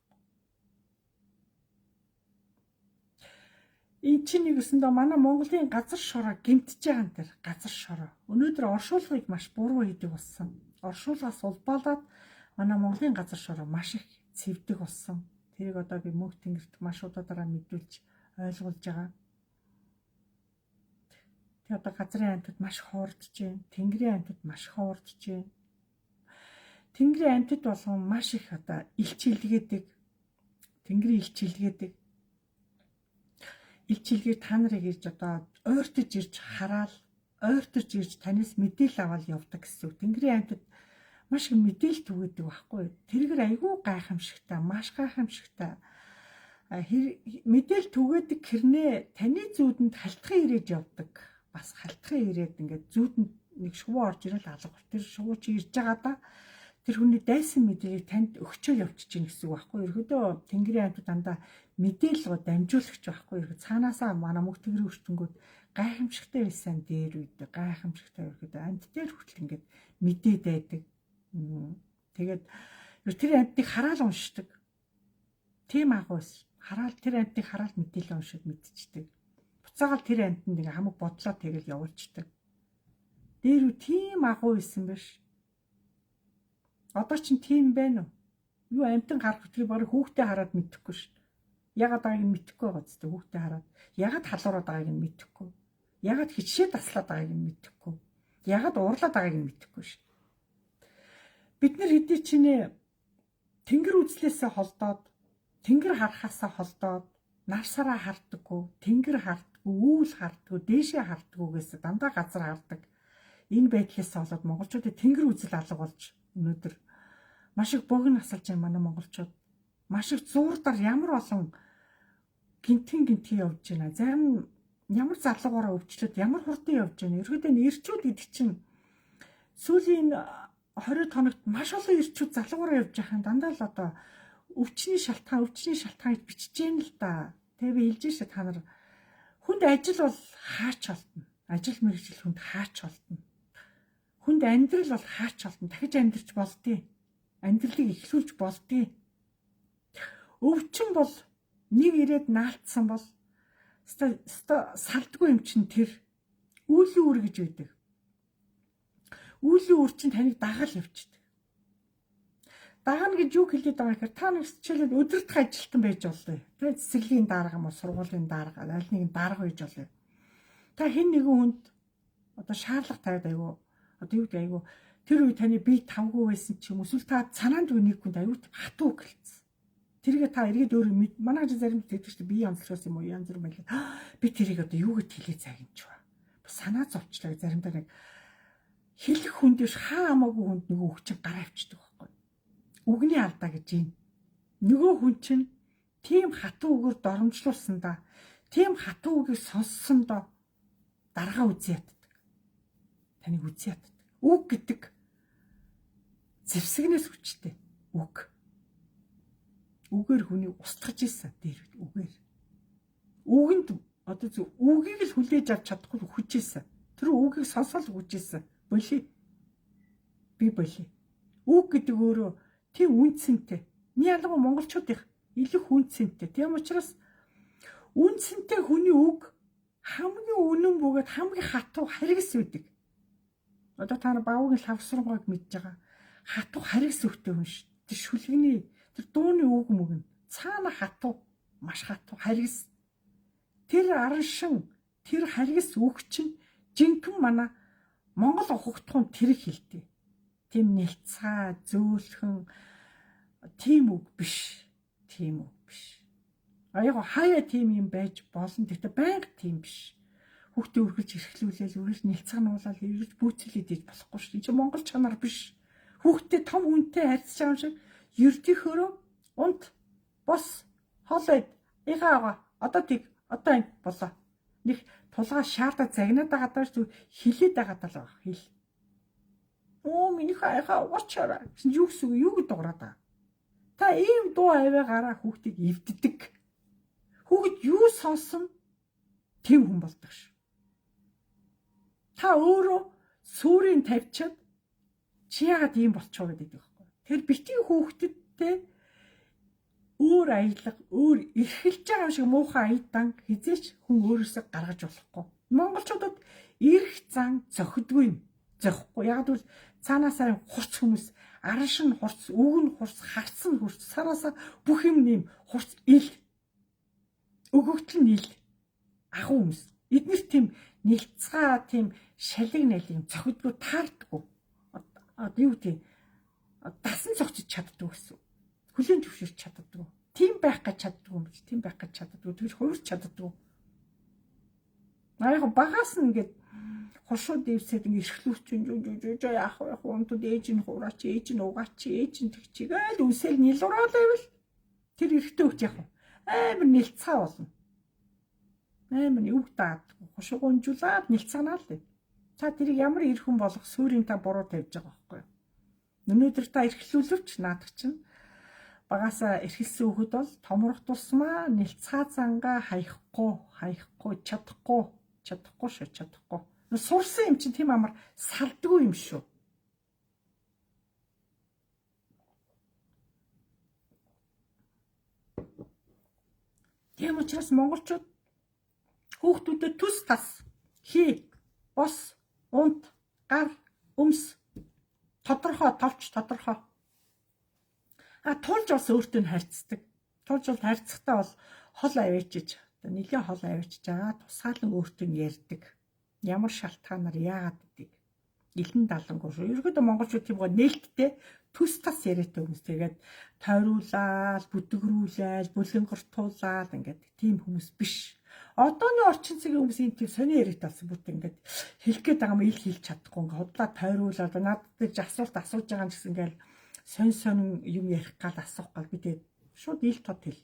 Энэ чинь нэгсэндээ манай Монголын газар шороо гэмтэж байгаа юм тэр газар шороо. Өнөөдөр оршуулгыг маш буруу хийдэг болсон. Оршуулгаас улбаалаад манай Монголын газар шороо маш их цэвдэг болсон. Тэрийг одоо би мөнх тэнгэрт маш удаадараа мэдүүлж ойлгуулж байгаа. Тэгээ одоо газрын амьтад маш хоордож байна. Тэнгэрийн амьтад маш хоордож байна. Тэнгэрийн амьтад болгон маш их одоо илчилгээдэг. Тэнгэрийн илчилгээдэг. Илчилгээ та нарыг ирж одоо ойртож ирж хараал, ойртож ирж танаас мэдээлэл аваад явдаг гэсэн үг. Тэнгэрийн амьтад маш их мэдээлэл түгээдэг байхгүй. Тэргээр айгүй гайхамшигтай, маш гайхамшигтай. Мэдээлэл түгээдэг хэрнээ таны зүүдэнд халтхан ирээд явдаг. Бас халтхан ирээд ингээд зүүдэнд нэг шувуу орж ирэл алга. Тэр шувуу чи ирж байгаа да. Тэр хүний дайсан мэдээллийг танд өгчөөл явчих чинь гэсэн үг байхгүй. Ерөөдөө тэнгэрийн амьтад дандаа мэдээлэл дамжуулагч байхгүй. Цаанаасаа манай мөнх тэнгэрийн өрчөнгүүд гайхамшигтай байсан дээр үйдэ гайхамшигтай ерөөдөө амьд дээр хүртэл ингээд мэдээд байдаг. Тэгээд тэр амьтдыг хараал уншдаг. Тийм агуус. Хараал тэр амьтдыг хараал мэдээлэл уншаад мэдчихдэг. Буцаагаал тэр амьтанд ингээ хамаг бодлоо тэгэл явуулчихдаг. Дээр үу тийм агуу исэн биш. Одоо ч тийм байна уу? Юу амтан гарах гэдгийг барыг хүүхдээ хараад мэдэхгүй шүү. Ягаад байгааг нь мэдэхгүй байгаа зү хүүхдээ хараад. Ягаад халуураад байгааг нь мэдэхгүй. Ягаад хичээ таслаад байгааг нь мэдэхгүй. Ягаад уурлаад байгааг нь мэдэхгүй шүү. Бид нар хэдий чинээ тэнгэр үзлээсээ холдоод, тэнгэр харахаасаа холдоод, нарсараа харддаггүй, тэнгэр харддаггүй, үүл харддаггүй, дээшээ харддаггүйгээс дандаа газар хардаг. Энэ байдлаас болоод монголчуудад тэнгэр үзэл алга болж өнөөдөр маш их богино асалж байгаа манай монголчууд. Маш их зуурдаар ямар олон гинтэн явж байна. Зарим ямар залгуураа өвчлөд ямар хурдан явж байна. Ерөөдөө ирчүүд гэдэг чинь сүүлийн 20 хоногт маш олон ирчүүд залгуураа явж байхын дандаа л одоо өвчний шалтгаан гэж бичиж гэн л да. Тэгээ би хэлж шээ та нар хүнд ажил бол хаач олдно. Ажил мэргэжил хүнд хаач олдно. Хүнд амьдрал бол хаач олдно. Дахиж амьдрч болдгийг. Амьдралыг эхлүүлж болдгийг. Өвчин бол нэг ирээд наалтсан бол салдгүй юм чинь тэр үүлийн үр гэж байдаг. Үүлийн үр чинь таныг дагаал явчихдаг. Дагана гэж юу хэлээд байгаа гэхээр та нэг хичээлээд өдөртх ажилтан байж болов. Тэгээд цэцэрлэгийн дарга юм уу, сургуулийн дарга, аль нэгэн дарга байж болов. Та хэн нэгэн хүнд одоо шаардлага тавиад айгүй одоо юу гэдэг айгүй тэр үе таны бие тавгүй байсан ч юм эсвэл та санаанд үнийг хүнд айгүй хатуу гэлцсэн. Тэргээ та эргээд өөрөө манай зарим тэгдэг чинь бие онцлогоос юм уу янз бүр байлаа. Би тэрийг одоо юу гэж хэлээ цагинч ба. Санаа зовчлаа заримдаа нэг хэлэх хүнд биш хаа хамаагүй хүнд нөгөө хүчин гараа авчдаг байхгүй. Үгний алдаа гэж юм. Нөгөө хүн чинь тийм хатуу үгээр доромжлуулсандаа, тийм хатуу үгийг сонссондоо даргаа үзье яддаг. Таныг үзье яддаг. Үг гэдэг зэвсэгнээс хүчтэй. Үг. Үгээр хүнийг устгаж ийсэн дээр үгээр. Үгэнд одоо зөв үгийг л хүлээж авч чадахгүй хүчээсэн. Тэр үгийг сонсоод хүчээсэн. Болий. Би болий. Үг гэдэг өөрөө тийм үнцэнтэй. Ни ялангуяа монголчуудын илүү үнцэнтэй. Тийм учраас үнцэнтэй хүний үг хамгийн үнэн бөгөөд хамгийн хатуу харгас үүдэг. Одоо та нар баавгийн лавсруугааг мэдж байгаа. Хатуу харгас өвтэй хүн шүү. Тэр шүлгэний тэр дууны үг мөгн цаана хатуу маш хатуу харгас. Тэр араншин тэр харгас үг чинь жинхэнэ манай монгол ухагтхуун тэр хэлдэг. Тийм нэлцгаа зөөлхөн тийм үг биш. Тийм үг биш. Яг хаяа тийм юм байж болно. Гэхдээ байнга тийм биш. Хүүхдээ үргэлж эрхлүүлээл үргэлж нэлцэг нуулаад эргэлж бүүцэлээд иж болохгүй шүү. Энэ чинь монгол чанар биш. Хүүхдээ том хүнтэй харьцаж байгаа юм шиг ердийнхөөрөө унт бос хоолой игаа одоо тийг одоо ингэ болоо. Нэг тулгаа шаардаад загнаад байгаа даа шүү. Хилээд байгаа даа л хэл. Оо миний хайхаа уучаараа. Юу гэсэн юу гэж дуурайд байгаа. Та ийм дуу аваагараа хүүхдийг эвддэг. Хүүхэд юу сонсон тийм хүн болдог ш. Та өөрөө сүрийн тавьчаад чи яагаад ийм болчихоо гэдэг байхгүй. Тэр битгий хүүхдүүдтэй өөр аялга, өөр эрхэлж байгаа юм шиг муухай аядан хизээч хүн өөрөөсөө гаргаж болохгүй. Монголчуудад эрх зан зохидгүй юм. Зохихгүй. Яг л цаанаасаа хурц хүмүүс араншин хурц, үг нь хурц, харц нь хурц, сараасаа бүх юм нэм хурц ил. Өгөгдөл нь ил. Ахуу хүмүүс. Эднэр тийм нэлцгаа, тийм шалиг нэлийг зохидгүй таардаггүй. Одоо юу гэдэг дасан зогсож чаддаг гэсэн. Хүлэн зөвшөөрч чаддаг. Тийм байх гэж чаддаг юм биш. Тийм байх гэж чаддаг. Тэр хуурч чаддаг. Яг багаас нь ингээд хуршууд дэвсээд ингээд эрхлүүчин жоо яах вэ? Унтууд ээж нь хураач, ээж нь угаач, ээж нь тэгчигээл үсэл нилуураад байвал тэр эрхтэй хөвч яах вэ? Амар нэлцгаа болно. Амар үг даад хушуугунжуулаад нэлцгаанаа л. Та тэрийг ямар эрх хүн болох суурийн та буруу тавьж байгаа байхгүй юу? Өнөөдөр та эрхлүүлвч наадах чинь багасаа эрхэлсэн хүүхэд бол томрох тусмаа нэлцгаа зангаа хаяхгүй чадахгүй шүү. Сурсан юм чинь тийм амар салдгүй юм шүү. Тийм учраас монголчууд хүүхдүүдэд төс тас хий бос унт гар, өмс тодорхой товч тодорхой. Тулж бас өөртөө харьцдаг. Тулж бол харьцахтаа бол хол аваачиж, нэлээд хол аваачиж байгаа тусгаалan өөртөө ярьдаг. Ямар шалтгаанаар яагаад гэдэг. Илэн далангуй шүү. Ерөнхийдөө монголчууд тийм гоо нээлттэй төс тас яриатай хүмүүс. Тэгээд тойруулаад, бүдгрүүлээд, бүлэнгортуулаад ингээд тийм хүмүүс биш. Одооны орчин цагийн хүмүүс ийм тийм сони яриатай болсон бүт ингээд хэлэх гээд байгаа юм ил хэлж чадахгүй ингээд худлаа тойруулаад надад асуулт асууж байгаа юм гэсэн ингээд сонь юм ярих гал асуух гал би тэгээд шууд ил тод хэл.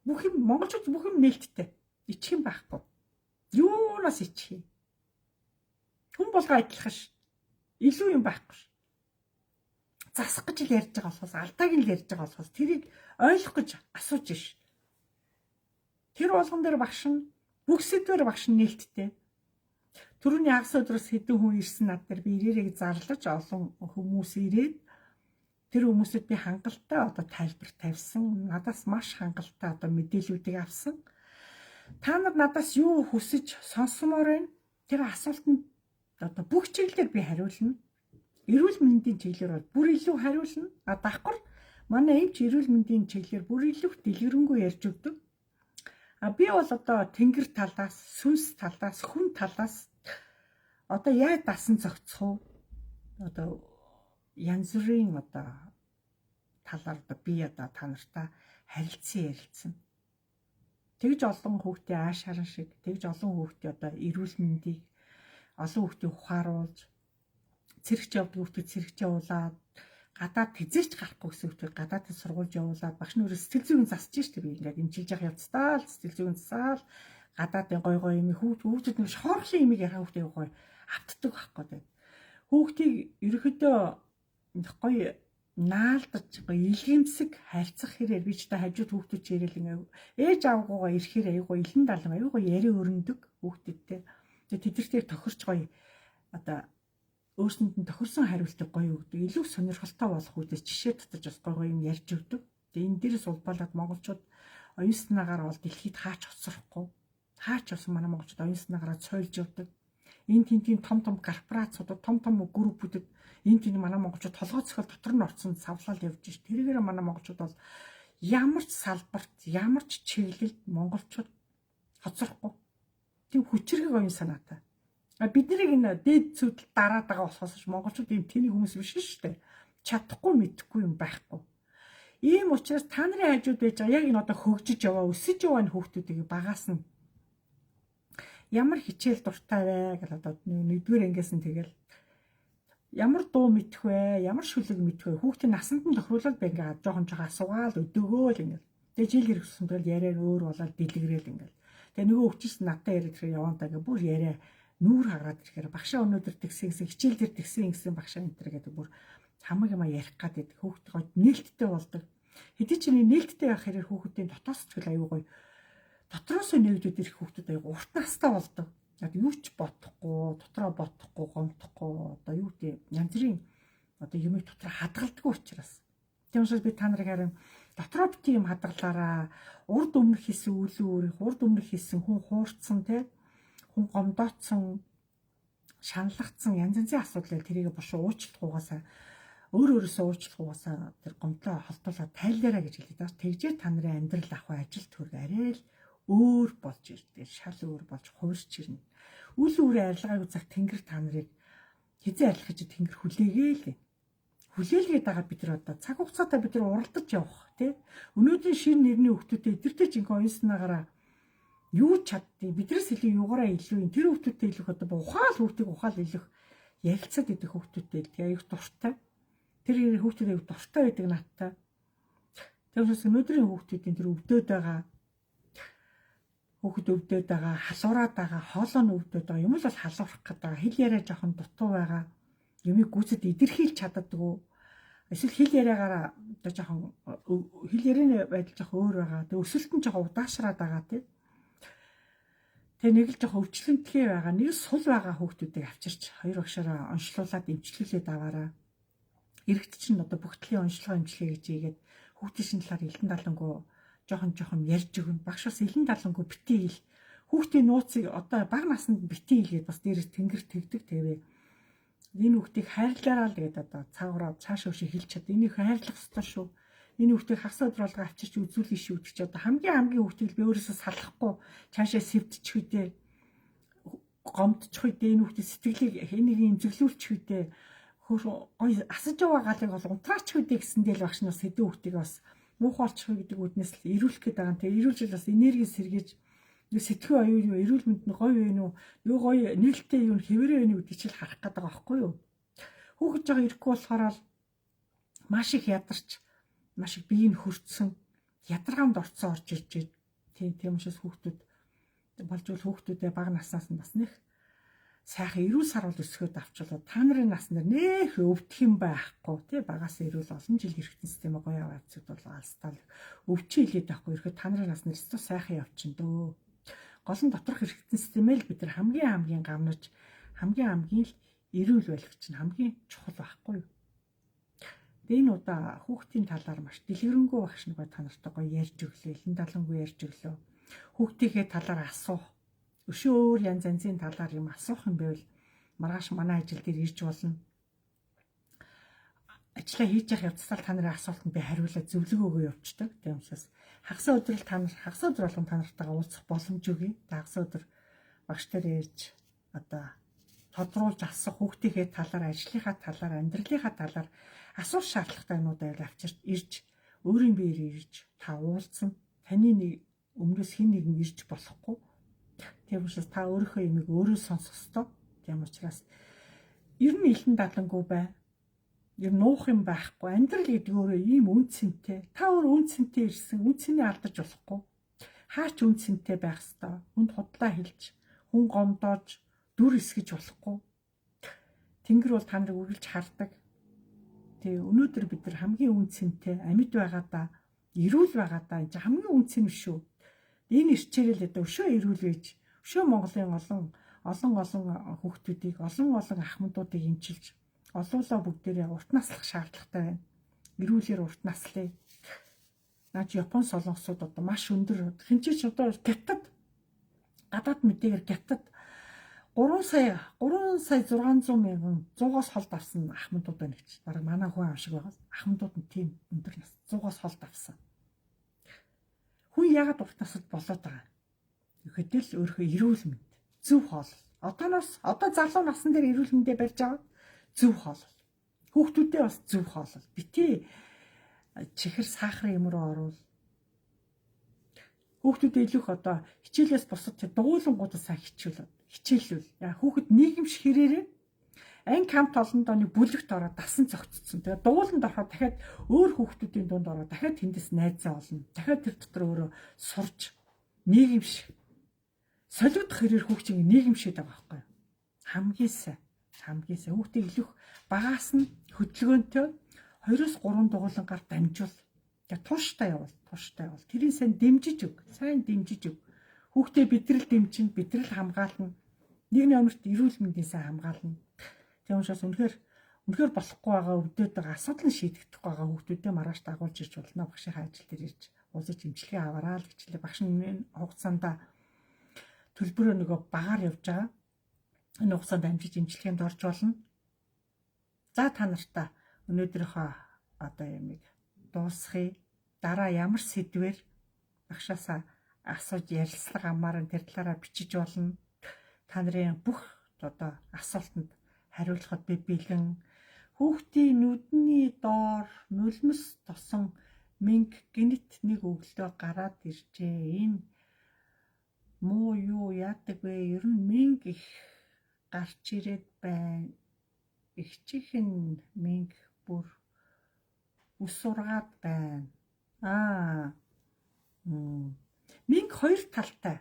Бүх юм монголчууд бүх юм нээлттэй. Ичих юм байхгүй. Юунаас ичих юм? Хүн болгоо адилхан ш. Илүү юм байхгүй ш. Засах гэж л ярьж байгаа болохоос алдааг нь л ярьж байгаа болохоос тэрийг ойлгох гэж асууж ш. Тэр болгон дээр багш нь бүх сэдвээр багш нь нээлттэй. Түрүүний агс өдрөөс хэдэн хүн ирсэн над дээр би ирээрээ зарлаж олон хүмүүс ирээд тэр хүмүүсэд би хангалттай одоо тайлбар тавьсан. Надаас маш хангалттай одоо мэдээллүүдийг авсан. Та нар надаас юу хүсэж сонсомоор байна? Тэр асуултанд одоо бүх чиглэлээр би хариулна. Эрүүл мэндийн чиглэлээр бол бүр илүү хариулна. Давхар манай эмч эрүүл мэндийн чиглэлээр бүр илүү дэлгэрэнгүй ярьж өгдөг. Би бол одоо тэнгэр талаас, сүнс талаас, хүн талаас одоо яаж дасан зохицох уу? Одоо янз бүрийн одоо талаар одоо би одоо та нартай харилцсан. Тэгж олон хүүхдээ аашаарн шиг, тэгж олон хүүхдээ одоо эрүүл мэндийг олон хүүхдийг ухааруулж цэрэгч явдаг хүүхдээ цэрэгч явуулаад гадаад тэзээч гарахгүй гэсэн хүүхдээ гадаадд сургуулж явуулаад багш нь өөрөө сэтгэл зүйн засаж штеп би ингээд эмчилж явах явцдаа л сэтгэл зүйн засаал гадаадын гой юм хүүхдүүд нэг шорхлын имийг ярих хүүхдээ гой автдаг байхгүй тэгээд хүүхдийг ерөөхдөө гоё наалдаж гоё илгэмсэг харьцах хэрэг би ч та хажууд хүүхдүүд чирэл ингээ ээж авгуугаа ирэхээр аюугаа илэн далан аюугаа яриа өрнөдөг хүүхдүүдтэй тэгээд тэдэртээ тохирч гоё одоо өөрсөнд нь тохирсон хариултыг гоё өгдөг. Илүү сонирхолтой болох үүдээс жишээ татаж бас гоё юм ярьж өгдөг. Тэгээ энэ дээрээс улбалаад монголчууд оюун санаагаар бол дэлхийд хаач хоцрохгүй. Хаач болсон манай монголчууд оюун санаагаараа цойлж явдаг. Энэ тентийн том корпорациудад том группүүдэд энэ тийм манай монголчууд толгой цохол дотор нь орсон савлал явж ш. Тэрээр манай монголчууд бол ямар ч салбарт, ямар ч чиглэлд монголчууд хоцрохгүй. Тийм хүчрэг оюун санаатай. Бид нарыг энэ дээд зүудэл дараад байгаа болохоос монголчууд ийм тэний хүмүүс биш шүү дээ. Чадахгүй мэдэхгүй юм байхгүй. Ийм учраас та нарын хажууд байж байгаа яг энэ одоо хөгжиж яваа, өсөж яваа энэ хүүхдүүдийг багаас нь ямар хичээл дуртай вэ гэж одоо нэгдүгээр ангиас нь тэгэл ямар дуу мэдэх вэ, ямар шүлэг мэдэх вэ, хүүхдийн насанд нь тохируулаад би ингээд жоохон асуугаал өдөөгөөл ингээд. Тэгээ жил ирсэн тэгэл яриа өөр болоод дэлгэрэл ингээд. Тэгээ нөгөө өвчс надтай яриад ирэхээр явандаа ингээд бүр яриа нүүр хараад ирэхээр багшаа өнөөдөр тэгсэн хичээл дээр тэгсэн гэсэн багшаа энэ төр гэдэг бүр хамаг юм ярих гэдэг хүүхд гоо нээлттэй болдог. Хэдий ч нээлттэй байх хэрэг хүүхдийн дотоос ч аюу гоё дотроос нэгдүүд ирэх хүүхдүүд аюу урт настай болдог. Яг юу ч бодохгүй, дотроо бодохгүй, гомдохгүй одоо юу гэдэг янз бүрийн одоо юмыг дотроо хадгалдаггүй учраас. Тийм учраас би та нарыг харин дотроо бити юм хадгалаараа урд өмнөх хийсэн үйл өөрийн урд өмнөх хийсэн хүн хуурцсан те хүн гомдоцсон шаналгацсан янз янзын асуудал тэрийг бошоо уучлахгүйгаасаа өөрөөсөө уучлахгүйгаасаа тэр гомдлоо холдуулаад тайлаараа гэж хэлээд байгаа. Тэгжээ та нарын амьдрал ах уу ажил төрг арай л өөр болж ирдэ. Шал өөр болж хувирч ирнэ. Үл үрээ арилгаагүй цаг тэнгэр та нарыг хизээ арилгах гэж тэнгэр хүлээгээл. Хүлээлгээд байгаа бид нар одоо цаг хугацаатай бид нар уралдаж явах тий. Өнөөдрийн шин нэрний хүүхдүүдэд эдгэртэй жинхэнэ оюун санаагаараа юу чаддیں۔ Биднээс илүү юугаараа илүү юм. Тэр хүүхдүүдтэй илүү одоо ухаал хүүхдийг ухаал илүү ярилцаад идэх хүүхдүүдтэй тэгээ аюу дуртай. Тэр хүүхдүүд аюу дуртай байдаг надтай. Тэгээс өнөөдрийн хүүхдүүдийн тэр өвдөд байгаа хүүхд өвдөд байгаа, халуураад байгаа, хоолой нь өвдөд байгаа юм л бол халуурах гэдэг. Хэл яриа жоохон дутуу байгаа. Юмыг гүйцэд идэрхийлж чаддаггүй. Эсвэл хэл яриагаараа одоо жоохон хэл ярианы байдал жоохон өөр байгаа. Тэгээ өсөлт нь жоохон удаашраад байгаа тийм. Тэгээ нэг л жоохон өвчлөнтгий байгаа. Нэг сул байгаа хүүхдүүдийг авчирч хоёр багшаараа онцлуулаад эмчлүүлээд аваараа. Иргэд чинь одоо бүгдлийн онцлогоо эмчилгээ гэж ийгээд хүүхдийн шин талаар элдэн далангуу жоохон ярьж өгнө. Багш бас элдэн далангуу битгий хэл. Хүүхдийн нууцыг одоо бага наснд битгий хэлгээд бас дээрээс тэнгэр тэгдэг. Тэгээ Энэ хүүхдийг хайрлаараа л гэдэг одоо цаагаараа цаашаа шиг хэлж чад. Энийг хайрлах ёстой шүү. Энэ хүүхдийг хагас өдөр болгоо авчирч үзүүлэх шүү гэж одоо хамгийн хүүхдийг би өөрөөсөө салахгүй цаашаа сэвдчих үедээ гомдчих үедээ энэ хүүхдийн сэтгэлийг энийг эмзэглүүлчих үедээ гоё асаж байгаа галыг бол унтраачих үедээ гэсэндээ л багш нас хэдэн хүүхдийг бас муухай болчих гэдэг үднэс л ирүүлэх гээд байгаа. Тэгээ ирүүлж бас энерги сэргийж сэтгэн оюун юу эрүүл мэнд нь гоё вэ юу гоё нээлттэй юу хэвээрээ вэ гэдэг чил харах гээд байгаа байхгүй юу. Хүүхэд жоо ирэхгүй болохоор л маш их ядарч маш их биеийг хөрцсөн ядаргаанд орцсон орж ирж тийм учраас хүүхдүүд болж бол хүүхдүүдээ бага наснаас нь бас нэг сайхан эрүүл сарвал өсгөөд авчлаа. Та нарын насны нэх өвдөх юм байхгүй тий багаас эрүүл олон жил хэрэгтэн систем гоё аваад бол алстал өвчин хилээд байхгүй ирэхэд та нарын насны өстө сайхан явчин дөө. Гол нь доторх хэрэгтэн системэл бид нар хамгийн гамнаж хамгийн л эрүүл байх чинь хамгийн чухал байхгүй юу. Энэ удаа хүүхдийн талаар маш дэлгэрэнгүй багш нэг та нартай гоё ярьж өглөө. Элен далангүй ярьж өглөө. Хүүхдийнхээ талаар асуух. Өшөө өөр янз янзын талаар юм асуух юм байвал маргааш манай ажил дээр ирж болно. Ажлаа хийж явах явцдаа та нарын асуултанд би хариулаад зөвлөгөө өгөө явуулдаг. Тийм учраас хагас өдөр болгон та нартайгаа уулзах боломж өгье. Хагас өдөр багш нар ярьж одоо тодруулж асах хүүхдийнхээ талаар, ажлынхаа талаар, амьдралынхаа талаар асуух шаардлагатай юмуд байл авчирч ирж өөрийн биеэр ирж та уулзсан. Таны нэг өмнөөс хэн нэгэн ирж болохгүй. Тийм учраас та өөрийнхөө юмыг өөрөө сонсох ёстой. Тийм учраас ер нь элен далангүй бай. Ер нь нуух юм байхгүй. Амьдрал гэдэг өөрөө ийм үн цэнтэй. Та өөр үн цэнтэй ирсэн. Үн цэнийг алдаж болохгүй. Хаач үн цэнтэй байх ёстой. Хүнд худлаа хэлж, хүн гомдоож, дүр эсгэж болохгүй. Тэнгэр бол та нарыг үргэлж хардаг. Тэгээ өнөөдөр бид нар хамгийн үн цэнтэй амьд байгаадаа, эрүүл байгаадаа энэ хамгийн үн цэн шүү. Энэ ирчээрэл одоо өшөө эрүүл байж, өшөө Монголын олон хүүхдүүдийг, олон ахмадуудыг эмчилж, олоолаа бүгдээрээ урт наслах шаардлагатай байна. Эрүүлэр урт наслая. Наач Япон солонгосууд одоо маш өндөр. Хинчээч одоо гятад гадаад мэдээгээр гятад 3 сая 600 мянган 100-аас холд авсан ахмадууд байна гэж. Бараг манай хүн авшиг байгаа. Ахмадууд нь тийм өндөр нас 100-аас холд авсан. Хүн яагаад урт насд болоод байгаа юм? Гэтэл л өөрийнхөө эрүүл мэнд, зөв хоол. Одоо залуу насн дээр эрүүл мэндэ барьж байгаа. Зөв хоол. Хүүхдүүдээ бас зөв хоол. Битээ чихэр сахарын юм руу оруул. Хүүхдүүдээ илүүх одоо хичээлээс босод дугуулангуудаа сайн хичээлүүл. Яа хүүхэд нийгэмш хэрээрээ анги камт олондоо нэг бүлэгт ороод дасан цогцсон. Тэгээ дугууланд ороход дахиад өөр хүүхдүүдийн дунд ороод дахиад тэндээс найзаа олно. Дахиад тэр дотор өөрөө сурж нийгэмш солиодох хэрээр хүүхдийн нийгэмшээд байгаа байхгүй юу? Хамгийн сайн хүүхдийг илүүх багаас нь хөдөлгөөнтэй 2-3 дугуулангаар дамжуул. Тэгээ тууштай явал. Тэрийг сайн дэмжиж өг. Хүүхдээ бидрэл дэмжин, бидрэл хамгаална. Нэг номерт эрүүл мэндийн сайн хамгаална. Тийм учраас үнэхээр болохгүй байгаа өвдөд байгаа асуудал нь шийдэгдэхгүй байгаа хүүхдүүдэд маргааш дагуулж ирж болно. Багшийнхаа ажил дээр ирж уулзаж эмчилгээ аваараа л гэчлээ. Багш нь хугацаанд төлбөрөө нөгөө багаар явж байгаа. Энэ хугацаанд амжиж эмчилгээнд орж болно. За та нартаа өнөөдрийнхөө одоо ямиг дуусгая. Дараа ямар сэдвээр багшаасаа асууж ярилцлага амаар тэр талаараа бичиж болно. Та нарын бүх одоо асуултанд хариулахад би бэлэн. Хүүхдийн нүдний доор нулимс тосон минг гинт нэг өглөө гараад иржээ. Энэ муу юу яадаг вэ? Ер нь минг их гарч ирээд байна. Их чихэн минг бүр ус ургаад байна. Минг хоёр талтай.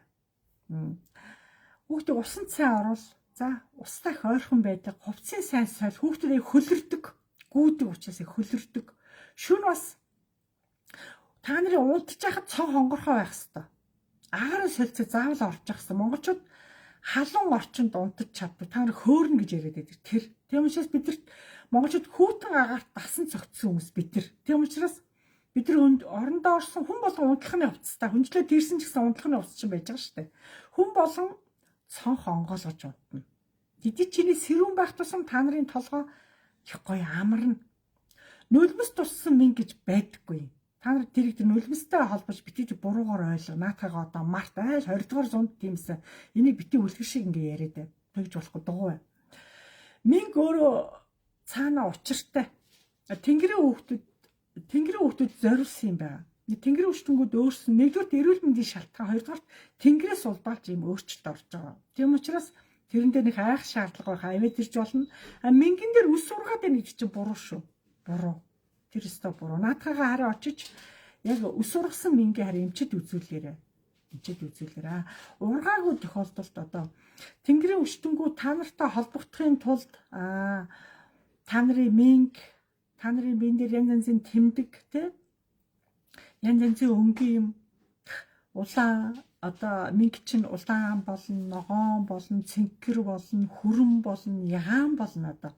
Хүүхдийг усанд сайн оруул. За устай их ойрхон байдаг. Хувцсын сайн сойл. Хүүхдүүд хөлөрдөг. Гүйдэг учраас хөлөрдөг. Шүн бас та нарын унтж байхад цог хонгорхоо байх хэвээр. Агаараа солилцоо заавал орж явах хэвээр. Монголчууд халуун орчинд унтаж чаддаг. Та нар хөөрнө гэж яриад байдаг. Тийм учраас бидэрт монголчууд хүүтэн агаарт дасан цогцсон хүмүүс бид нар. Тийм учраас бид нар орондоо орсон хүн болгон унтлахны хувцастай. Хүнчлээ тэрсэн ч гэсэн унтлахны хувцас чинь байж байгаа шүү дээ. Хүн болгон цонх онгоолгож унтна. Тэд чиний сэрүүн байх тусам та нарын толгой их гоё амарна. Нулимс туссан минь гэж байдаггүй. Та нар тэрийг нулимстай холбож битгий буруугаар ойлго. Наатайгаа одоо март айл 20 дугаар зуунд тиймсэн. Энийг битгий үлгэр шиг ингээ яриад бай. Тэгж болохгүй дугуй бай. Минь өөрөө цаана учиртай. Тэнгэрийн хүүхдүүд зориулсан юм байна. Тэнгэрийн хүчтэнгүүд өөрсөн нэгдүгээр эрүүл мэндийн шалтгаан, хоёрдугаар тэнгэрээс улбаалж юм өөрчлөлт орж байгаа. Тийм учраас тэрэн дээр нэг айх шаардлага байх аваад ирж болно. Мингэн дээр үс сургаад байна гэж чинь буруу шүү. Буруу. Тэр өстө буруу. Наадхагаа хараа очиж яг үс ургасан мингээ хараа эмчэд үзүүлээрэ. Ургаагүй тохиолдолд одоо тэнгэрийн хүчтэнгүүд та нартай холбогдохын тулд та нарын минг дээр янз янзын тэмдэг те янз янзын өнгийн юм улаан одоо минг чинь улаан болно, ногоон болно, цэнхэр болно, хүрэн болно, ягаан болно одоо.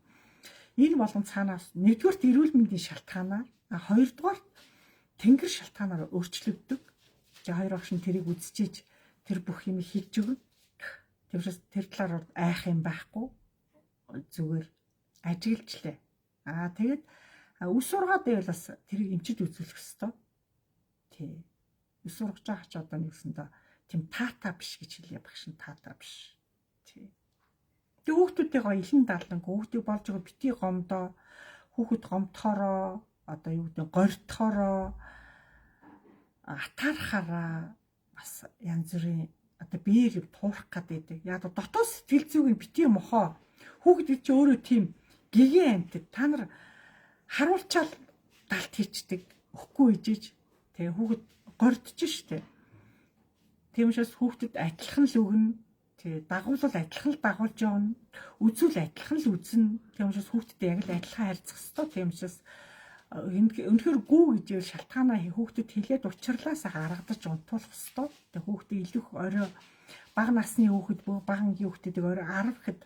Энэ болгон цаанаас нэгдүгээр эрүүл мэндийн шалтгаанаар, хоёрдугаар тэнгэр шалтгаанаар өөрчлөгддөг. За хоёр багш нь тэрийг үзчихэж тэр бүх юм хийж өгнө. Тэрээс тэр талаар айх юм байхгүй. Зүгээр ажиглжлээ. Тэгээд үс ургаад байвал бас тэрийг эмчэд үзүүлэх ёстой. Тий. Үс ургаж байгаа ч одоо нэгсэндээ тийм таата биш гэж хэлээ багш нь таата биш. Тий. Тэг хүүхдүүдтэйгээ илэн даалдан хүүхдийг болж байгаа битгий гомдоо хүүхэд гомдохороо одоо юу гэдэг гордохороо атаархаараа бас янз бүрийн одоо биеийг туурах гэдэг. Яг дотоод сэтгэл зүйн битгий мохоо хүүхэд чи өөрөө тийм гэгэн амт та нар харуулчаал далт хийчдэг өгөхгүй ижиж тэгээ хүүхэд гордож штэ. Тийм учраас хүүхдэд адилхан л өгнө. Тэгээ дагуулвал адилхан л дагуулж явна. Үзүүл адилхан л үзнэ. Тийм учраас хүүхдэд яг л адилхан харьцах ёстой. Тийм учраас өнөхөр гүү гэж шалтгаанаа хүүхдэд хэлээд учрлаасаа гаргадаж унтуулах ёстой. Тэгээ хүүхдээ илүү орой бага насны хүүхэд бага ангийн хүүхдүүдийг орой 10 гэхэд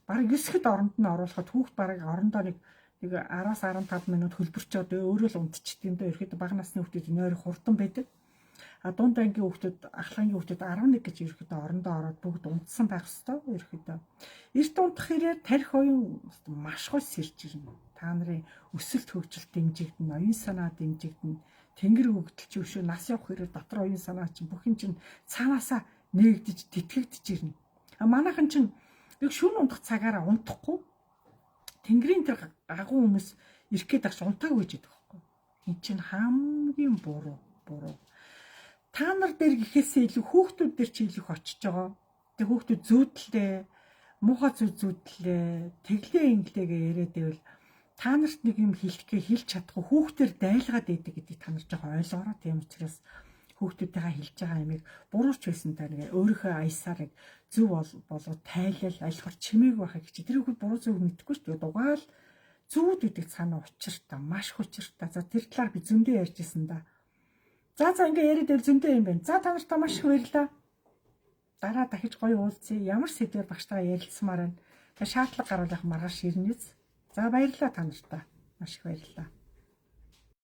бараг 9 хэд оронд нь оруулахад хүүхд бараг орондоо нэг 10-аас 15 минут хөлбөрчөөд өөрөө л унтчихдаг юм даа. Ерхэд бага насны хүүхдүүд нойр хурдан байдаг. Дунд ангийн хүүхдүүд ахлагын хүүхдүүд 11 гэж ерхэд орондоо ороод бүгд унтсан байх ёстой. Ерхэд эрт унтах хэрээр тарих оюун маш гой сэрж ирнэ. Та нарын өсөлт хөгжилт дэмжигдэнэ, оюун санаа дэмжигдэнэ. Тэнгэр хөгдөл чи өшөө нас явах хэрээр дотор оюун санаа чинь бүх юм чинь цаанаасаа нээгдэж тэтгэгдэж ирнэ. Манайхан чинь яг шүүн унтах цагаараа унтахгүй тэнгэрийн тэр агуу хүмүүс ирэх гээд агш унтаагүй гэж байдаг байхгүй. Энэ чинь хамгийн буруу. Та нар дээр гэхээсээ илүү хүүхдүүд дээр чи илүү очиж байгаа. Тэг хүүхдүүд зүүдлээ, муухай зүүдлээ, тэглээ инглээгээ яриад байвал та нарт нэг юм хэлэхгээ хэлж чадахгүй хүүхдээр дайлгаад идэг гэдгийг та нар жоохон ойлгоорой. Тийм учраас хүүхдүүдтэйгээ хэлж байгаа юмыг буруурч байсан та нэг өөрийнхөө аясаарыг зөв болоод тайлал айлхвар чимээг байхыг чи тэр хүүхд буруу зөв мэдэхгүй шүү дээ. Дугаал зүуд гэдэг цаана учиртай, маш их учиртай. За тэр талаар би зөндөө ярьжсэн да. За ингээ яриад байл зөндөө юм байна. За та нартай маш их баярлалаа. Дараа дахиж гоё уулзъя. Ямар сэдвээр багштайгаа ярилцсамаар байна. Тэгээ шаардлага гарвал яг маргааш ирнэ үз. За баярлалаа та нартай. Маш их баярлалаа.